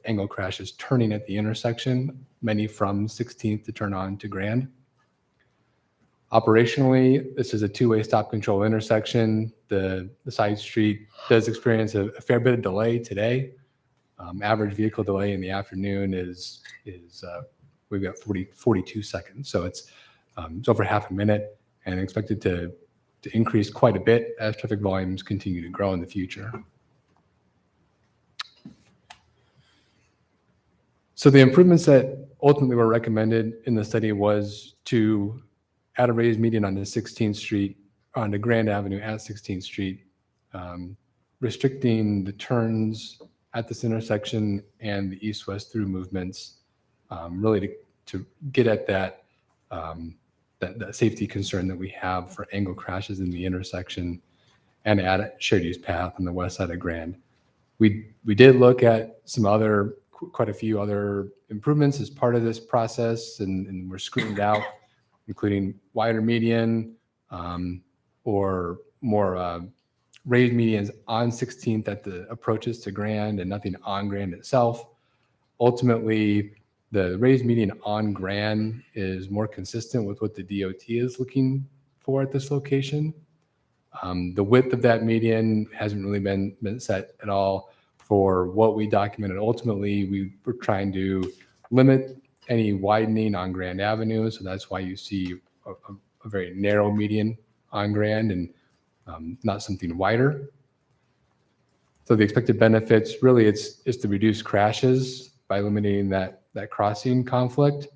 R: angle crashes turning at the intersection, many from 16th to turn on to Grand. Operationally, this is a 2-way stop control intersection. The side street does experience a fair bit of delay today. Average vehicle delay in the afternoon is we've got 42 seconds. So it's over half a minute and expected to increase quite a bit as traffic volumes continue to grow in the future. So the improvements that ultimately were recommended in the study was to add a raised median on the 16th Street, on the Grand Avenue at 16th Street, restricting the turns at this intersection and the east-west through movements, really to get at that safety concern that we have for angle crashes in the intersection, and add a shared use path on the west side of Grand. We did look at quite a few other improvements as part of this process, and we're screened out, including wider median or more raised medians on 16th at the approaches to Grand and nothing on Grand itself. Ultimately, the raised median on Grand is more consistent with what the DOT is looking for at this location. The width of that median hasn't really been set at all for what we documented. Ultimately, we were trying to limit any widening on Grand Avenue. So that's why you see a very narrow median on Grand and not something wider. So the expected benefits, really, it's to reduce crashes by eliminating that crossing conflict.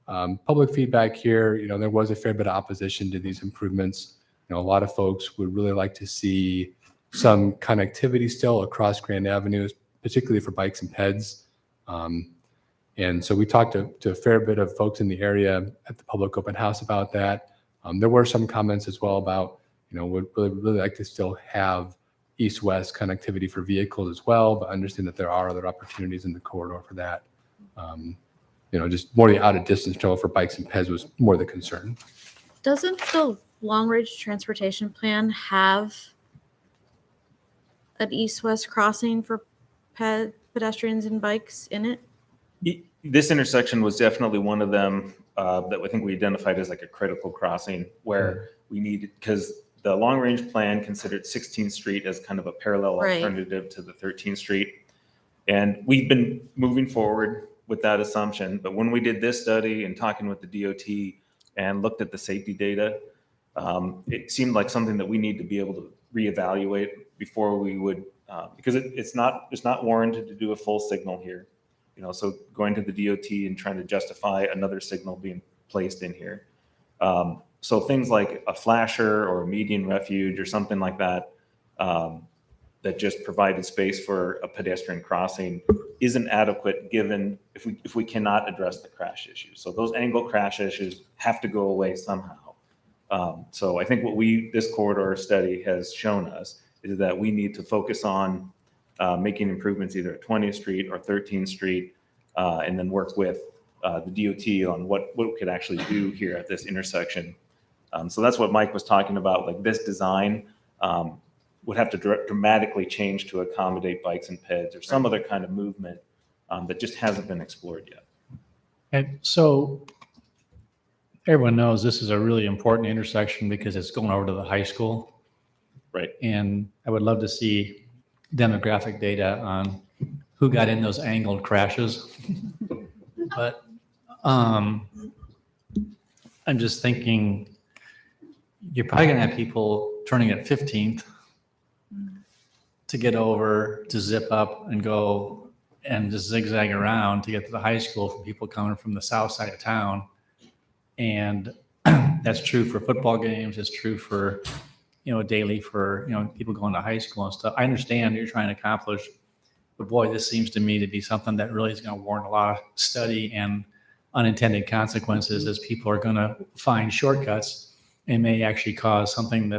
R: Public feedback here, there was a fair bit of opposition to these improvements. A lot of folks would really like to see some connectivity still across Grand Avenue, particularly for bikes and peds. And so we talked to a fair bit of folks in the area at the public open house about that. There were some comments as well about, would really like to still have east-west connectivity for vehicles as well, but understand that there are other opportunities in the corridor for that. Just more the out of distance travel for bikes and peds was more the concern.
O: Doesn't the long-range transportation plan have an east-west crossing for pedestrians and bikes in it?
Q: This intersection was definitely one of them that I think we identified as like a critical crossing where we needed, because the long range plan considered 16th Street as kind of a parallel
O: Right.
Q: alternative to the 13th Street. And we've been moving forward with that assumption. But when we did this study and talking with the DOT and looked at the safety data, it seemed like something that we need to be able to reevaluate before we would, because it's not warranted to do a full signal here. So going to the DOT and trying to justify another signal being placed in here. So things like a flasher or a median refuge or something like that, that just provided space for a pedestrian crossing isn't adequate given if we cannot address the crash issues. So those angle crash issues have to go away somehow. So I think what this corridor study has shown us is that we need to focus on making improvements either at 20th Street or 13th Street, and then work with the DOT on what we could actually do here at this intersection. So that's what Mike was talking about, like this design would have to dramatically change to accommodate bikes and peds or some other kind of movement that just hasn't been explored yet.
A: And so everyone knows this is a really important intersection because it's going over to the high school.
Q: Right.
A: And I would love to see demographic data on who got in those angled crashes. But I'm just thinking, you're probably gonna have people turning at 15th to get over, to zip up and go and just zigzag around to get to the high school for people coming from the south side of town. And that's true for football games. It's true for, daily for, people going to high school and stuff. I understand you're trying to accomplish, but boy, this seems to me to be something that really is going to warrant a lot of study and unintended consequences as people are going to find shortcuts and may actually cause something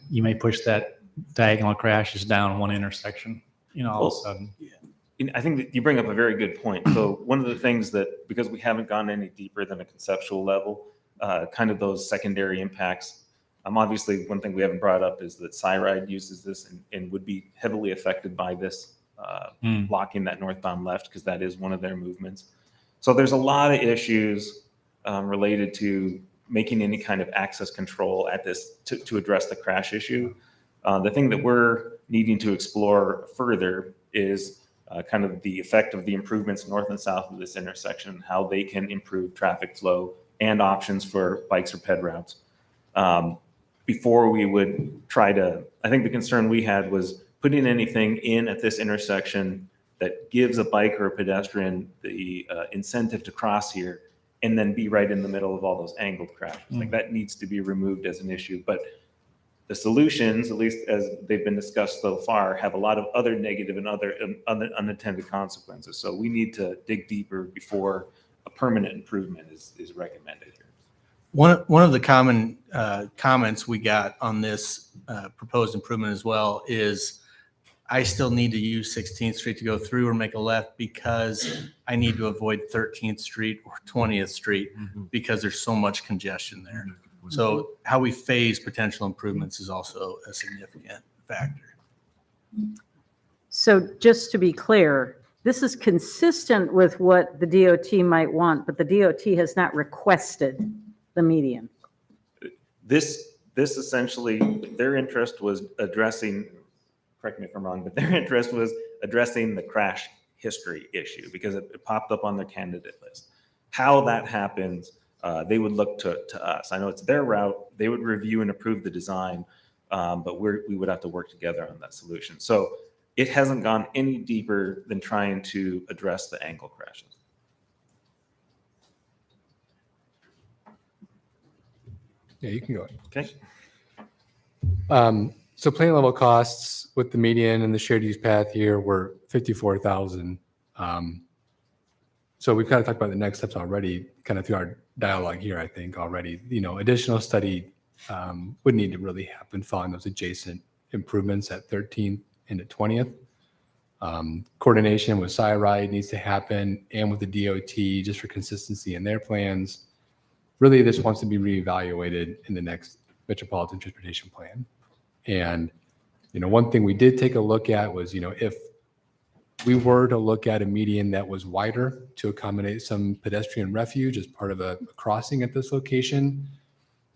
A: you may push that diagonal crashes down one intersection, all of a sudden.
Q: I think that you bring up a very good point. So one of the things that, because we haven't gone any deeper than a conceptual level, kind of those secondary impacts. Obviously, one thing we haven't brought up is that Cyride uses this and would be heavily affected by this blocking that northbound left, because that is one of their movements. So there's a lot of issues related to making any kind of access control at this to address the crash issue. The thing that we're needing to explore further is kind of the effect of the improvements north and south of this intersection, how they can improve traffic flow and options for bikes or ped routes. Before we would try to, I think the concern we had was putting anything in at this intersection that gives a bike or a pedestrian the incentive to cross here and then be right in the middle of all those angled crashes. Like that needs to be removed as an issue. But the solutions, at least as they've been discussed so far, have a lot of other negative and other unintended consequences. So we need to dig deeper before a permanent improvement is recommended here.
S: One of the common comments we got on this proposed improvement as well is I still need to use 16th Street to go through or make a left because I need to avoid 13th Street or 20th Street because there's so much congestion there. So how we phase potential improvements is also a significant factor.
B: So just to be clear, this is consistent with what the DOT might want, but the DOT has not requested the median.
Q: This essentially, their interest was addressing, correct me if I'm wrong, but their interest was addressing the crash history issue because it popped up on their candidate list. How that happens, they would look to us. I know it's their route. They would review and approve the design, but we would have to work together on that solution. So it hasn't gone any deeper than trying to address the angle crashes.
R: Yeah, you can go.
Q: Okay.
R: So plan level costs with the median and the shared use path here were 54,000. So we've kind of talked about the next steps already, kind of through our dialogue here, I think already, additional study would need to really happen following those adjacent improvements at 13th and at 20th. Coordination with SciRide needs to happen and with the DOT just for consistency in their plans. Really, this wants to be reevaluated in the next Metropolitan Transportation Plan. And, one thing we did take a look at was, if we were to look at a median that was wider to accommodate some pedestrian refuge as part of a crossing at this location,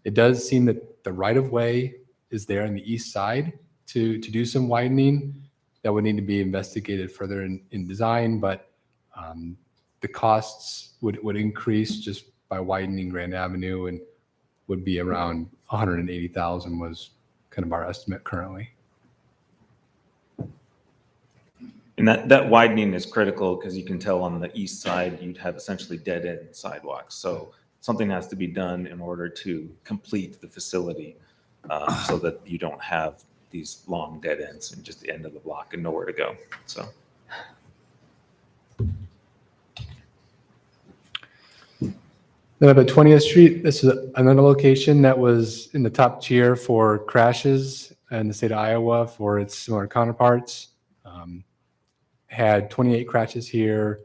R: it does seem that the right-of-way is there on the east side to do some widening. That would need to be investigated further in design, but the costs would increase just by widening Grand Avenue and would be around 180,000 was kind of our estimate currently.
Q: And that widening is critical because you can tell on the east side, you'd have essentially dead end sidewalks. So something has to be done in order to complete the facility so that you don't have these long dead ends and just the end of the block and nowhere to go. So.
R: Then up at 20th Street, this is another location that was in the top tier for crashes in the state of Iowa for its similar counterparts. Had 28 crashes here.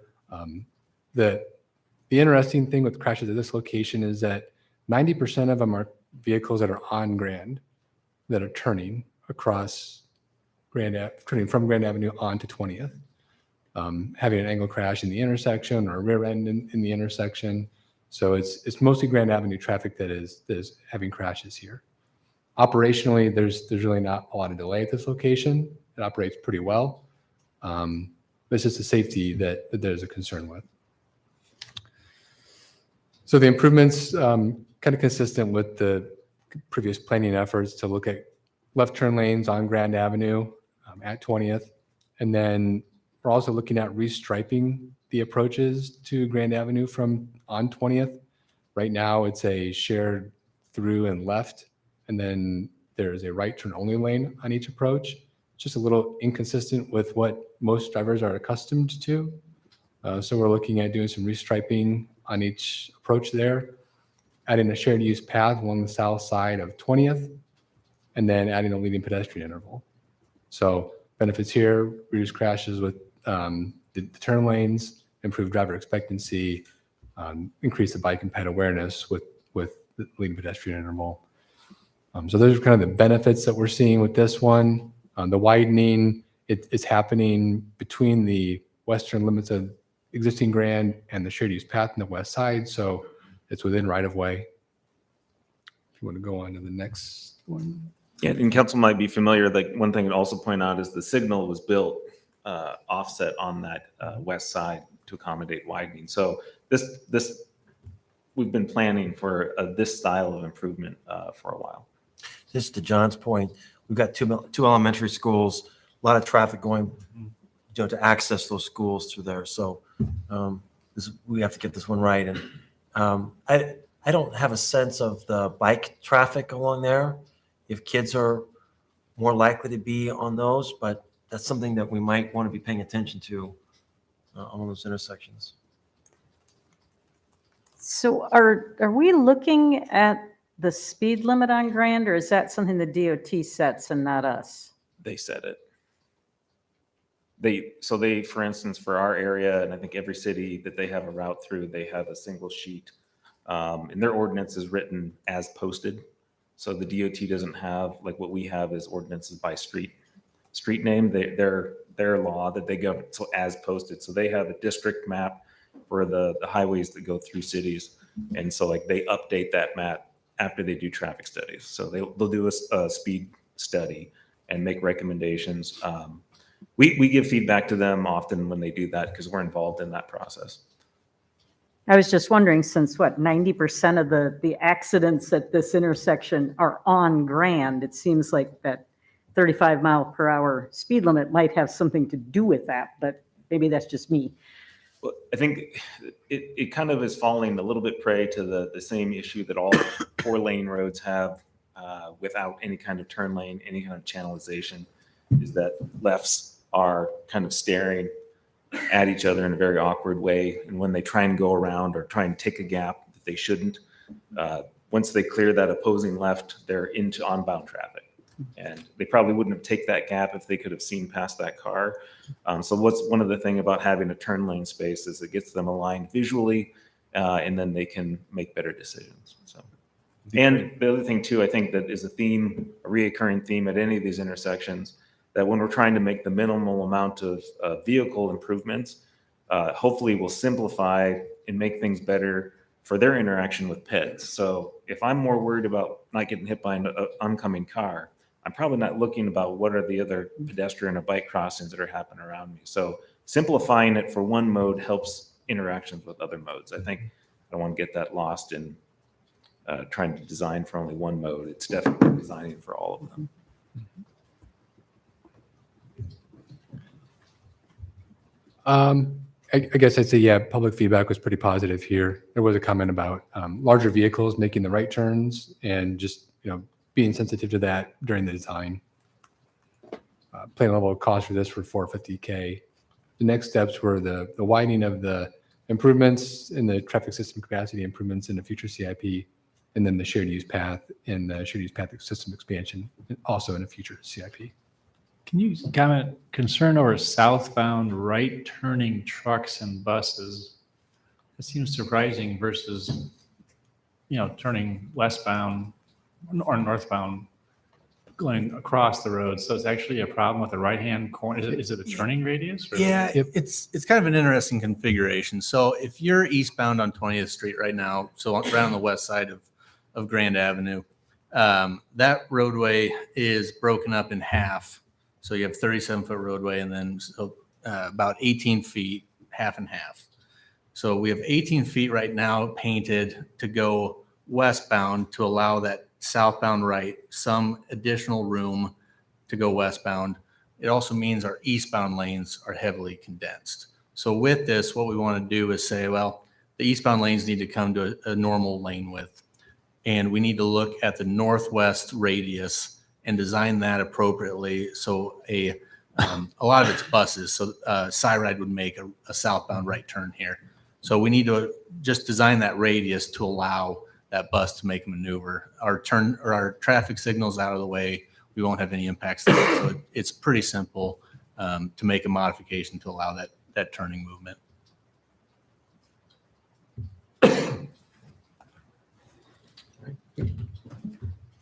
R: The interesting thing with crashes at this location is that 90% of them are vehicles that are on Grand that are turning across turning from Grand Avenue onto 20th, having an angle crash in the intersection or a rear end in the intersection. So it's mostly Grand Avenue traffic that is having crashes here. Operationally, there's really not a lot of delay at this location. It operates pretty well. It's just the safety that there's a concern with. So the improvements kind of consistent with the previous planning efforts to look at left turn lanes on Grand Avenue at 20th. And then we're also looking at restriping the approaches to Grand Avenue from on 20th. Right now it's a shared through and left, and then there's a right turn only lane on each approach. Just a little inconsistent with what most drivers are accustomed to. So we're looking at doing some restriping on each approach there, adding a shared use path along the south side of 20th, and then adding a leading pedestrian interval. So benefits here, reduce crashes with the turn lanes, improve driver expectancy, increase the bike and ped awareness with the leading pedestrian interval. So those are kind of the benefits that we're seeing with this one. The widening, it's happening between the western limits of existing Grand and the shared use path on the west side. So it's within right of way. If you want to go on to the next one.
Q: Yeah, and council might be familiar, like one thing to also point out is the signal was built offset on that west side to accommodate widening. So this we've been planning for this style of improvement for a while.
D: Just to John's point, we've got two elementary schools, a lot of traffic going, to access those schools through there. So we have to get this one right. And I don't have a sense of the bike traffic along there, if kids are more likely to be on those, but that's something that we might want to be paying attention to on those intersections.
B: So are we looking at the speed limit on Grand, or is that something the DOT sets and not us?
Q: They said it. So they, for instance, for our area, and I think every city that they have a route through, they have a single sheet. And their ordinance is written as posted. So the DOT doesn't have, like what we have is ordinances by street name. Their law that they govern, so as posted. So they have a district map for the highways that go through cities. And so like they update that map after they do traffic studies. So they'll do a speed study and make recommendations. We give feedback to them often when they do that because we're involved in that process.
B: I was just wondering, since 90% of the accidents at this intersection are on Grand, it seems like that 35 mile per hour speed limit might have something to do with that, but maybe that's just me.
Q: Well, I think it kind of is falling a little bit prey to the same issue that all 4-lane roads have without any kind of turn lane, any kind of channelization, is that lefts are kind of staring at each other in a very awkward way. And when they try and go around or try and take a gap that they shouldn't, once they clear that opposing left, they're into onbound traffic. And they probably wouldn't have taken that gap if they could have seen past that car. So what's one of the thing about having a turn lane space is it gets them aligned visually, and then they can make better decisions. So, and the other thing too, I think that is a theme, a reoccurring theme at any of these intersections, that when we're trying to make the minimal amount of vehicle improvements, hopefully we'll simplify and make things better for their interaction with pets. So if I'm more worried about not getting hit by an oncoming car, I'm probably not looking about what are the other pedestrian or bike crossings that are happening around me. So simplifying it for one mode helps interactions with other modes. I think I don't want to get that lost in trying to design for only one mode. It's definitely designing for all of them.
R: I guess I'd say, yeah, public feedback was pretty positive here. There was a comment about larger vehicles making the right turns and just, being sensitive to that during the design. Plan level of cost for this for $450K. The next steps were the widening of the improvements in the traffic system capacity improvements in the future CIP, and then the shared use path and the shared use path system expansion also in a future CIP.
A: Can you comment concern over southbound right turning trucks and buses? It seems surprising versus, turning westbound or northbound going across the road. So it's actually a problem with the right-hand corner. Is it a turning radius? Or
S: Yeah, it's kind of an interesting configuration. So if you're eastbound on 20th Street right now, so right on the west side of Grand Avenue, that roadway is broken up in half. So you have 37-foot roadway and then about 18 feet, half and half. So we have 18 feet right now painted to go westbound to allow that southbound right some additional room to go westbound. It also means our eastbound lanes are heavily condensed. So with this, what we want to do is say, well, the eastbound lanes need to come to a normal lane width. And we need to look at the northwest radius and design that appropriately. So a lot of it's buses. So Cyride would make a southbound right turn here. So we need to just design that radius to allow that bus to make a maneuver. Our traffic signals out of the way, we won't have any impacts there. So it's pretty simple to make a modification to allow that turning movement.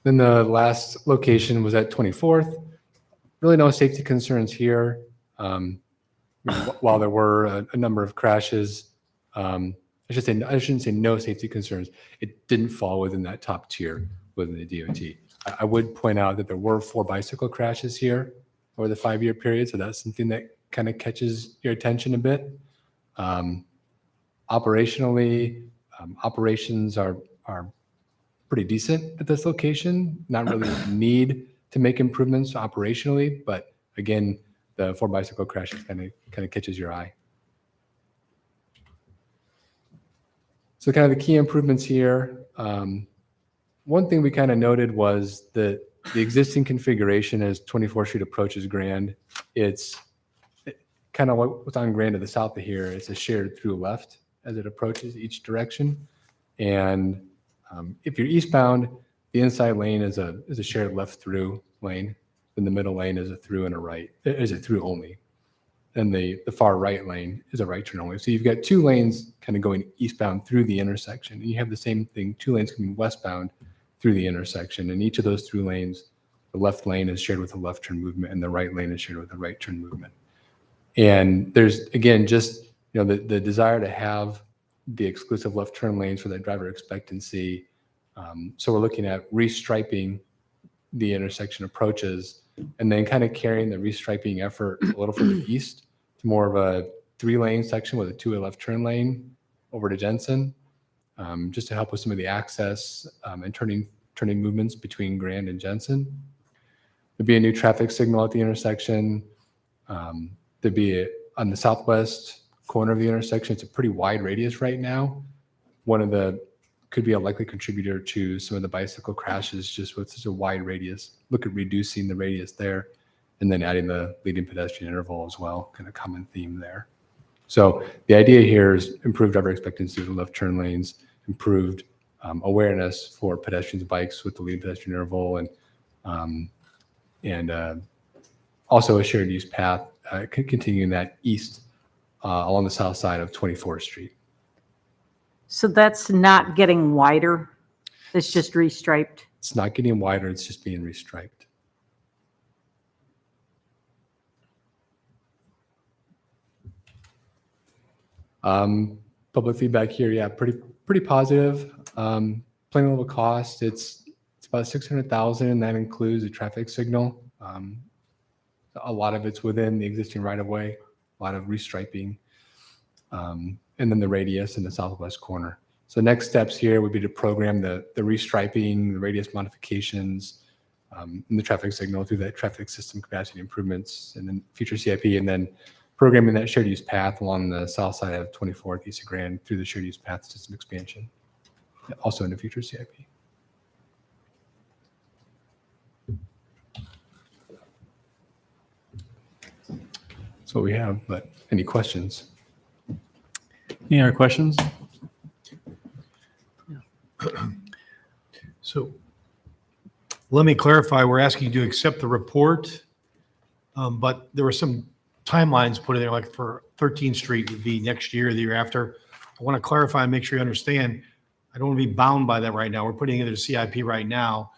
R: Then the last location was at 24th. Really no safety concerns here. While there were a number of crashes, I shouldn't say no safety concerns. It didn't fall within that top tier within the DOT. I would point out that there were 4 bicycle crashes here over the 5-year period. So that's something that kind of catches your attention a bit. Operationally, operations are pretty decent at this location. Not really a need to make improvements operationally, but again, the 4 bicycle crashes kind of catches your eye. So kind of the key improvements here. One thing we kind of noted was that the existing configuration as 24th Street approaches Grand, it's kind of what's on Grand to the south of here. It's a shared through left as it approaches each direction. And if you're eastbound, the inside lane is a shared left through lane. Then the middle lane is a through and a right, is a through only. Then the far right lane is a right turn only. So you've got 2 lanes kind of going eastbound through the intersection. And you have the same thing, 2 lanes coming westbound through the intersection. And each of those through lanes, the left lane is shared with a left turn movement and the right lane is shared with a right turn movement. And there's, again, just the desire to have the exclusive left turn lanes for that driver expectancy. So we're looking at restriping the intersection approaches and then kind of carrying the restriping effort a little further east to more of a 3-lane section with a 2-way left turn lane over to Jensen, just to help with some of the access and turning movements between Grand and Jensen. There'd be a new traffic signal at the intersection. There'd be on the southwest corner of the intersection. It's a pretty wide radius right now. Could be a likely contributor to some of the bicycle crashes just with such a wide radius. Look at reducing the radius there. and then adding the leading pedestrian interval as well, kind of common theme there. So the idea here is improved driver expectancy with left turn lanes, improved awareness for pedestrians and bikes with the leading pedestrian interval, and also a shared use path continuing that east along the south side of 24th Street.
B: So that's not getting wider? It's just restriped?
R: It's not getting wider, it's just being restriped. Public feedback here, yeah, pretty positive. Plain level cost, it's about 600,000, and that includes a traffic signal. A lot of it's within the existing right of way, a lot of restriping, and then the radius in the southwest corner. So next steps here would be to program the restriping, the radius modifications, and the traffic signal through that traffic system capacity improvements, and then future CIP, and then programming that shared use path along the south side of 24th East of Grand through the shared use path system expansion, also in the future CIP. That's what we have, but any questions?
A: Any other questions?
M: So let me clarify, we're asking you to accept the report, but there were some timelines put in there, like for 13th Street would be next year, the year after. I want to clarify and make sure you understand, I don't want to be bound by that right now. We're putting together the CIP right now.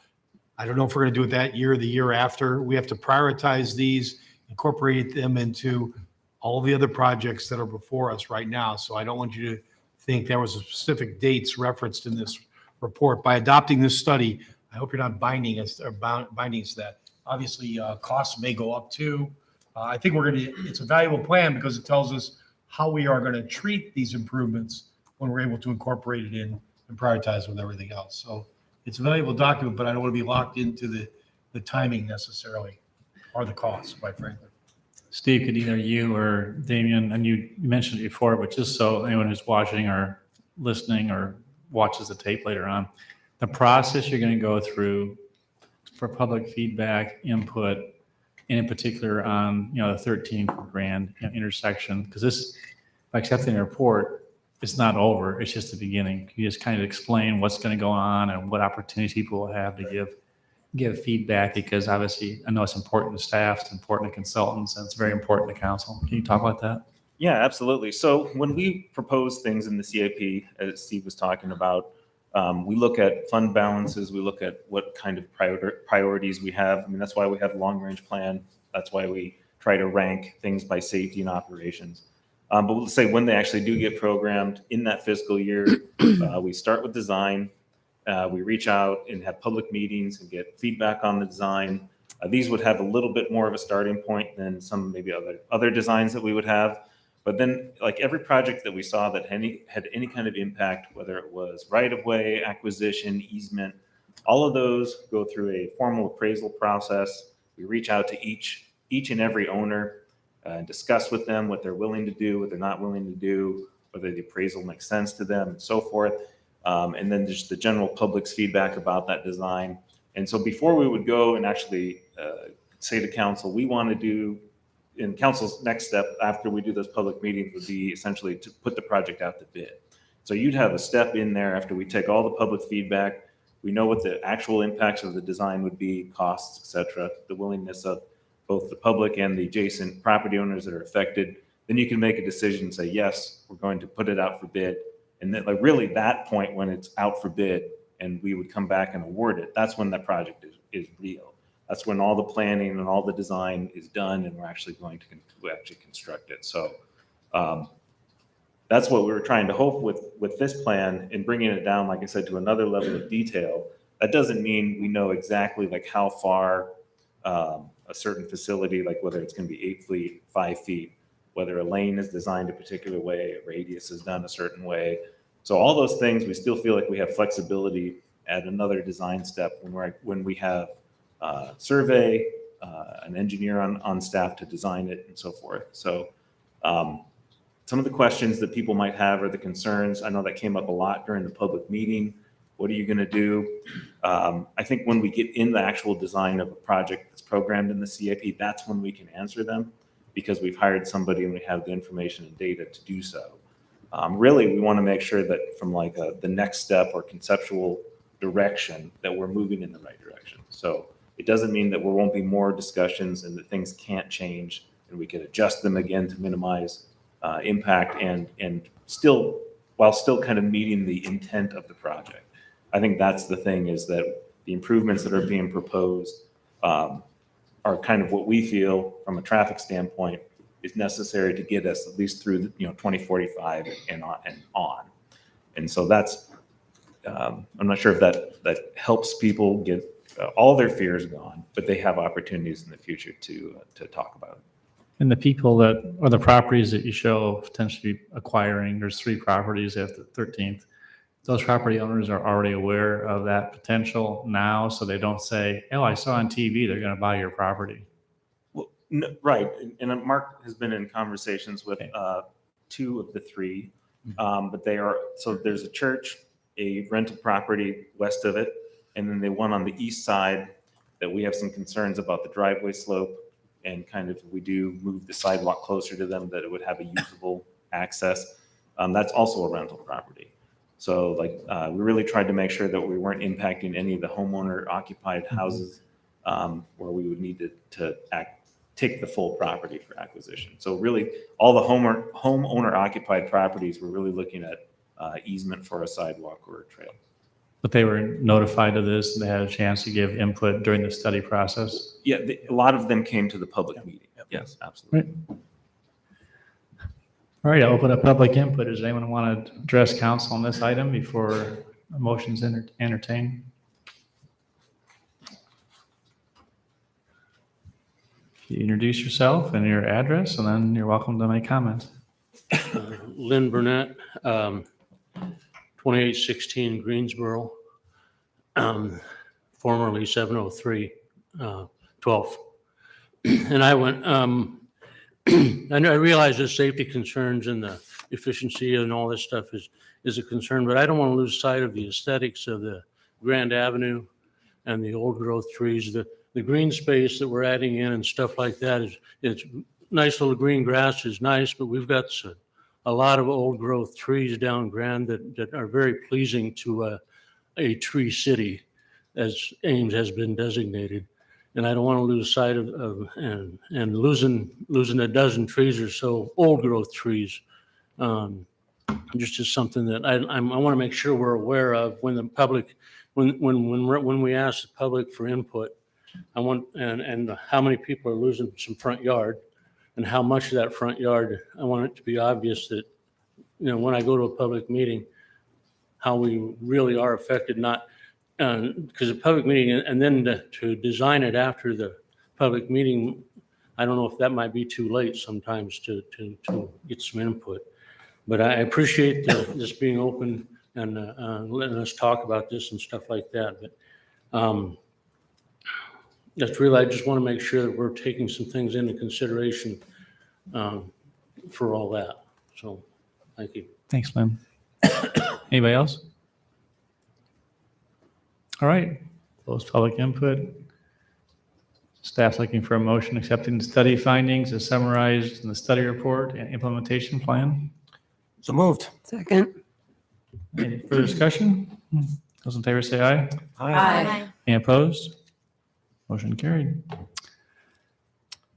M: I don't know if we're going to do it that year or the year after. We have to prioritize these, incorporate them into all the other projects that are before us right now. So I don't want you to think there was a specific dates referenced in this report. By adopting this study, I hope you're not binding us or binding us to that. Obviously, costs may go up too. I think it's a valuable plan because it tells us how we are going to treat these improvements when we're able to incorporate it in and prioritize with everything else. So it's a valuable document, but I don't want to be locked into the timing necessarily or the costs, quite frankly.
A: Steve, could either you or Damian, and you mentioned it before, but just so anyone who's watching or listening or watches the tape later on, the process you're going to go through for public feedback, input, and in particular on, the 13th Grand intersection, because this, by accepting the report, it's not over, it's just the beginning. Can you just kind of explain what's going to go on and what opportunities people will have to give feedback? Because obviously, I know it's important to staff, it's important to consultants, and it's very important to council. Can you talk about that?
Q: Yeah, absolutely. So when we propose things in the CIP, as Steve was talking about, we look at fund balances, we look at what kind of priorities we have. I mean, that's why we have a long-range plan. That's why we try to rank things by safety and operations. But we'll say when they actually do get programmed in that fiscal year, we start with design. We reach out and have public meetings and get feedback on the design. These would have a little bit more of a starting point than some maybe other designs that we would have. But then, like every project that we saw that had any kind of impact, whether it was right-of-way, acquisition, easement, all of those go through a formal appraisal process. We reach out to each and every owner and discuss with them what they're willing to do, what they're not willing to do, whether the appraisal makes sense to them, and so forth. And then just the general public's feedback about that design. And so before we would go and actually say to council, we want to do, in council's next step after we do those public meetings would be essentially to put the project out to bid. So you'd have a step in there after we take all the public feedback. We know what the actual impacts of the design would be, costs, et cetera, the willingness of both the public and the adjacent property owners that are affected. Then you can make a decision and say, yes, we're going to put it out for bid. And then really that point when it's out for bid and we would come back and award it, that's when that project is real. That's when all the planning and all the design is done and we're actually going to actually construct it. So that's what we were trying to hope with this plan and bringing it down, like I said, to another level of detail. That doesn't mean we know exactly like how far a certain facility, like whether it's going to be 8 feet, 5 feet, whether a lane is designed a particular way, a radius is done a certain way. So all those things, we still feel like we have flexibility at another design step when we have survey, an engineer on staff to design it and so forth. So some of the questions that people might have or the concerns, I know that came up a lot during the public meeting, What are you going to do? I think when we get in the actual design of a project that's programmed in the CIP, that's when we can answer them, because we've hired somebody and we have the information and data to do so. Really, we want to make sure that from like the next step or conceptual direction, that we're moving in the right direction. So it doesn't mean that there won't be more discussions and that things can't change and we can adjust them again to minimize impact and still, while still kind of meeting the intent of the project. I think that's the thing, is that the improvements that are being proposed are kind of what we feel from a traffic standpoint is necessary to get us at least through 2045 and on. And so that's, I'm not sure if that helps people get all their fears gone, but they have opportunities in the future to talk about it.
A: And the people that, or the properties that you show potentially acquiring, there's 3 properties at the 13th. Those property owners are already aware of that potential now, so they don't say, oh, I saw on TV, they're going to buy your property.
Q: Well, no, right. And Mark has been in conversations with 2 of the 3, but they are, so there's a church, a rental property west of it, and then the one on the east side that we have some concerns about the driveway slope, and kind of we do move the sidewalk closer to them, that it would have a usable access. That's also a rental property. So like we really tried to make sure that we weren't impacting any of the homeowner occupied houses where we would need to take the full property for acquisition. So really all the homeowner occupied properties, we're really looking at easement for a sidewalk or a trail.
A: But they were notified of this and they had a chance to give input during the study process?
Q: Yeah, a lot of them came to the public meeting. Yes, absolutely.
A: Right. All right, I'll open up public input. Does anyone want to address council on this item before a motion's entertained? You introduce yourself and your address, and then you're welcome to make comments.
U: Lynn Burnett, 2816 Greensboro, formerly 703 12th. And I went, I realize the safety concerns and the efficiency and all this stuff is a concern, but I don't want to lose sight of the aesthetics of the Grand Avenue and the old growth trees. The green space that we're adding in and stuff like that it's nice. Little green grass is nice, but we've got a lot of old growth trees down Grand that are very pleasing to a tree city, as Ames has been designated. And I don't want to lose sight of and losing a dozen trees or so, old growth trees, just is something that I want to make sure we're aware of when the public, when we ask the public for input. I want, and how many people are losing some front yard, and how much of that front yard. I want it to be obvious that, when I go to a public meeting, how we really are affected, not because a public meeting, and then to design it after the public meeting, I don't know if that might be too late sometimes to get some input. But I appreciate this being open and letting us talk about this and stuff like that. But that's really, I just want to make sure that we're taking some things into consideration for all that. So, thank you.
A: Thanks, Lynn. Anybody else? All right, close public input. Staff's looking for a motion accepting the study findings as summarized in the study report and implementation plan.
D: So moved.
E: Second.
A: Any further discussion? Those in favor say aye.
N: Aye.
A: Any opposed? Motion carried.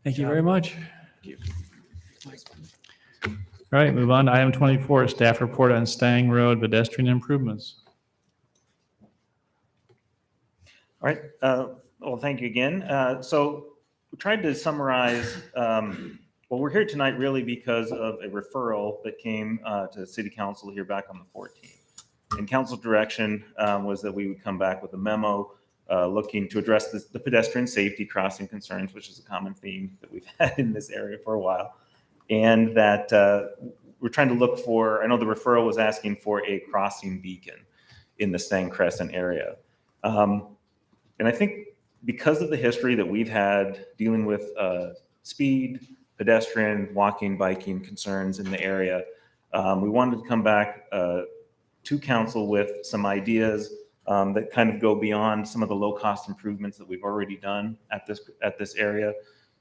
A: Thank you very much. All right, move on to item 24, staff report on Stang Road pedestrian improvements.
Q: All right. Well, thank you again. So we tried to summarize, well, we're here tonight really because of a referral that came to City Council here back on the 14th. And council direction was that we would come back with a memo looking to address the pedestrian safety crossing concerns, which is a common theme that we've had in this area for a while. And that we're trying to look for, I know the referral was asking for a crossing beacon in the Stang Crescent area. And I think because of the history that we've had dealing with speed, pedestrian, walking, biking concerns in the area, we wanted to come back to council with some ideas that kind of go beyond some of the low-cost improvements that we've already done at this area.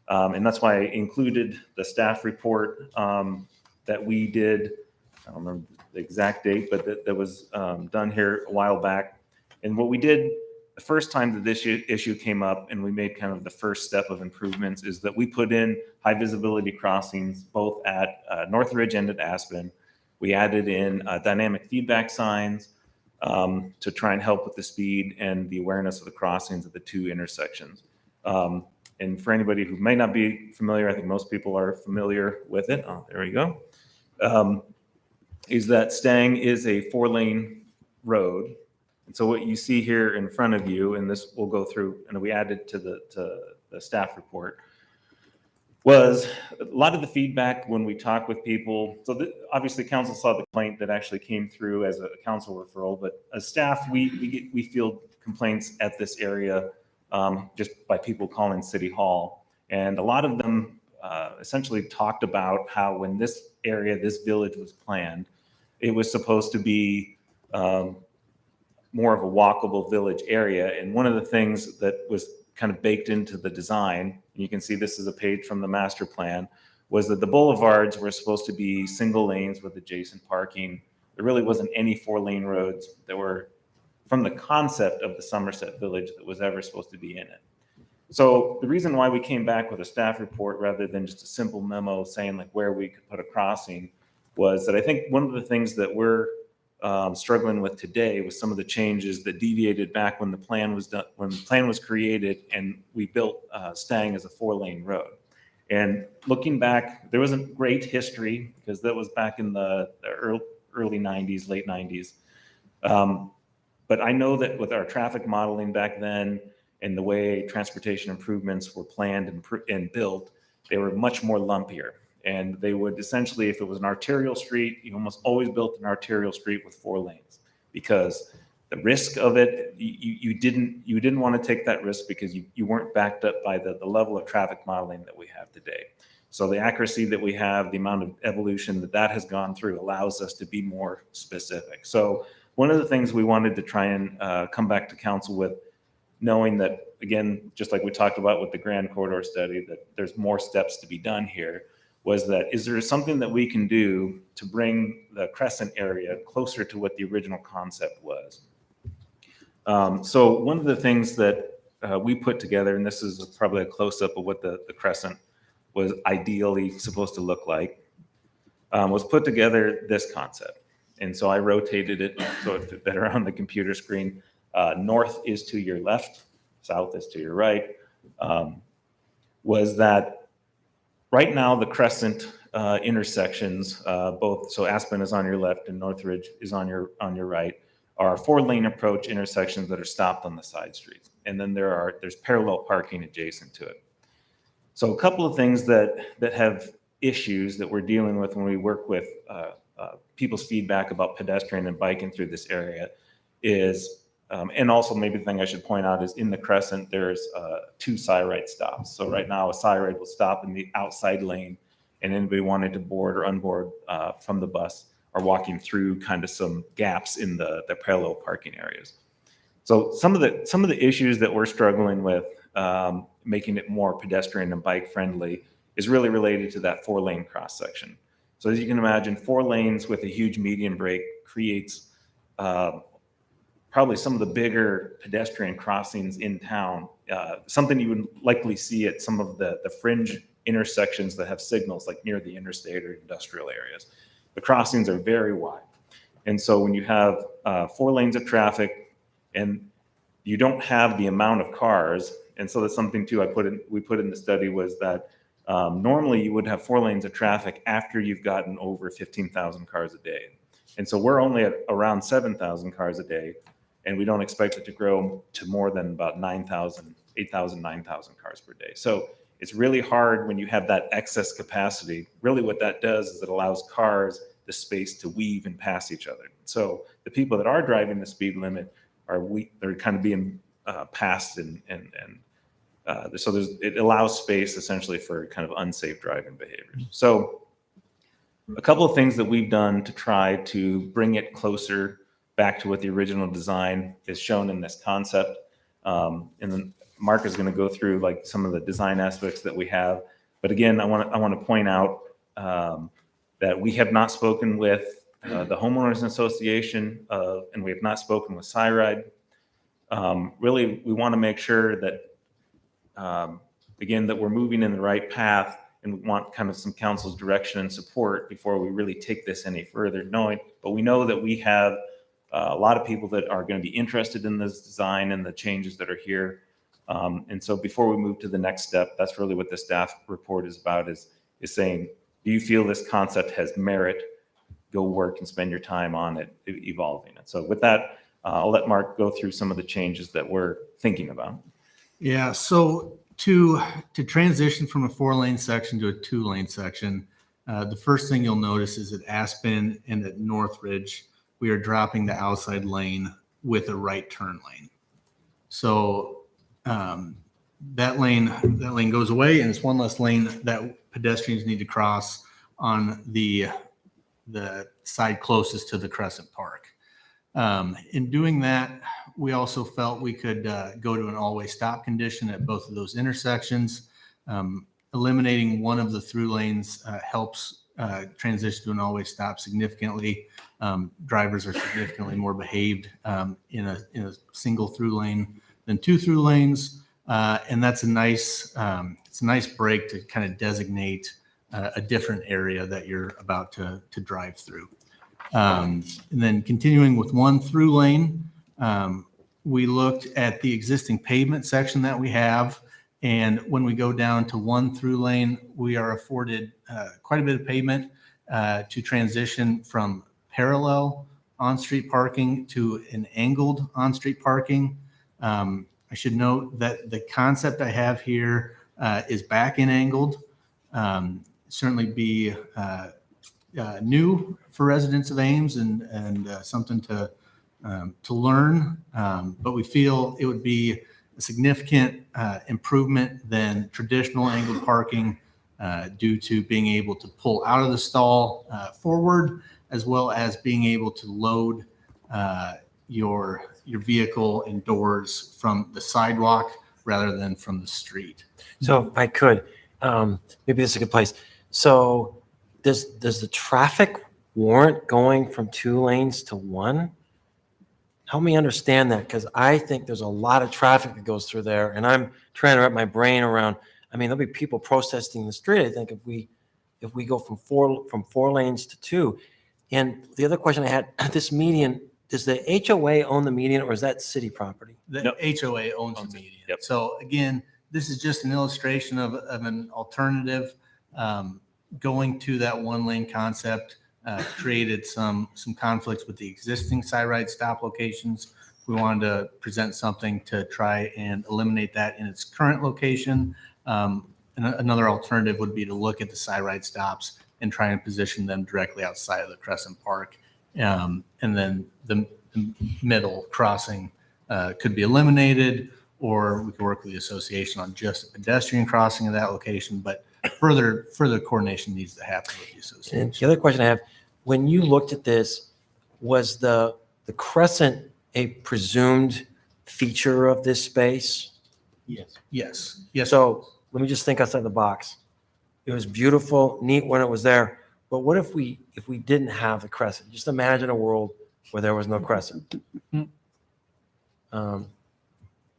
Q: And that's why I included the staff report that we did. I don't remember the exact date, but that was done here a while back. And what we did the first time that this issue came up, and we made kind of the first step of improvements, is that we put in high visibility crossings both at Northridge and at Aspen. We added in dynamic feedback signs to try and help with the speed and the awareness of the crossings at the two intersections. And for anybody who may not be familiar, I think most people are familiar with it. Oh, there we go. Is that Stang is a 4-lane road. And so what you see here in front of you, and this will go through, and we added to the staff report, was a lot of the feedback when we talk with people. So obviously council saw the complaint that actually came through as a council referral, but as staff, we field complaints at this area just by people calling City Hall. And a lot of them essentially talked about how when this area, this village was planned, it was supposed to be more of a walkable village area. And one of the things that was kind of baked into the design, and you can see this is a page from the master plan, was that the boulevards were supposed to be single lanes with adjacent parking. There really wasn't any 4-lane roads that were from the concept of the Somerset Village that was ever supposed to be in it. So the reason why we came back with a staff report rather than just a simple memo saying like where we could put a crossing was that I think one of the things that we're struggling with today was some of the changes that deviated back when the plan was done, when the plan was created and we built Stang as a 4-lane road. And looking back, there wasn't great history because that was back in the early 90s, late 90s. But I know that with our traffic modeling back then and the way transportation improvements were planned and built, they were much more lumpier. And they would essentially, if it was an arterial street, you almost always built an arterial street with 4 lanes because the risk of it, you didn't want to take that risk because you weren't backed up by the level of traffic modeling that we have today. So the accuracy that we have, the amount of evolution that has gone through allows us to be more specific. So one of the things we wanted to try and come back to council with, knowing that, again, just like we talked about with the Grand Corridor study, that there's more steps to be done here, was that is there something that we can do to bring the Crescent area closer to what the original concept was? So one of the things that we put together, and this is probably a close-up of what the Crescent was ideally supposed to look like, was put together this concept. And so I rotated it so it fit better on the computer screen. North is to your left, south is to your right. Was that right now the Crescent intersections, both, so Aspen is on your left and Northridge is on your right, are 4-lane approach intersections that are stopped on the side streets. And then there's parallel parking adjacent to it. So a couple of things that have issues that we're dealing with when we work with people's feedback about pedestrian and biking through this area is, and also maybe the thing I should point out is in the Crescent, there's 2 side-right stops. So right now a side-right will stop in the outside lane and anybody wanting to board or unboard from the bus are walking through kind of some gaps in the parallel parking areas. So some of the issues that we're struggling with making it more pedestrian and bike friendly is really related to that 4-lane cross section. So as you can imagine, 4 lanes with a huge median break creates probably some of the bigger pedestrian crossings in town, something you would likely see at some of the fringe intersections that have signals like near the interstate or industrial areas. The crossings are very wide. And so when you have 4 lanes of traffic and you don't have the amount of cars, and so that's something too we put in the study was that normally you would have 4 lanes of traffic after you've gotten over 15,000 cars a day. And so we're only at around 7,000 cars a day, and we don't expect it to grow to more than about 8,000, 9,000 cars per day. So it's really hard when you have that excess capacity. Really what that does is it allows cars the space to weave and pass each other. So the people that are driving the speed limit they're kind of being passed so it allows space essentially for kind of unsafe driving behaviors. So a couple of things that we've done to try to bring it closer back to what the original design is shown in this concept. And then Mark is going to go through like some of the design aspects that we have. But again, I want to point out that we have not spoken with the homeowners association, and we have not spoken with Cyride. Really, we want to make sure that, again, that we're moving in the right path, and we want kind of some council's direction and support before we really take this any further. But we know that we have a lot of people that are going to be interested in this design and the changes that are here. And so before we move to the next step, that's really what the staff report is about, is saying, do you feel this concept has merit? Go work and spend your time on it, evolving it. So with that, I'll let Mark go through some of the changes that we're thinking about.
S: Yeah, so to transition from a 4-lane section to a 2-lane section, the first thing you'll notice is at Aspen and at Northridge, we are dropping the outside lane with a right turn lane. So that lane goes away, and it's one less lane that pedestrians need to cross on the side closest to the Crescent Park. In doing that, we also felt we could go to an all-way stop condition at both of those intersections. Eliminating one of the through lanes helps transition to an all-way stop significantly. Drivers are significantly more behaved in a single through lane than 2 through lanes, and that's it's a nice break to kind of designate a different area that you're about to drive through. And then continuing with 1 through lane, we looked at the existing pavement section that we have. And when we go down to 1 through lane, we are afforded quite a bit of pavement to transition from parallel on-street parking to an angled on-street parking. I should note that the concept I have here is back in angled. Certainly be new for residents of Ames and something to learn, but we feel it would be a significant improvement than traditional angled parking due to being able to pull out of the stall forward, as well as being able to load your vehicle and doors from the sidewalk rather than from the street.
D: So if I could, maybe this is a good place. So does the traffic warrant going from 2 lanes to 1? Help me understand that, because I think there's a lot of traffic that goes through there, and I'm trying to wrap my brain around. I mean, there'll be people protesting the street, I think, if we go from four lanes to 2. And the other question I had, this median, does the HOA own the median, or is that city property?
S: The HOA owns the median. Yep. So again, this is just an illustration of an alternative. Going to that 1-lane concept created some conflicts with the existing side stop locations. We wanted to present something to try and eliminate that in its current location. And another alternative would be to look at the side stops and try and position them directly outside of the Crescent Park. And then the middle crossing could be eliminated, or we could work with the association on just a pedestrian crossing of that location. But further coordination needs to happen with the association.
D: And the other question I have, when you looked at this, was the Crescent a presumed feature of this space?
S: Yes.
D: So let me just think outside the box. It was beautiful, neat when it was there. But what if we didn't have the Crescent? Just imagine a world where there was no Crescent.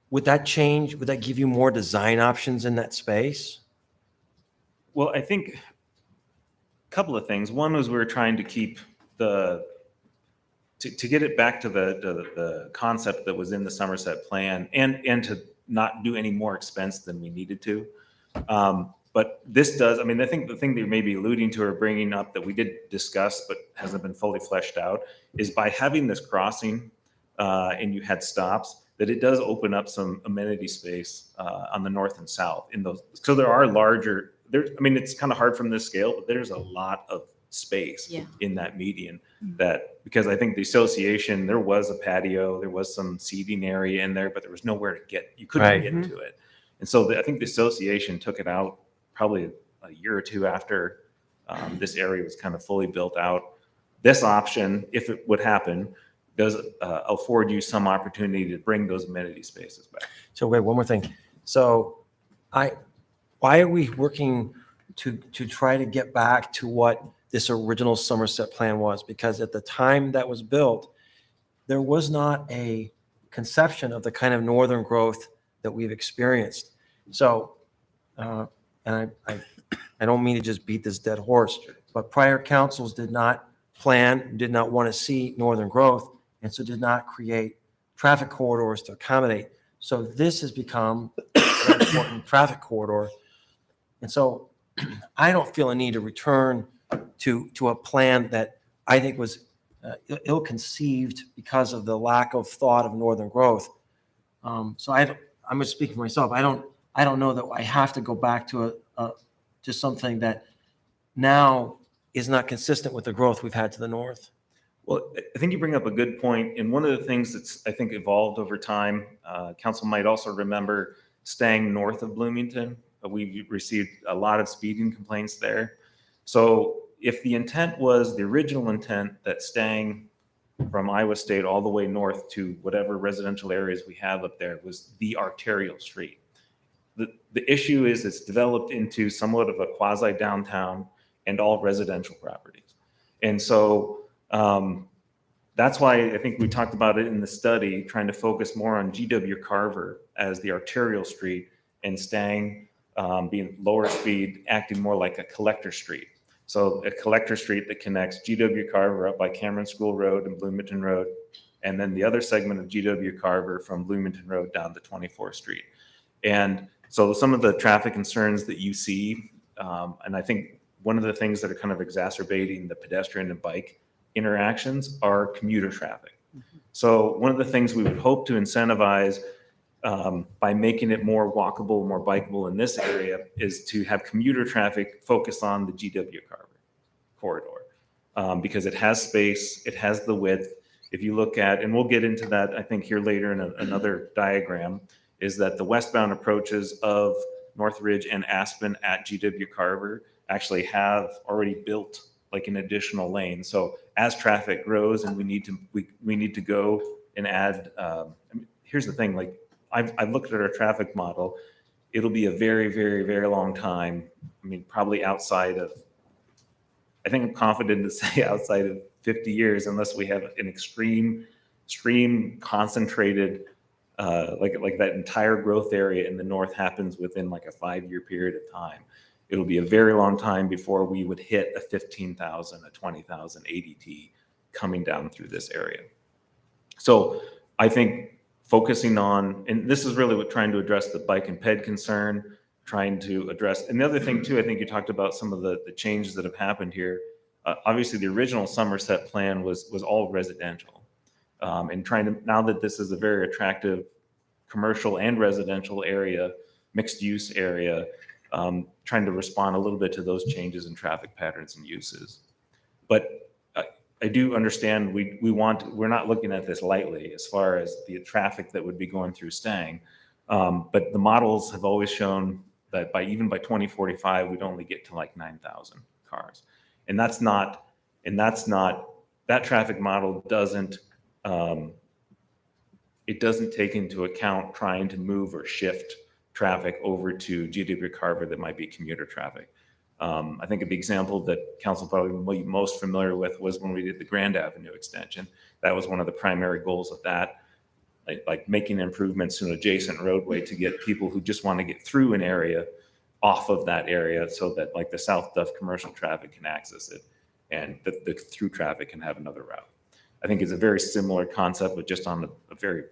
D: Would that change? Would that give you more design options in that space?
Q: Well, I think a couple of things. One was we were trying to keep to get it back to the concept that was in the Somerset plan, and to not do any more expense than we needed to. But this does, I mean, I think the thing that you may be alluding to or bringing up that we did discuss but hasn't been fully fleshed out is by having this crossing and you had stops, that it does open up some amenity space on the north and south in those. So there are larger, I mean, it's kind of hard from this scale, but there's a lot of space in that median that, because I think the association, there was a patio, there was some seating area in there, but there was nowhere to get, you couldn't get to it. And so I think the association took it out probably a year or 2 after this area was kind of fully built out. This option, if it would happen, does afford you some opportunity to bring those amenity spaces back.
D: So wait, one more thing. So why are we working to try to get back to what this original Somerset plan was? Because at the time that was built, there was not a conception of the kind of northern growth that we've experienced. So, and I don't mean to just beat this dead horse, but prior councils did not plan, did not want to see northern growth, and so did not create traffic corridors to accommodate. So this has become a very important traffic corridor. And so I don't feel a need to return to a plan that I think was ill-conceived because of the lack of thought of northern growth. I'm just speaking for myself. I don't know that I have to go back to to something that now is not consistent with the growth we've had to the north.
Q: Well, I think you bring up a good point. And one of the things that's, I think, evolved over time, council might also remember staying north of Bloomington. We've received a lot of speeding complaints there. So if the intent was the original intent that staying from Iowa State all the way north to whatever residential areas we have up there was the arterial street. The issue is it's developed into somewhat of a quasi downtown and all residential properties. And so that's why I think we talked about it in the study, trying to focus more on GW Carver as the arterial street and staying being lower speed, acting more like a collector street. So a collector street that connects GW Carver up by Cameron School Road and Bloomington Road, and then the other segment of GW Carver from Bloomington Road down to 24th Street. And so some of the traffic concerns that you see, and I think one of the things that are kind of exacerbating the pedestrian and bike interactions are commuter traffic. So one of the things we would hope to incentivize by making it more walkable, more bikeable in this area is to have commuter traffic focus on the GW Carver corridor because it has space, it has the width. If you look at, and we'll get into that, I think here later in another diagram, is that the westbound approaches of Northridge and Aspen at GW Carver actually have already built like an additional lane. So as traffic grows and we need to go and add, here's the thing, like I've looked at our traffic model. It'll be a very, very, very long time. I mean, probably outside of, I think I'm confident to say outside of 50 years, unless we have an extreme concentrated, like that entire growth area in the north happens within like a 5-year period of time. It'll be a very long time before we would hit a 15,000, a 20,000 ADT coming down through this area. So I think focusing on, and this is really what trying to address the bike and ped concern, trying to address, and the other thing too, I think you talked about some of the changes that have happened here. Obviously the original Somerset plan was all residential. And trying to, now that this is a very attractive commercial and residential area, mixed use area, trying to respond a little bit to those changes in traffic patterns and uses. But I do understand we're not looking at this lightly as far as the traffic that would be going through Stang. But the models have always shown that even by 2045, we'd only get to like 9,000 cars. And that traffic model doesn't, it doesn't take into account trying to move or shift traffic over to GW Carver that might be commuter traffic. I think the example that council probably most familiar with was when we did the Grand Avenue extension. That was one of the primary goals of that, like making improvements to an adjacent roadway to get people who just want to get through an area off of that area so that like the South Duff commercial traffic can access it and the through traffic can have another route. I think it's a very similar concept, but just on a very,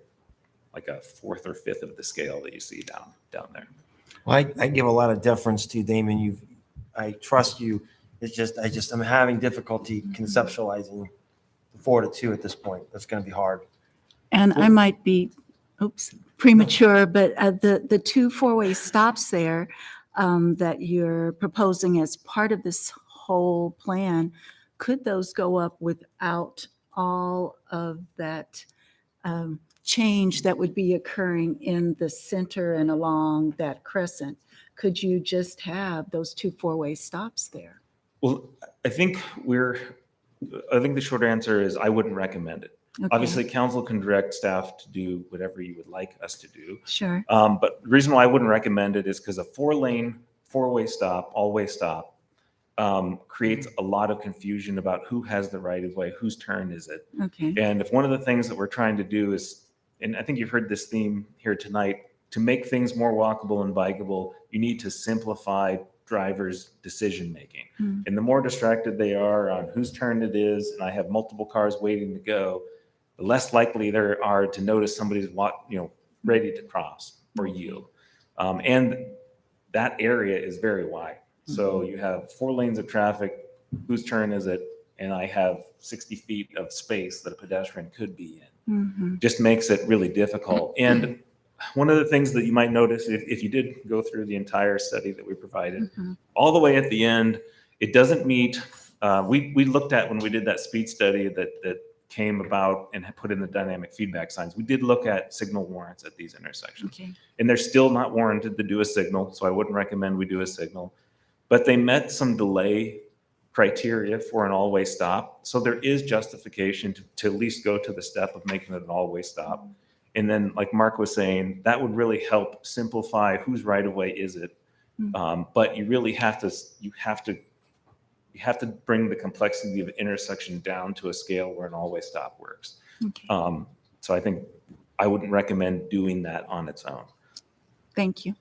Q: like a fourth or fifth of the scale that you see down there.
D: Well, I give a lot of deference to you, Damon. I trust you. It's just, I'm having difficulty conceptualizing 4-2 at this point. That's going to be hard.
G: And I might be, premature, but the 2 4-way stops there that you're proposing as part of this whole plan, could those go up without all of that change that would be occurring in the center and along that crescent? Could you just have those 2 4-way stops there?
Q: Well, I think the short answer is I wouldn't recommend it.
G: Okay.
Q: Obviously, council can direct staff to do whatever you would like us to do.
G: Sure.
Q: But the reason why I wouldn't recommend it is because a 4-lane, 4-way stop, all-way stop creates a lot of confusion about who has the right of way, whose turn is it.
G: Okay.
Q: And if one of the things that we're trying to do is, and I think you've heard this theme here tonight, to make things more walkable and bikeable, you need to simplify drivers' decision-making.
G: Mm.
Q: And the more distracted they are on whose turn it is, and I have multiple cars waiting to go, the less likely there are to notice somebody's ready to cross or yield. And that area is very wide. So you have 4 lanes of traffic, whose turn is it? And I have 60 feet of space that a pedestrian could be in.
G: Mm-hmm.
Q: Just makes it really difficult. And one of the things that you might notice if you did go through the entire study that we provided,
G: Mm-hmm.
Q: all the way at the end, it doesn't meet, we looked at when we did that speed study that came about and put in the dynamic feedback signs, we did look at signal warrants at these intersections.
G: Okay.
Q: And they're still not warranted to do a signal, so I wouldn't recommend we do a signal. But they met some delay criteria for an all-way stop. So there is justification to at least go to the step of making it an all-way stop. And then, like Mark was saying, that would really help simplify whose right of way is it. But you really have to bring the complexity of the intersection down to a scale where an all-way stop works.
G: Okay.
Q: So I think I wouldn't recommend doing that on its own.
G: Thank you.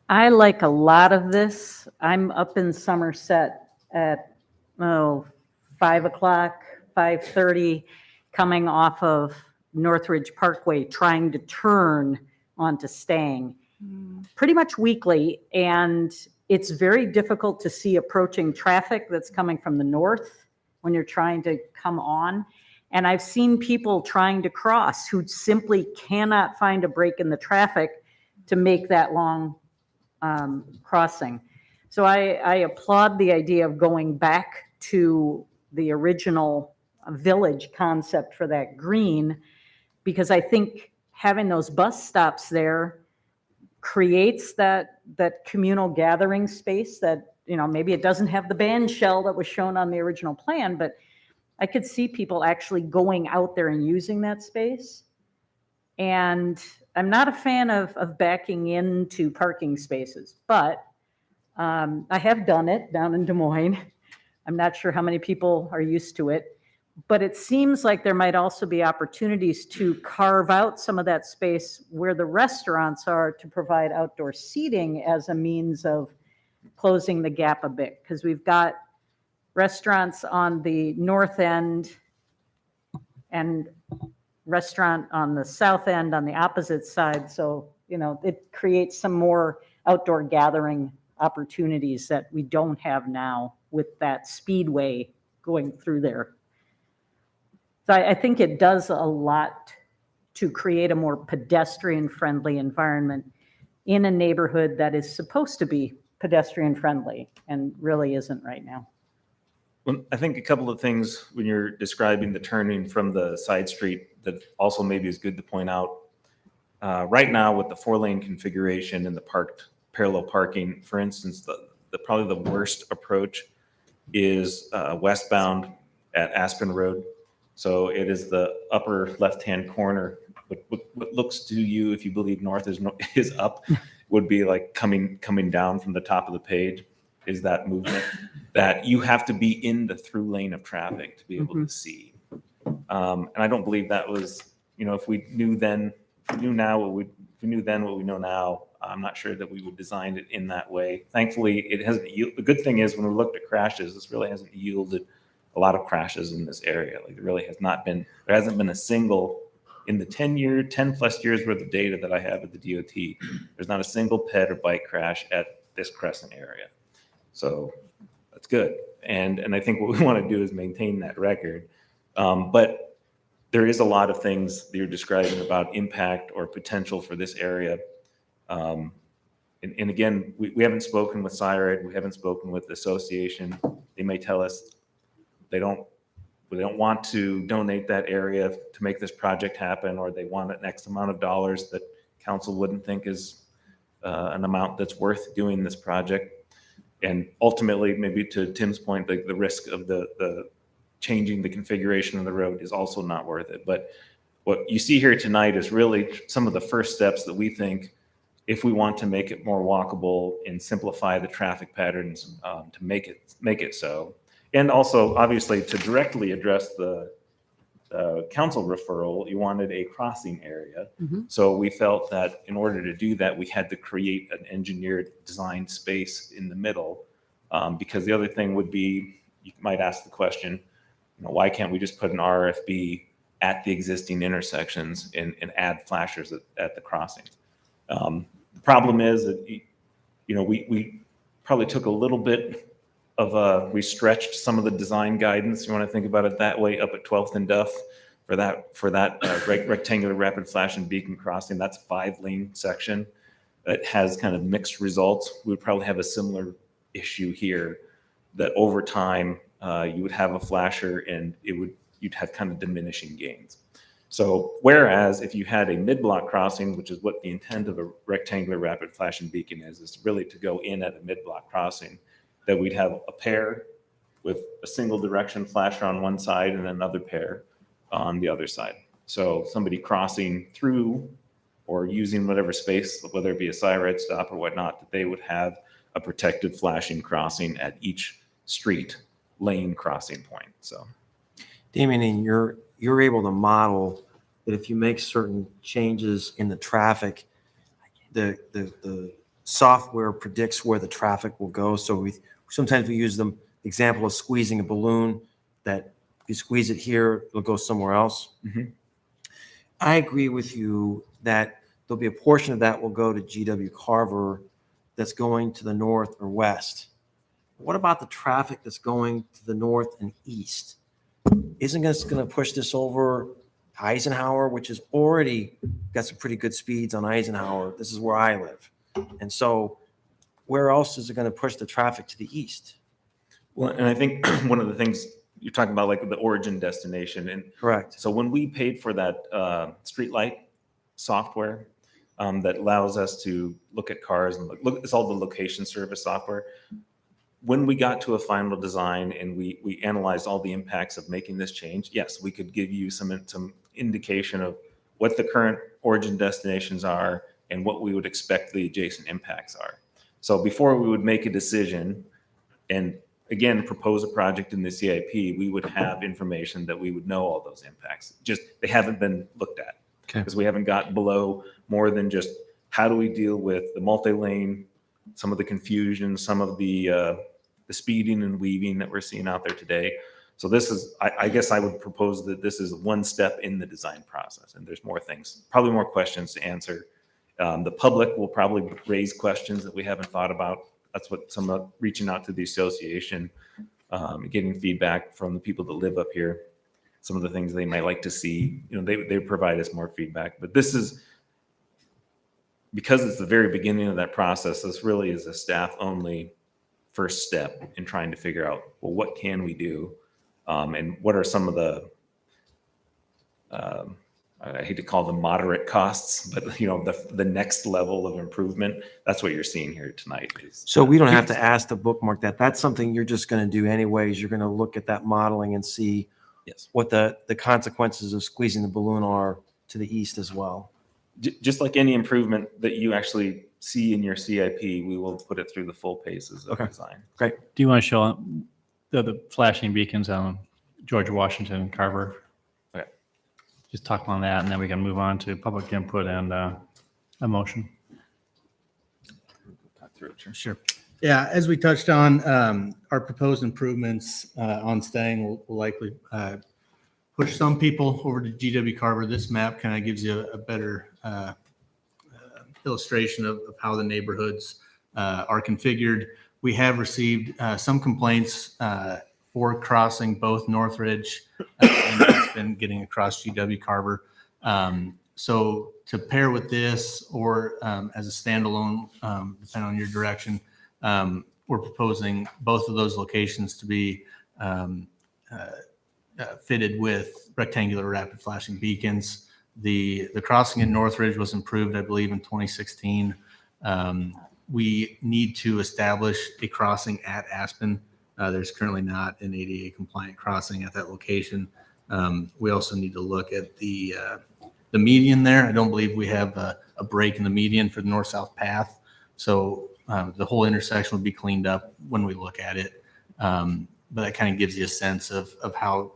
B: I like a lot of this. I'm up in Somerset at 5 o'clock, 5:30, coming off of Northridge Parkway, trying to turn onto Stang pretty much weekly. And it's very difficult to see approaching traffic that's coming from the north when you're trying to come on. And I've seen people trying to cross who simply cannot find a break in the traffic to make that long crossing. So I applaud the idea of going back to the original village concept for that green, because I think having those bus stops there creates that communal gathering space that, maybe it doesn't have the band shell that was shown on the original plan, but I could see people actually going out there and using that space. And I'm not a fan of backing into parking spaces, but I have done it down in Des Moines. I'm not sure how many people are used to it, but it seems like there might also be opportunities to carve out some of that space where the restaurants are to provide outdoor seating as a means of closing the gap a bit, because we've got restaurants on the north end and restaurant on the south end on the opposite side. So, it creates some more outdoor gathering opportunities that we don't have now with that speedway going through there. So I think it does a lot to create a more pedestrian-friendly environment in a neighborhood that is supposed to be pedestrian-friendly and really isn't right now.
Q: Well, I think a couple of things when you're describing the turning from the side street that also maybe is good to point out. Right now with the 4-lane configuration and the parallel parking, for instance, the probably the worst approach is westbound at Aspen Road. So it is the upper left-hand corner. What looks to you, if you believe north is up, would be like coming down from the top of the page, is that movement that you have to be in the through lane of traffic to be able to see. And I don't believe that was, if we knew then what we know now, I'm not sure that we would design it in that way. Thankfully, it hasn't. The good thing is when we looked at crashes, this really hasn't yielded a lot of crashes in this area. Like it really has not been. There hasn't been a single in the 10 plus years worth of data that I have at the DOT. There's not a single ped or bike crash at this Crescent area. So that's good. And I think what we want to do is maintain that record. But there is a lot of things that you're describing about impact or potential for this area. And again, we haven't spoken with CYRED, we haven't spoken with the association. They may tell us they don't want to donate that area to make this project happen, or they want an X amount of dollars that council wouldn't think is an amount that's worth doing this project. And ultimately, maybe to Tim's point, the risk of the changing the configuration of the road is also not worth it. But what you see here tonight is really some of the first steps that we think, if we want to make it more walkable and simplify the traffic patterns, to make it so. And also, obviously, to directly address the council referral, you wanted a crossing area. So we felt that in order to do that, we had to create an engineered design space in the middle. Because the other thing would be, you might ask the question, why can't we just put an RFB at the existing intersections and add flashers at the crossings? The problem is that, we probably took a little bit of we stretched some of the design guidance, you want to think about it that way, up at 12th and Duff for that rectangular rapid flashing beacon crossing. That's a 5-lane section that has kind of mixed results. We would probably have a similar issue here, that over time you would have a flasher and you'd have kind of diminishing gains. So whereas if you had a mid-block crossing, which is what the intent of a rectangular rapid flashing beacon is really to go in at a mid-block crossing, that we'd have a pair with a single direction flasher on one side and another pair on the other side. So somebody crossing through or using whatever space, whether it be a side stop or whatnot, that they would have a protected flashing crossing at each street lane crossing point. So,
D: Damien, and you're able to model that if you make certain changes in the traffic, the software predicts where the traffic will go. So sometimes we use the example of squeezing a balloon, that if you squeeze it here, it'll go somewhere else. I agree with you that there'll be a portion of that will go to GW Carver that's going to the north or west. What about the traffic that's going to the north and east? Isn't this going to push this over Eisenhower, which has already got some pretty good speeds on Eisenhower? This is where I live. And so where else is it going to push the traffic to the east?
Q: Well, and I think one of the things you're talking about, like the origin destination. And
D: correct.
Q: So when we paid for that streetlight software that allows us to look at cars and look, it's all the location service software. When we got to a final design and we analyzed all the impacts of making this change, yes, we could give you some indication of what the current origin destinations are and what we would expect the adjacent impacts are. So before we would make a decision and again propose a project in the CIP, we would have information that we would know all those impacts. Just they haven't been looked at because we haven't got below more than just how do we deal with the multi-lane, some of the confusion, some of the speeding and weaving that we're seeing out there today. So this is, I guess I would propose that this is one step in the design process, and there's more things, probably more questions to answer. The public will probably raise questions that we haven't thought about. That's what some of reaching out to the association, getting feedback from the people that live up here, some of the things they might like to see, they provide us more feedback. But this is, because it's the very beginning of that process, this really is a staff only first step in trying to figure out, well, what can we do? And what are some of the, I hate to call them moderate costs, but the next level of improvement, that's what you're seeing here tonight.
D: So we don't have to ask to bookmark that. That's something you're just going to do anyways. You're going to look at that modeling and see what the consequences of squeezing the balloon are to the east as well.
Q: Just like any improvement that you actually see in your CIP, we will put it through the full paces of design.
D: Great.
A: Do you want to show the flashing beacons on George Washington and Carver?
Q: Okay.
A: Just talk on that, and then we can move on to public input and a motion.
Q: Talk through it.
S: Sure. Yeah, as we touched on, our proposed improvements on Stang will likely push some people over to GW Carver. This map kind of gives you a better illustration of how the neighborhoods are configured. We have received some complaints for crossing both Northridge and it's been getting across GW Carver. So to pair with this or as a standalone, depending on your direction, we're proposing both of those locations to be fitted with rectangular rapid flashing beacons. The crossing in Northridge was improved, I believe, in 2016. We need to establish a crossing at Aspen There's currently not an ADA compliant crossing at that location. We also need to look at the median there. I don't believe we have a break in the median for the north-south path. So the whole intersection would be cleaned up when we look at it. But that kind of gives you a sense of how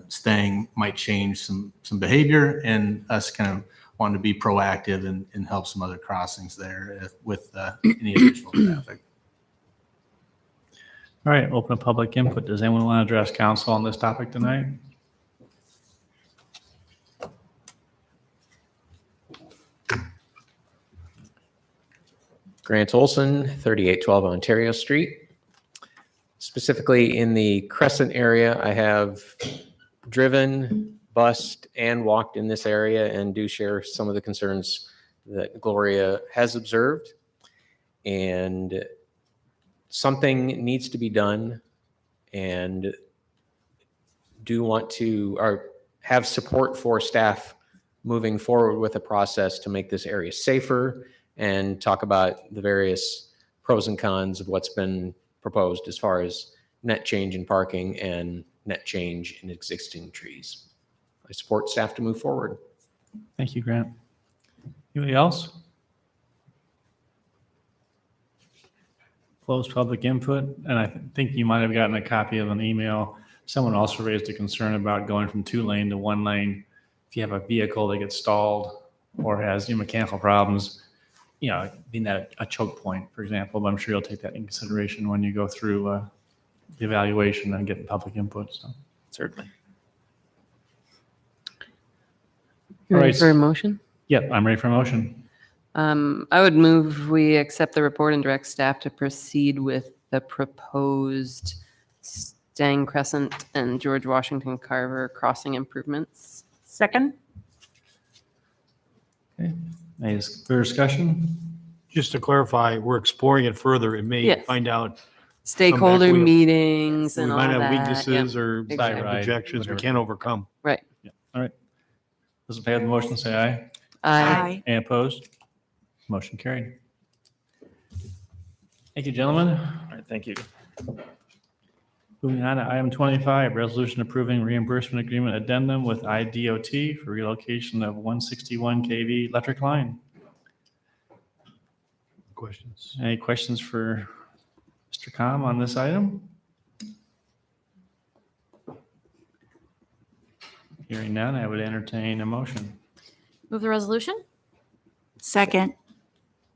S: staying might change some behavior, and us kind of wanting to be proactive and help some other crossings there with any additional traffic.
A: All right, open up public input. Does anyone want to address council on this topic tonight?
J: Grant Olson, 3812 Ontario Street. Specifically in the Crescent area, I have driven, bussed, and walked in this area and do share some of the concerns that Gloria has observed. And something needs to be done, and do want to have support for staff moving forward with a process to make this area safer, and talk about the various pros and cons of what's been proposed as far as net change in parking and net change in existing trees. I support staff to move forward.
A: Thank you, Grant. Anybody else? Close public input, and I think you might have gotten a copy of an email. Someone also raised a concern about going from 2-lane to 1-lane. If you have a vehicle that gets stalled or has mechanical problems, being that a choke point, for example, but I'm sure you'll take that in consideration when you go through the evaluation and get public input. So certainly.
E: You ready for a motion?
A: Yep, I'm ready for a motion.
E: I would move we accept the report and direct staff to proceed with the proposed Stang Crescent and George Washington Carver crossing improvements.
B: Second?
A: Okay. Any further discussion?
M: Just to clarify, we're exploring it further. It may
E: Yes.
M: find out.
E: Stakeholder
M: we have-
E: meetings
M: We
E: and all
M: might
E: that.
M: have weaknesses
E: Yep.
M: or
E: Exactly.
M: objections we can't overcome.
E: Right.
A: Yeah. All right. Those in favor of the motion, say aye.
E: Aye.
A: Any opposed? Motion carried. Thank you, gentlemen. All right, thank you. Moving on to item 25, resolution approving reimbursement agreement addendum with IDOT for relocation of 161 kV electric line.
M: Questions?
A: Any questions for Mr. Com on this item? Hearing none, I would entertain a motion.
O: Move the resolution?
T: Second.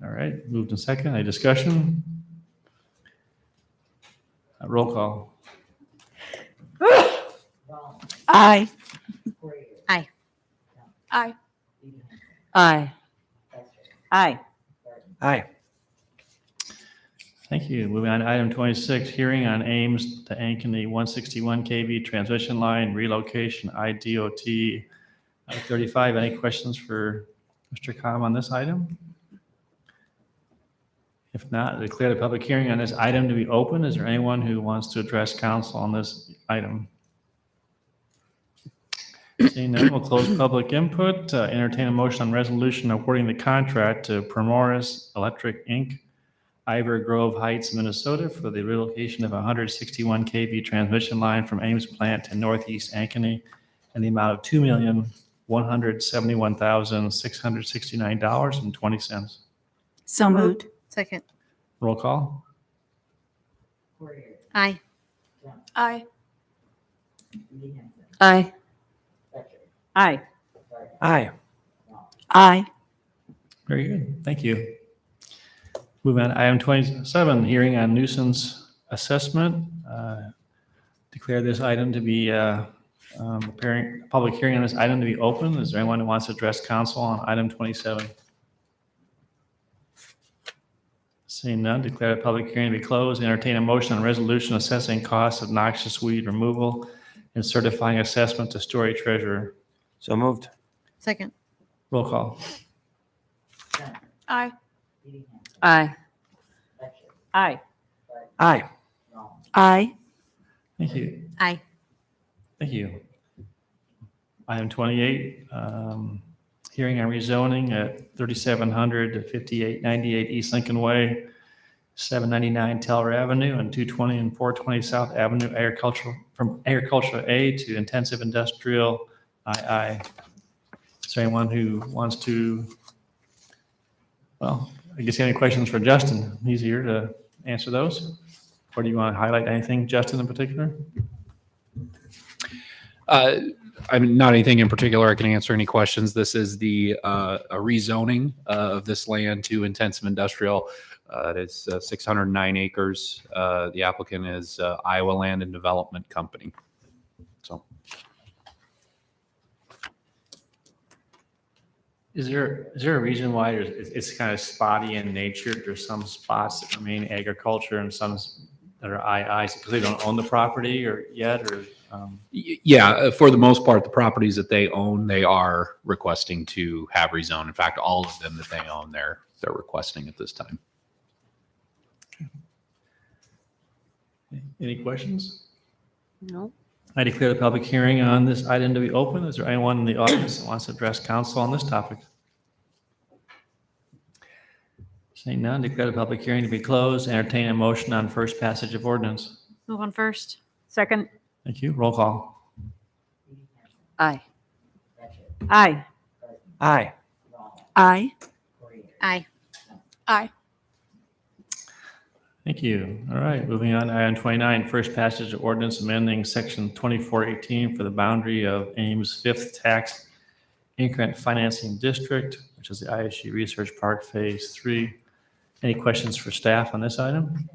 A: All right, moved in second. Any discussion? Roll call.
T: Aye.
O: Aye.
C: Aye.
E: Aye.
B: Aye.
D: Aye.
A: Thank you. Moving on to item 26, hearing on Ames to Ankeny 161 kV transmission line relocation IDOT 35. Any questions for Mr. Com on this item? If not, I declare the public hearing on this item to be open. Is there anyone who wants to address council on this item? Seeing none, we'll close public input. Entertain a motion on resolution awarding the contract to Primoris Electric, Inc., Ivor Grove Heights, Minnesota, for the relocation of a 161 kV transmission line from Ames plant to northeast Ankeny in the amount of $2,171,669.20.
T: So moved.
O: Second.
A: Roll call.
O: Aye.
C: Aye.
E: Aye.
B: Aye.
D: Aye.
T: Aye.
A: Very good. Thank you. Moving on to item 27, hearing on nuisance assessment. Declare this item to be public hearing on this item to be open. Is there anyone who wants to address council on item 27? Seeing none, declare the public hearing to be closed. Entertain a motion on resolution assessing costs of noxious weed removal and certifying assessment to Story Treasurer.
D: So moved.
O: Second.
A: Roll call.
C: Aye.
E: Aye.
B: Aye.
D: Aye.
T: Aye.
A: Thank you.
O: Aye.
A: Thank you. Item 28, hearing on rezoning at 3700 to 5898 East Lincoln Way. 799 Teller Avenue and 220 and 420 South Avenue, agricultural, from agricultural A to intensive industrial II. Is there anyone who wants to, well, I guess you have any questions for Justin? He's here to answer those. Or do you want to highlight anything, Justin, in particular?
K: I mean, not anything in particular. I can answer any questions. This is the a rezoning of this land to intensive industrial. It's 609 acres. The applicant is Iowa Land and Development Company. So,
A: Is there a reason why it's kind of spotty in nature? There's some spots that remain agriculture and some that are IIs because they don't own the property or yet, or
K: yeah, for the most part, the properties that they own, they are requesting to have rezoned. In fact, all of them that they own, they're requesting at this time.
A: Any questions?
E: No.
A: I declare the public hearing on this item to be open. Is there anyone in the audience that wants to address council on this topic? Seeing none, declare the public hearing to be closed. Entertain a motion on first passage of ordinance.
O: Move on first.
B: Second.
A: Thank you. Roll call.
E: Aye.
B: Aye.
D: Aye.
T: Aye.
O: Aye.
C: Aye.
A: Thank you. All right, moving on to item 29, first passage of ordinance amending section 2418 for the boundary of Ames 5th Tax Increment Financing District, which is the ISU Research Park Phase 3. Any questions for staff on this item?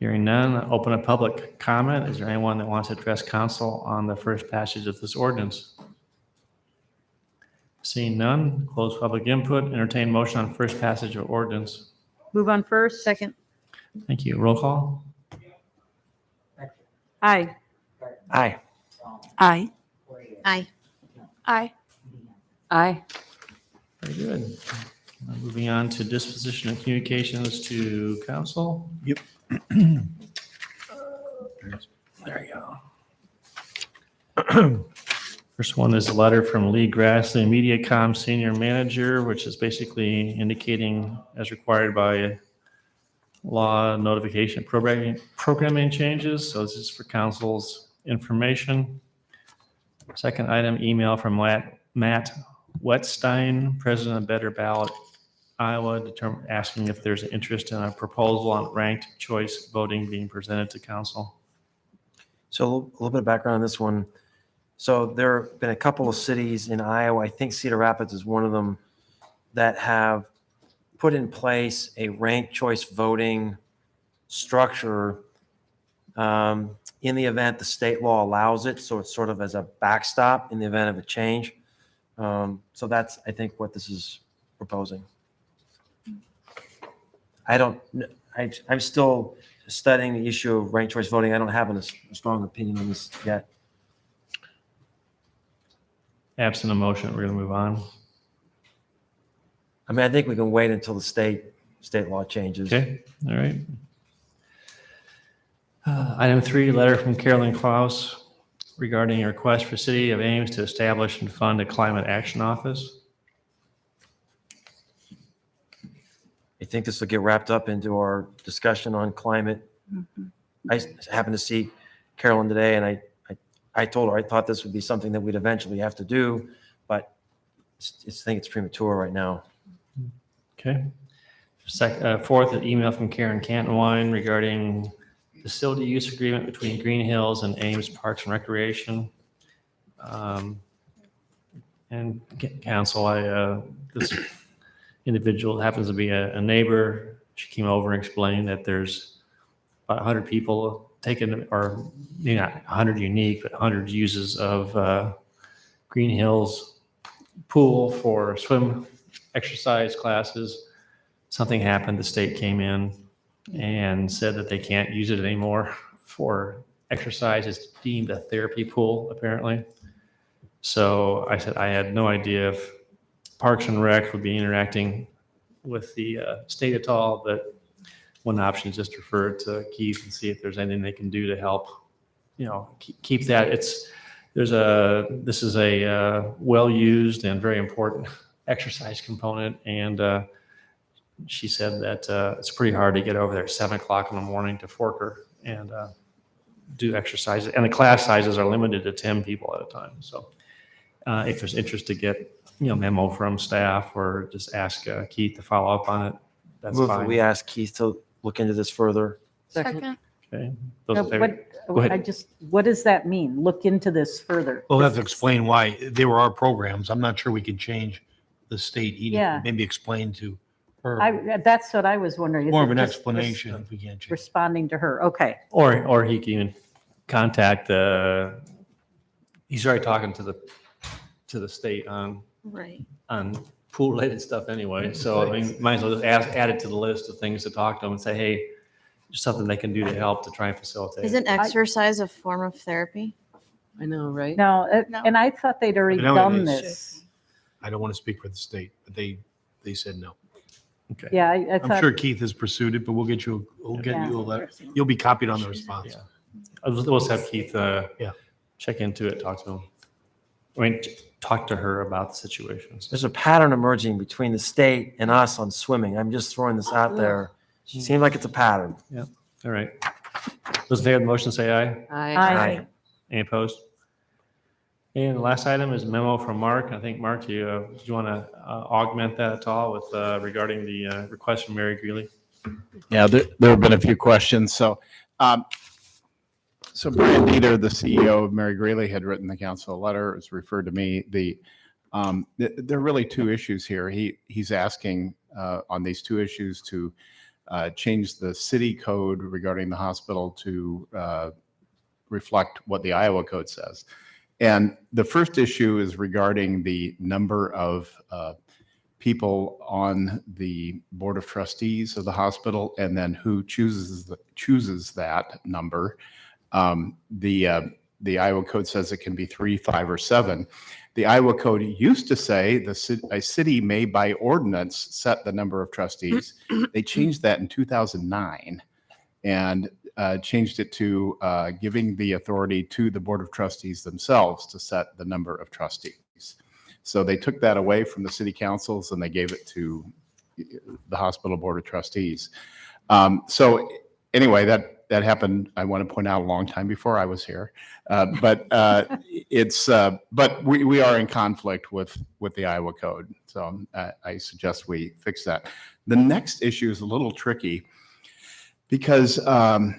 A: Hearing none, open a public comment. Is there anyone that wants to address council on the first passage of this ordinance? Seeing none, close public input, entertain motion on first passage of ordinance.
B: Move on first.
O: Second.
A: Thank you. Roll call.
B: Aye.
D: Aye.
T: Aye.
O: Aye.
C: Aye.
E: Aye.
A: Very good. Moving on to disposition of communications to council.
M: Yep.
A: There you go. First one is a letter from Lee Grassley, MediaCom Senior Manager, which is basically indicating, as required by law, notification programming changes. So this is for council's information. Second item, email from Matt Wetstein, President of Better Ballot Iowa, asking if there's an interest in a proposal on ranked choice voting being presented to council.
D: So a little bit of background on this one. So there have been a couple of cities in Iowa, I think Cedar Rapids is one of them, that have put in place a ranked choice voting structure in the event the state law allows it. So it's sort of as a backstop in the event of a change. So that's, I think, what this is proposing. I'm still studying the issue of ranked choice voting. I don't have a strong opinion on this yet.
A: Absent a motion, we're going to move on.
D: I mean, I think we can wait until the state law changes.
A: Okay, all right. Item 3, letter from Carolyn Klaus regarding a request for City of Ames to establish and fund a climate action office.
D: I think this will get wrapped up into our discussion on climate. I happened to see Carolyn today, and I told her I thought this would be something that we'd eventually have to do, but I think it's premature right now.
A: Okay. Fourth, an email from Karen Cantonwine regarding facility use agreement between Green Hills and Ames Parks and Recreation. And council, this individual happens to be a neighbor. She came over and explained that there's about 100 people taken, or maybe not 100 unique, but 100 uses of Green Hills pool for swim exercise classes. Something happened, the state came in and said that they can't use it anymore for exercise. It's deemed a therapy pool, apparently. So I said I had no idea if Parks and Rec would be interacting with the state at all, but one option is just refer it to Keith and see if there's anything they can do to help, keep that. This is a well-used and very important exercise component, and she said that it's pretty hard to get over there at 7 o'clock in the morning to Forker and do exercises. And the class sizes are limited to 10 people at a time. So if there's interest to get, memo from staff or just ask Keith to follow up on it, that's
D: Move that
A: fine.
D: we ask Keith to look into this further.
C: Second.
A: Okay. Those
B: No,
A: in favor? Go ahead.
B: what does that mean? Look into this further.
M: We'll have to explain why they were our programs. I'm not sure we can change the state edict.
B: Yeah.
M: Maybe explain to her.
B: That's what I was wondering. Is
M: More
B: it
M: of an
B: just
M: explanation if we can't change.
B: Responding to her. Okay.
A: Or he can even contact he's already talking to the state on
N: Right.
A: pool related stuff anyway. So I mean, might as well just add it to the list of things to talk to them and say, hey, there's something they can do to help to try and facilitate.
O: Isn't exercise a form of therapy?
E: I know, right?
B: No, and I thought they'd already
M: No, it
B: done
M: is.
B: this.
M: I don't want to speak for the state, but they said no.
A: Okay.
B: Yeah, I
M: I'm
B: thought.
M: sure Keith has pursued it, but we'll get you a letter. You'll be copied on the response.
A: We'll just have Keith check into it, talk to him. I mean, talk to her about the situations.
D: There's a pattern emerging between the state and us on swimming. I'm just throwing this out there. Seems like it's a pattern.
A: Yeah. All right. Those in favor of the motion say aye.
B: Aye.
A: Any opposed? And the last item is memo from Mark. I think, Mark, do you want to augment that at all with regarding the request from Mary Greeley?
L: Yeah, there have been a few questions. So Brian Dieter, the CEO of Mary Greeley, had written the council a letter. It's referred to me. There are really two issues here. He's asking on these two issues to change the city code regarding the hospital to reflect what the Iowa code says. And the first issue is regarding the number of people on the board of trustees of the hospital, and then who chooses that number. The Iowa code says it can be 3, 5, or 7. The Iowa code used to say a city may by ordinance set the number of trustees. They changed that in 2009 and changed it to giving the authority to the board of trustees themselves to set the number of trustees. So they took that away from the city councils and they gave it to the hospital board of trustees. So anyway, that happened, I want to point out, a long time before I was here. But we are in conflict with the Iowa code. So I suggest we fix that. The next issue is a little tricky because, and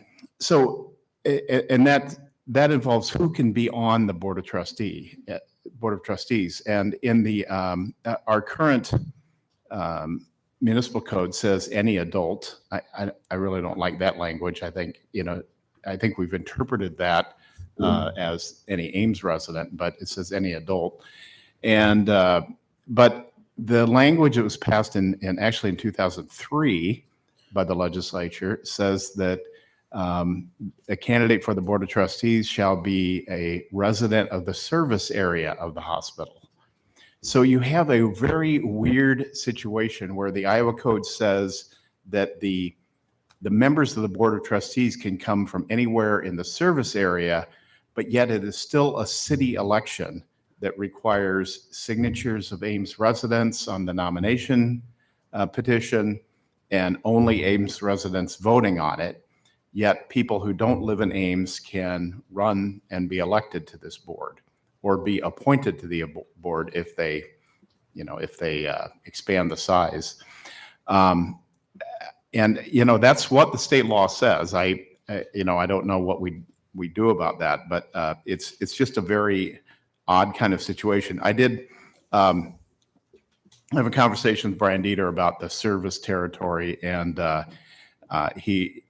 L: that involves who can be on the board of trustees. And in our current municipal code says any adult. I really don't like that language. I think we've interpreted that as any Ames resident, but it says any adult. And but the language that was passed in 2003 by the legislature says that a candidate for the board of trustees shall be a resident of the service area of the hospital. So you have a very weird situation where the Iowa code says that the members of the board of trustees can come from anywhere in the service area, but yet it is still a city election that requires signatures of Ames residents on the nomination petition and only Ames residents voting on it. Yet people who don't live in Ames can run and be elected to this board or be appointed to the board if they expand the size. And that's what the state law says. I don't know what we do about that, but it's just a very odd kind of situation. I did have a conversation with Brian Dieter about the service territory, and he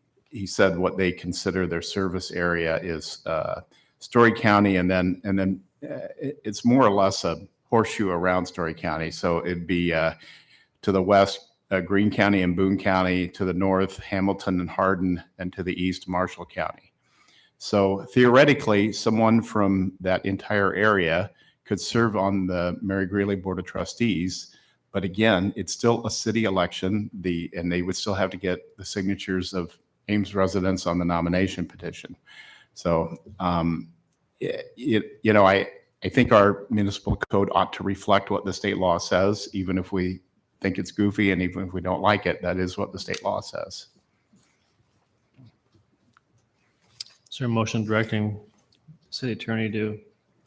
L: said what they consider their service area is Story County, and then it's more or less a horseshoe around Story County. So it'd be to the west, Greene County and Boone County, to the north, Hamilton and Hardin, and to the east, Marshall County. So theoretically, someone from that entire area could serve on the Mary Greeley Board of Trustees. But again, it's still a city election, and they would still have to get the signatures of Ames residents on the nomination petition. So, I think our municipal code ought to reflect what the state law says, even if we think it's goofy, and even if we don't like it, that is what the state law says.
A: Is there a motion directing city attorney to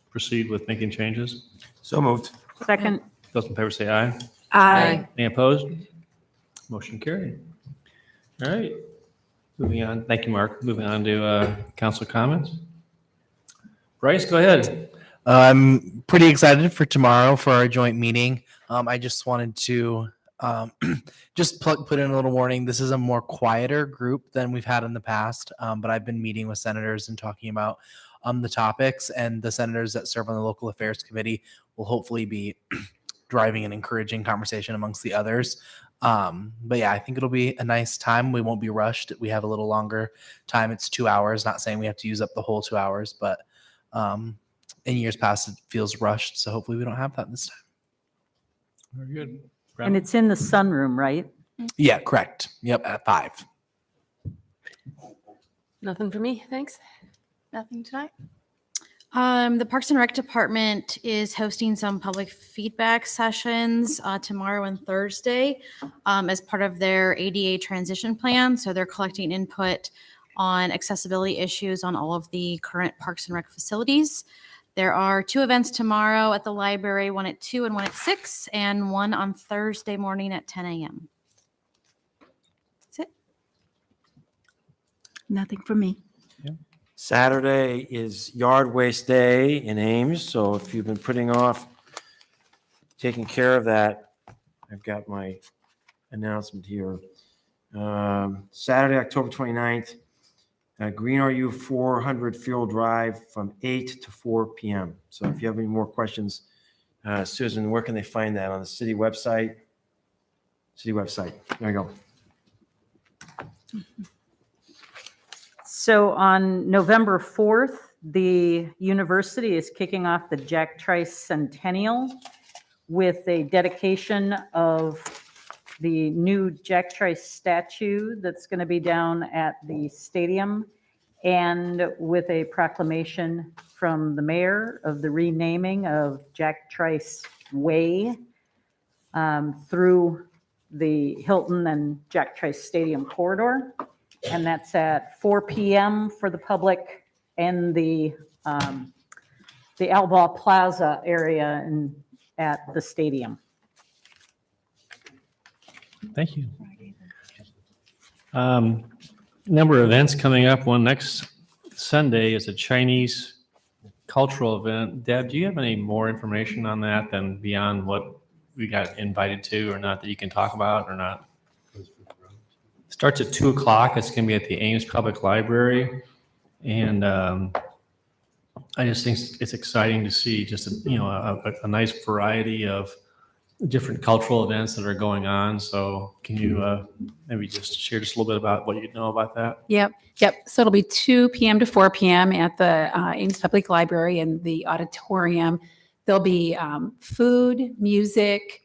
A: proceed with making changes?
D: So moved.
B: Second.
A: Those in favor say aye.
T: Aye.
A: Any opposed? Motion carried. All right. Moving on. Thank you, Mark. Moving on to council comments. Bryce, go ahead.
H: I'm pretty excited for tomorrow for our joint meeting. I just wanted to just put in a little warning. This is a more quieter group than we've had in the past, but I've been meeting with senators and talking about the topics, and the senators that serve on the local affairs committee will hopefully be driving and encouraging conversation amongst the others. But yeah, I think it'll be a nice time. We won't be rushed. We have a little longer time. It's 2 hours. Not saying we have to use up the whole 2 hours, but in years past, it feels rushed. So hopefully we don't have that this time.
A: Very good.
B: And it's in the sunroom, right?
H: Yeah, correct. Yep, at 5.
E: Nothing for me, thanks.
C: Nothing tonight.
N: The Parks and Rec Department is hosting some public feedback sessions tomorrow and Thursday as part of their ADA transition plan. So they're collecting input on accessibility issues on all of the current Parks and Rec facilities. There are 2 events tomorrow at the library, one at 2 and one at 6, and one on Thursday morning at 10 a.m. That's it.
G: Nothing for me.
D: Saturday is Yard Waste Day in Ames, so if you've been putting off taking care of that, I've got my announcement here. Saturday, October 29th, Green RU 400 Field Drive from 8 to 4 p.m. So if you have any more questions, Susan, where can they find that? On the city website? City website. There you go.
B: So on November 4th, the university is kicking off the Jack Trice Centennial with a dedication of the new Jack Trice statue that's going to be down at the stadium, and with a proclamation from the mayor of the renaming of Jack Trice Way through the Hilton and Jack Trice Stadium corridor. And that's at 4 p.m. for the public and the Albaugh Plaza area and at the stadium.
A: Thank you. Number of events coming up. One next Sunday is a Chinese cultural event. Deb, do you have any more information on that than beyond what we got invited to or not that you can talk about or not? Starts at 2 o'clock. It's going to be at the Ames Public Library. And I just think it's exciting to see just, a nice variety of different cultural events that are going on. So can you maybe just share just a little bit about what you know about that?
V: Yep. So it'll be 2 p.m. to 4 p.m. at the Ames Public Library in the auditorium. There'll be food, music,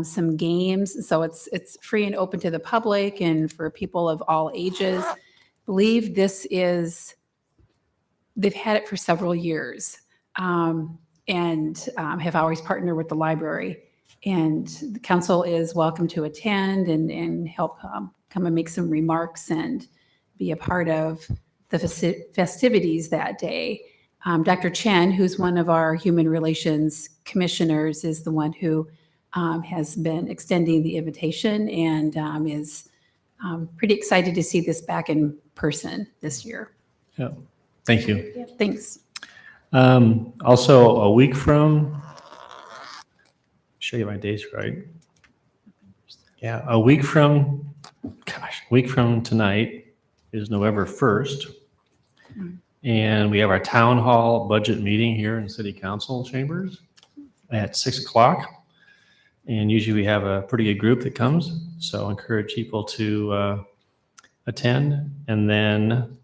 V: some games. So it's free and open to the public and for people of all ages. I believe they've had it for several years and have always partnered with the library. And the council is welcome to attend and help come and make some remarks and be a part of the festivities that day. Dr. Chen, who's one of our human relations commissioners, is the one who has been extending the invitation and is pretty excited to see this back in person this year.
A: Yeah. Thank you.
V: Yeah, thanks.
A: Also, a week from, show you my dates right. Yeah, a week from tonight is November 1st. And we have our town hall budget meeting here in City Council chambers at 6 o'clock. And usually we have a pretty good group that comes. So I encourage people to attend. And then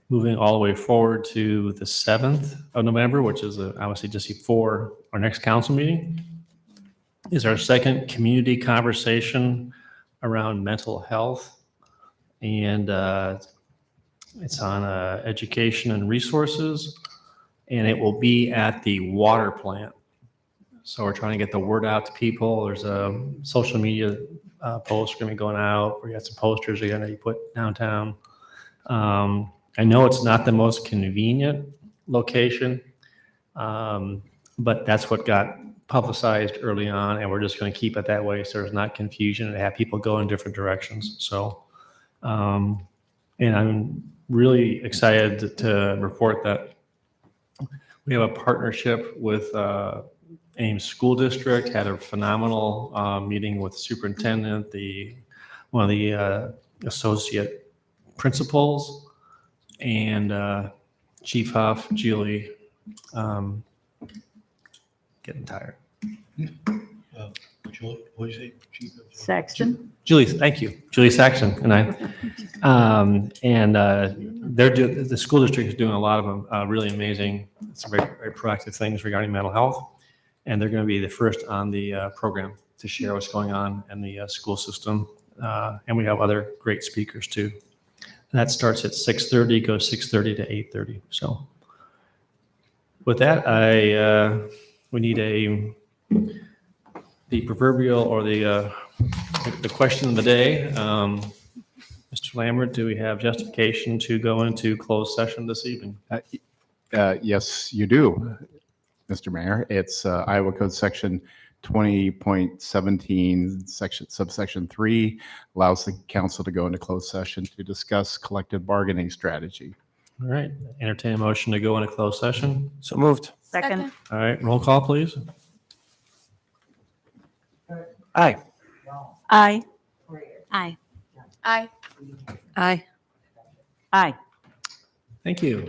A: moving all the way forward to the 7th of November, which is obviously just before our next council meeting, is our second community conversation around mental health. And it's on education and resources, and it will be at the water plant. So we're trying to get the word out to people. There's a social media post going to be going out. We got some posters are going to be put downtown. I know it's not the most convenient location, but that's what got publicized early on, and we're just going to keep it that way so there's not confusion and have people go in different directions. So, and I'm really excited to report that we have a partnership with Ames School District, had a phenomenal meeting with the superintendent, one of the associate principals, and Chief Huff, Julie, getting tired.
M: Julie, what did you say? Chief of-
B: Sexton?
A: Julie, thank you. Julie Saxon and the school district is doing a lot of really amazing, some very, very proactive things regarding mental health. And they're going to be the first on the program to share what's going on in the school system. And we have other great speakers too. And that starts at 6:30, goes 6:30 to 8:30. So with that, we need the proverbial or the question of the day. Mr. Lambert, do we have justification to go into closed session this evening?
L: Yes, you do, Mr. Mayor. It's Iowa Code Section 20.17, subsection 3, allows the council to go into closed session to discuss collective bargaining strategy.
A: All right, entertain a motion to go into closed session.
D: So moved.
B: Second.
A: All right, roll call, please.
D: Aye.
T: Aye.
N: Aye.
C: Aye.
E: Aye.
B: Aye.
A: Thank you.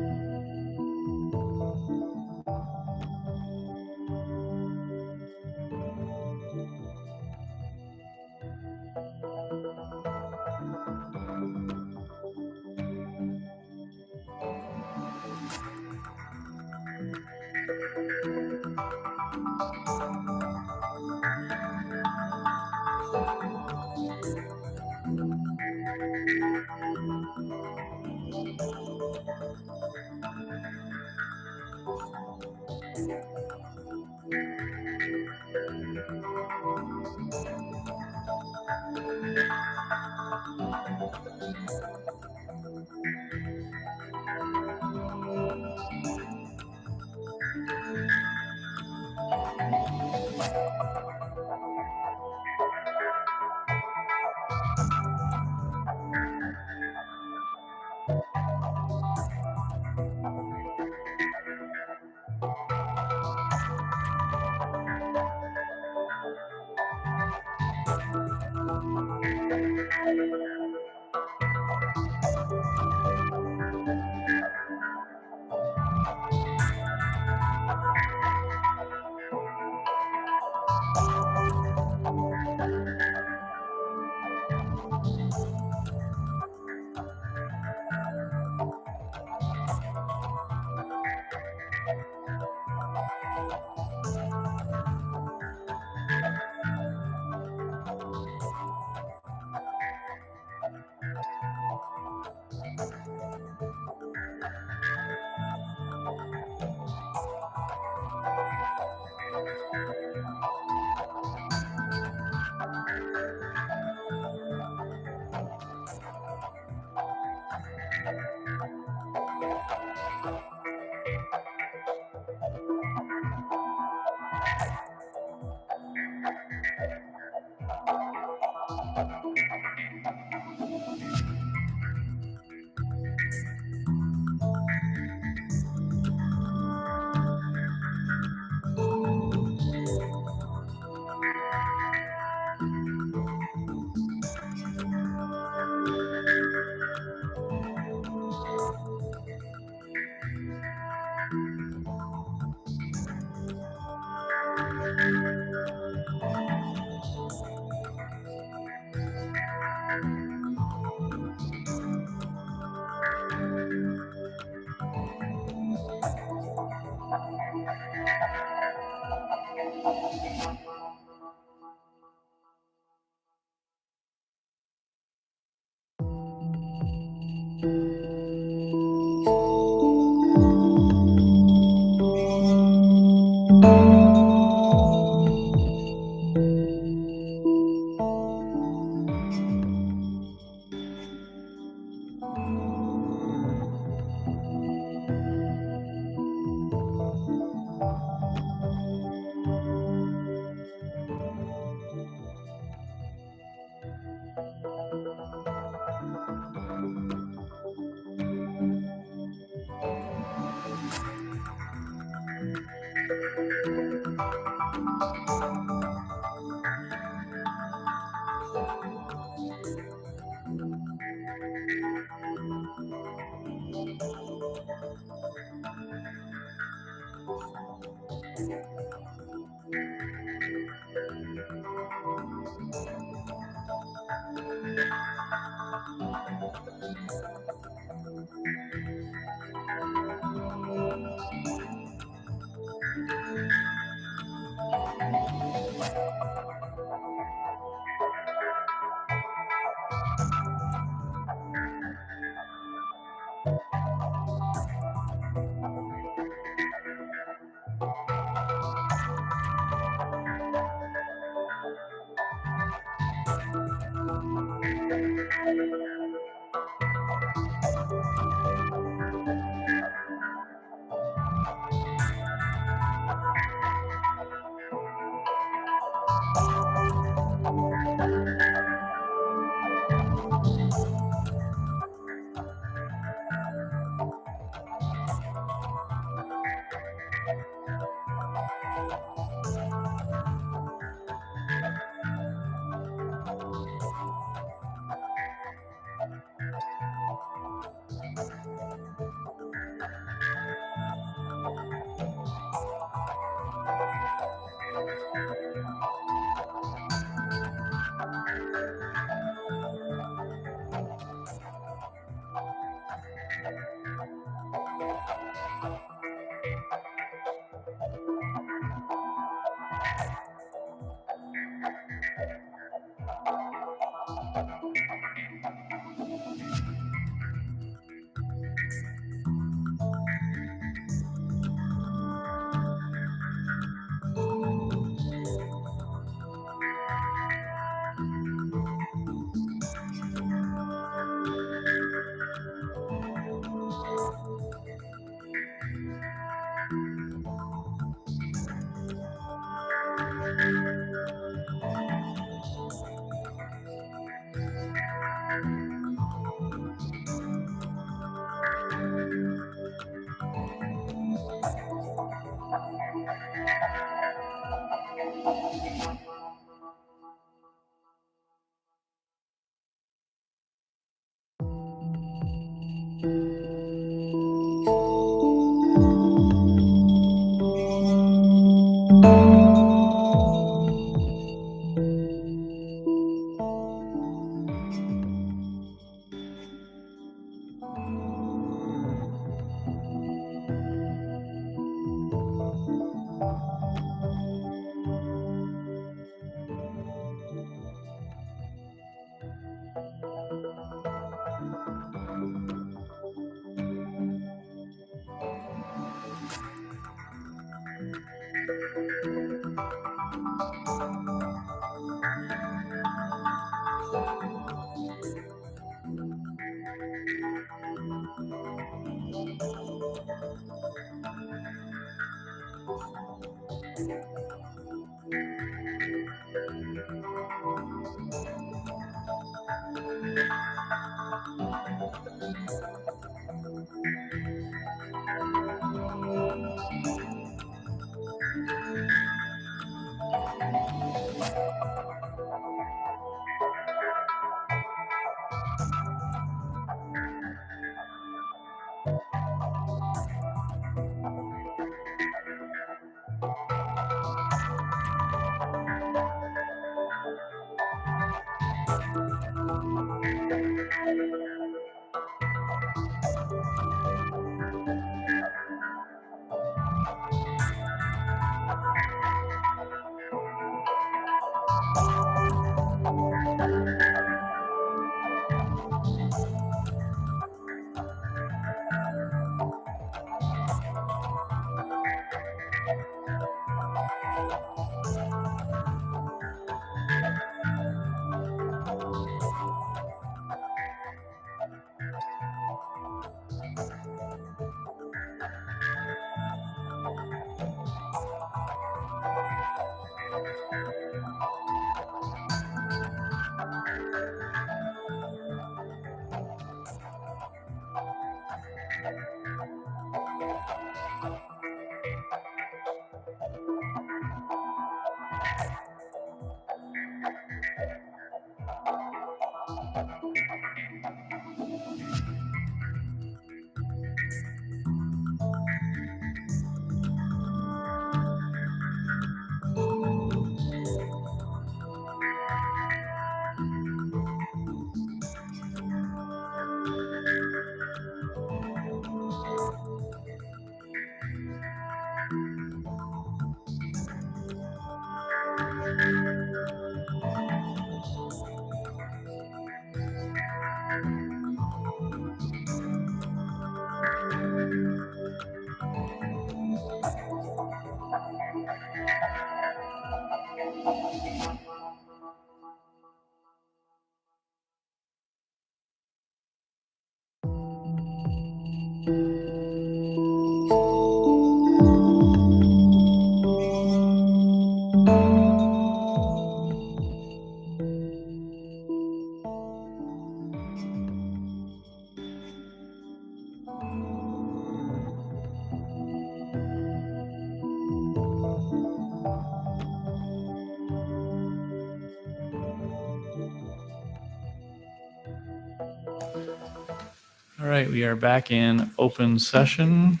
A: All right, we are back in open session.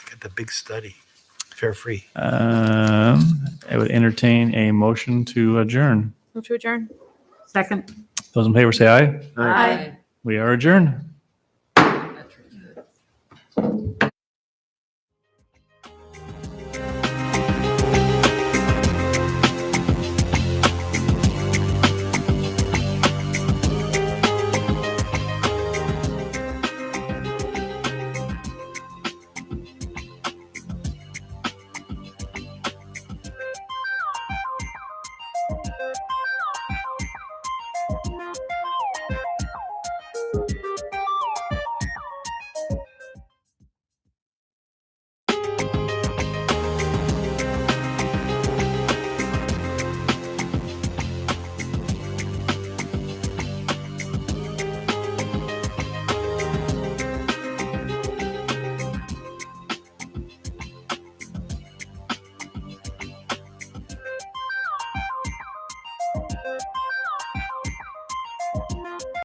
M: Got the big study, fare free.
A: I would entertain a motion to adjourn.
C: Move to adjourn.
B: Second.
A: Those in favor say aye.
C: Aye.
A: We are adjourned.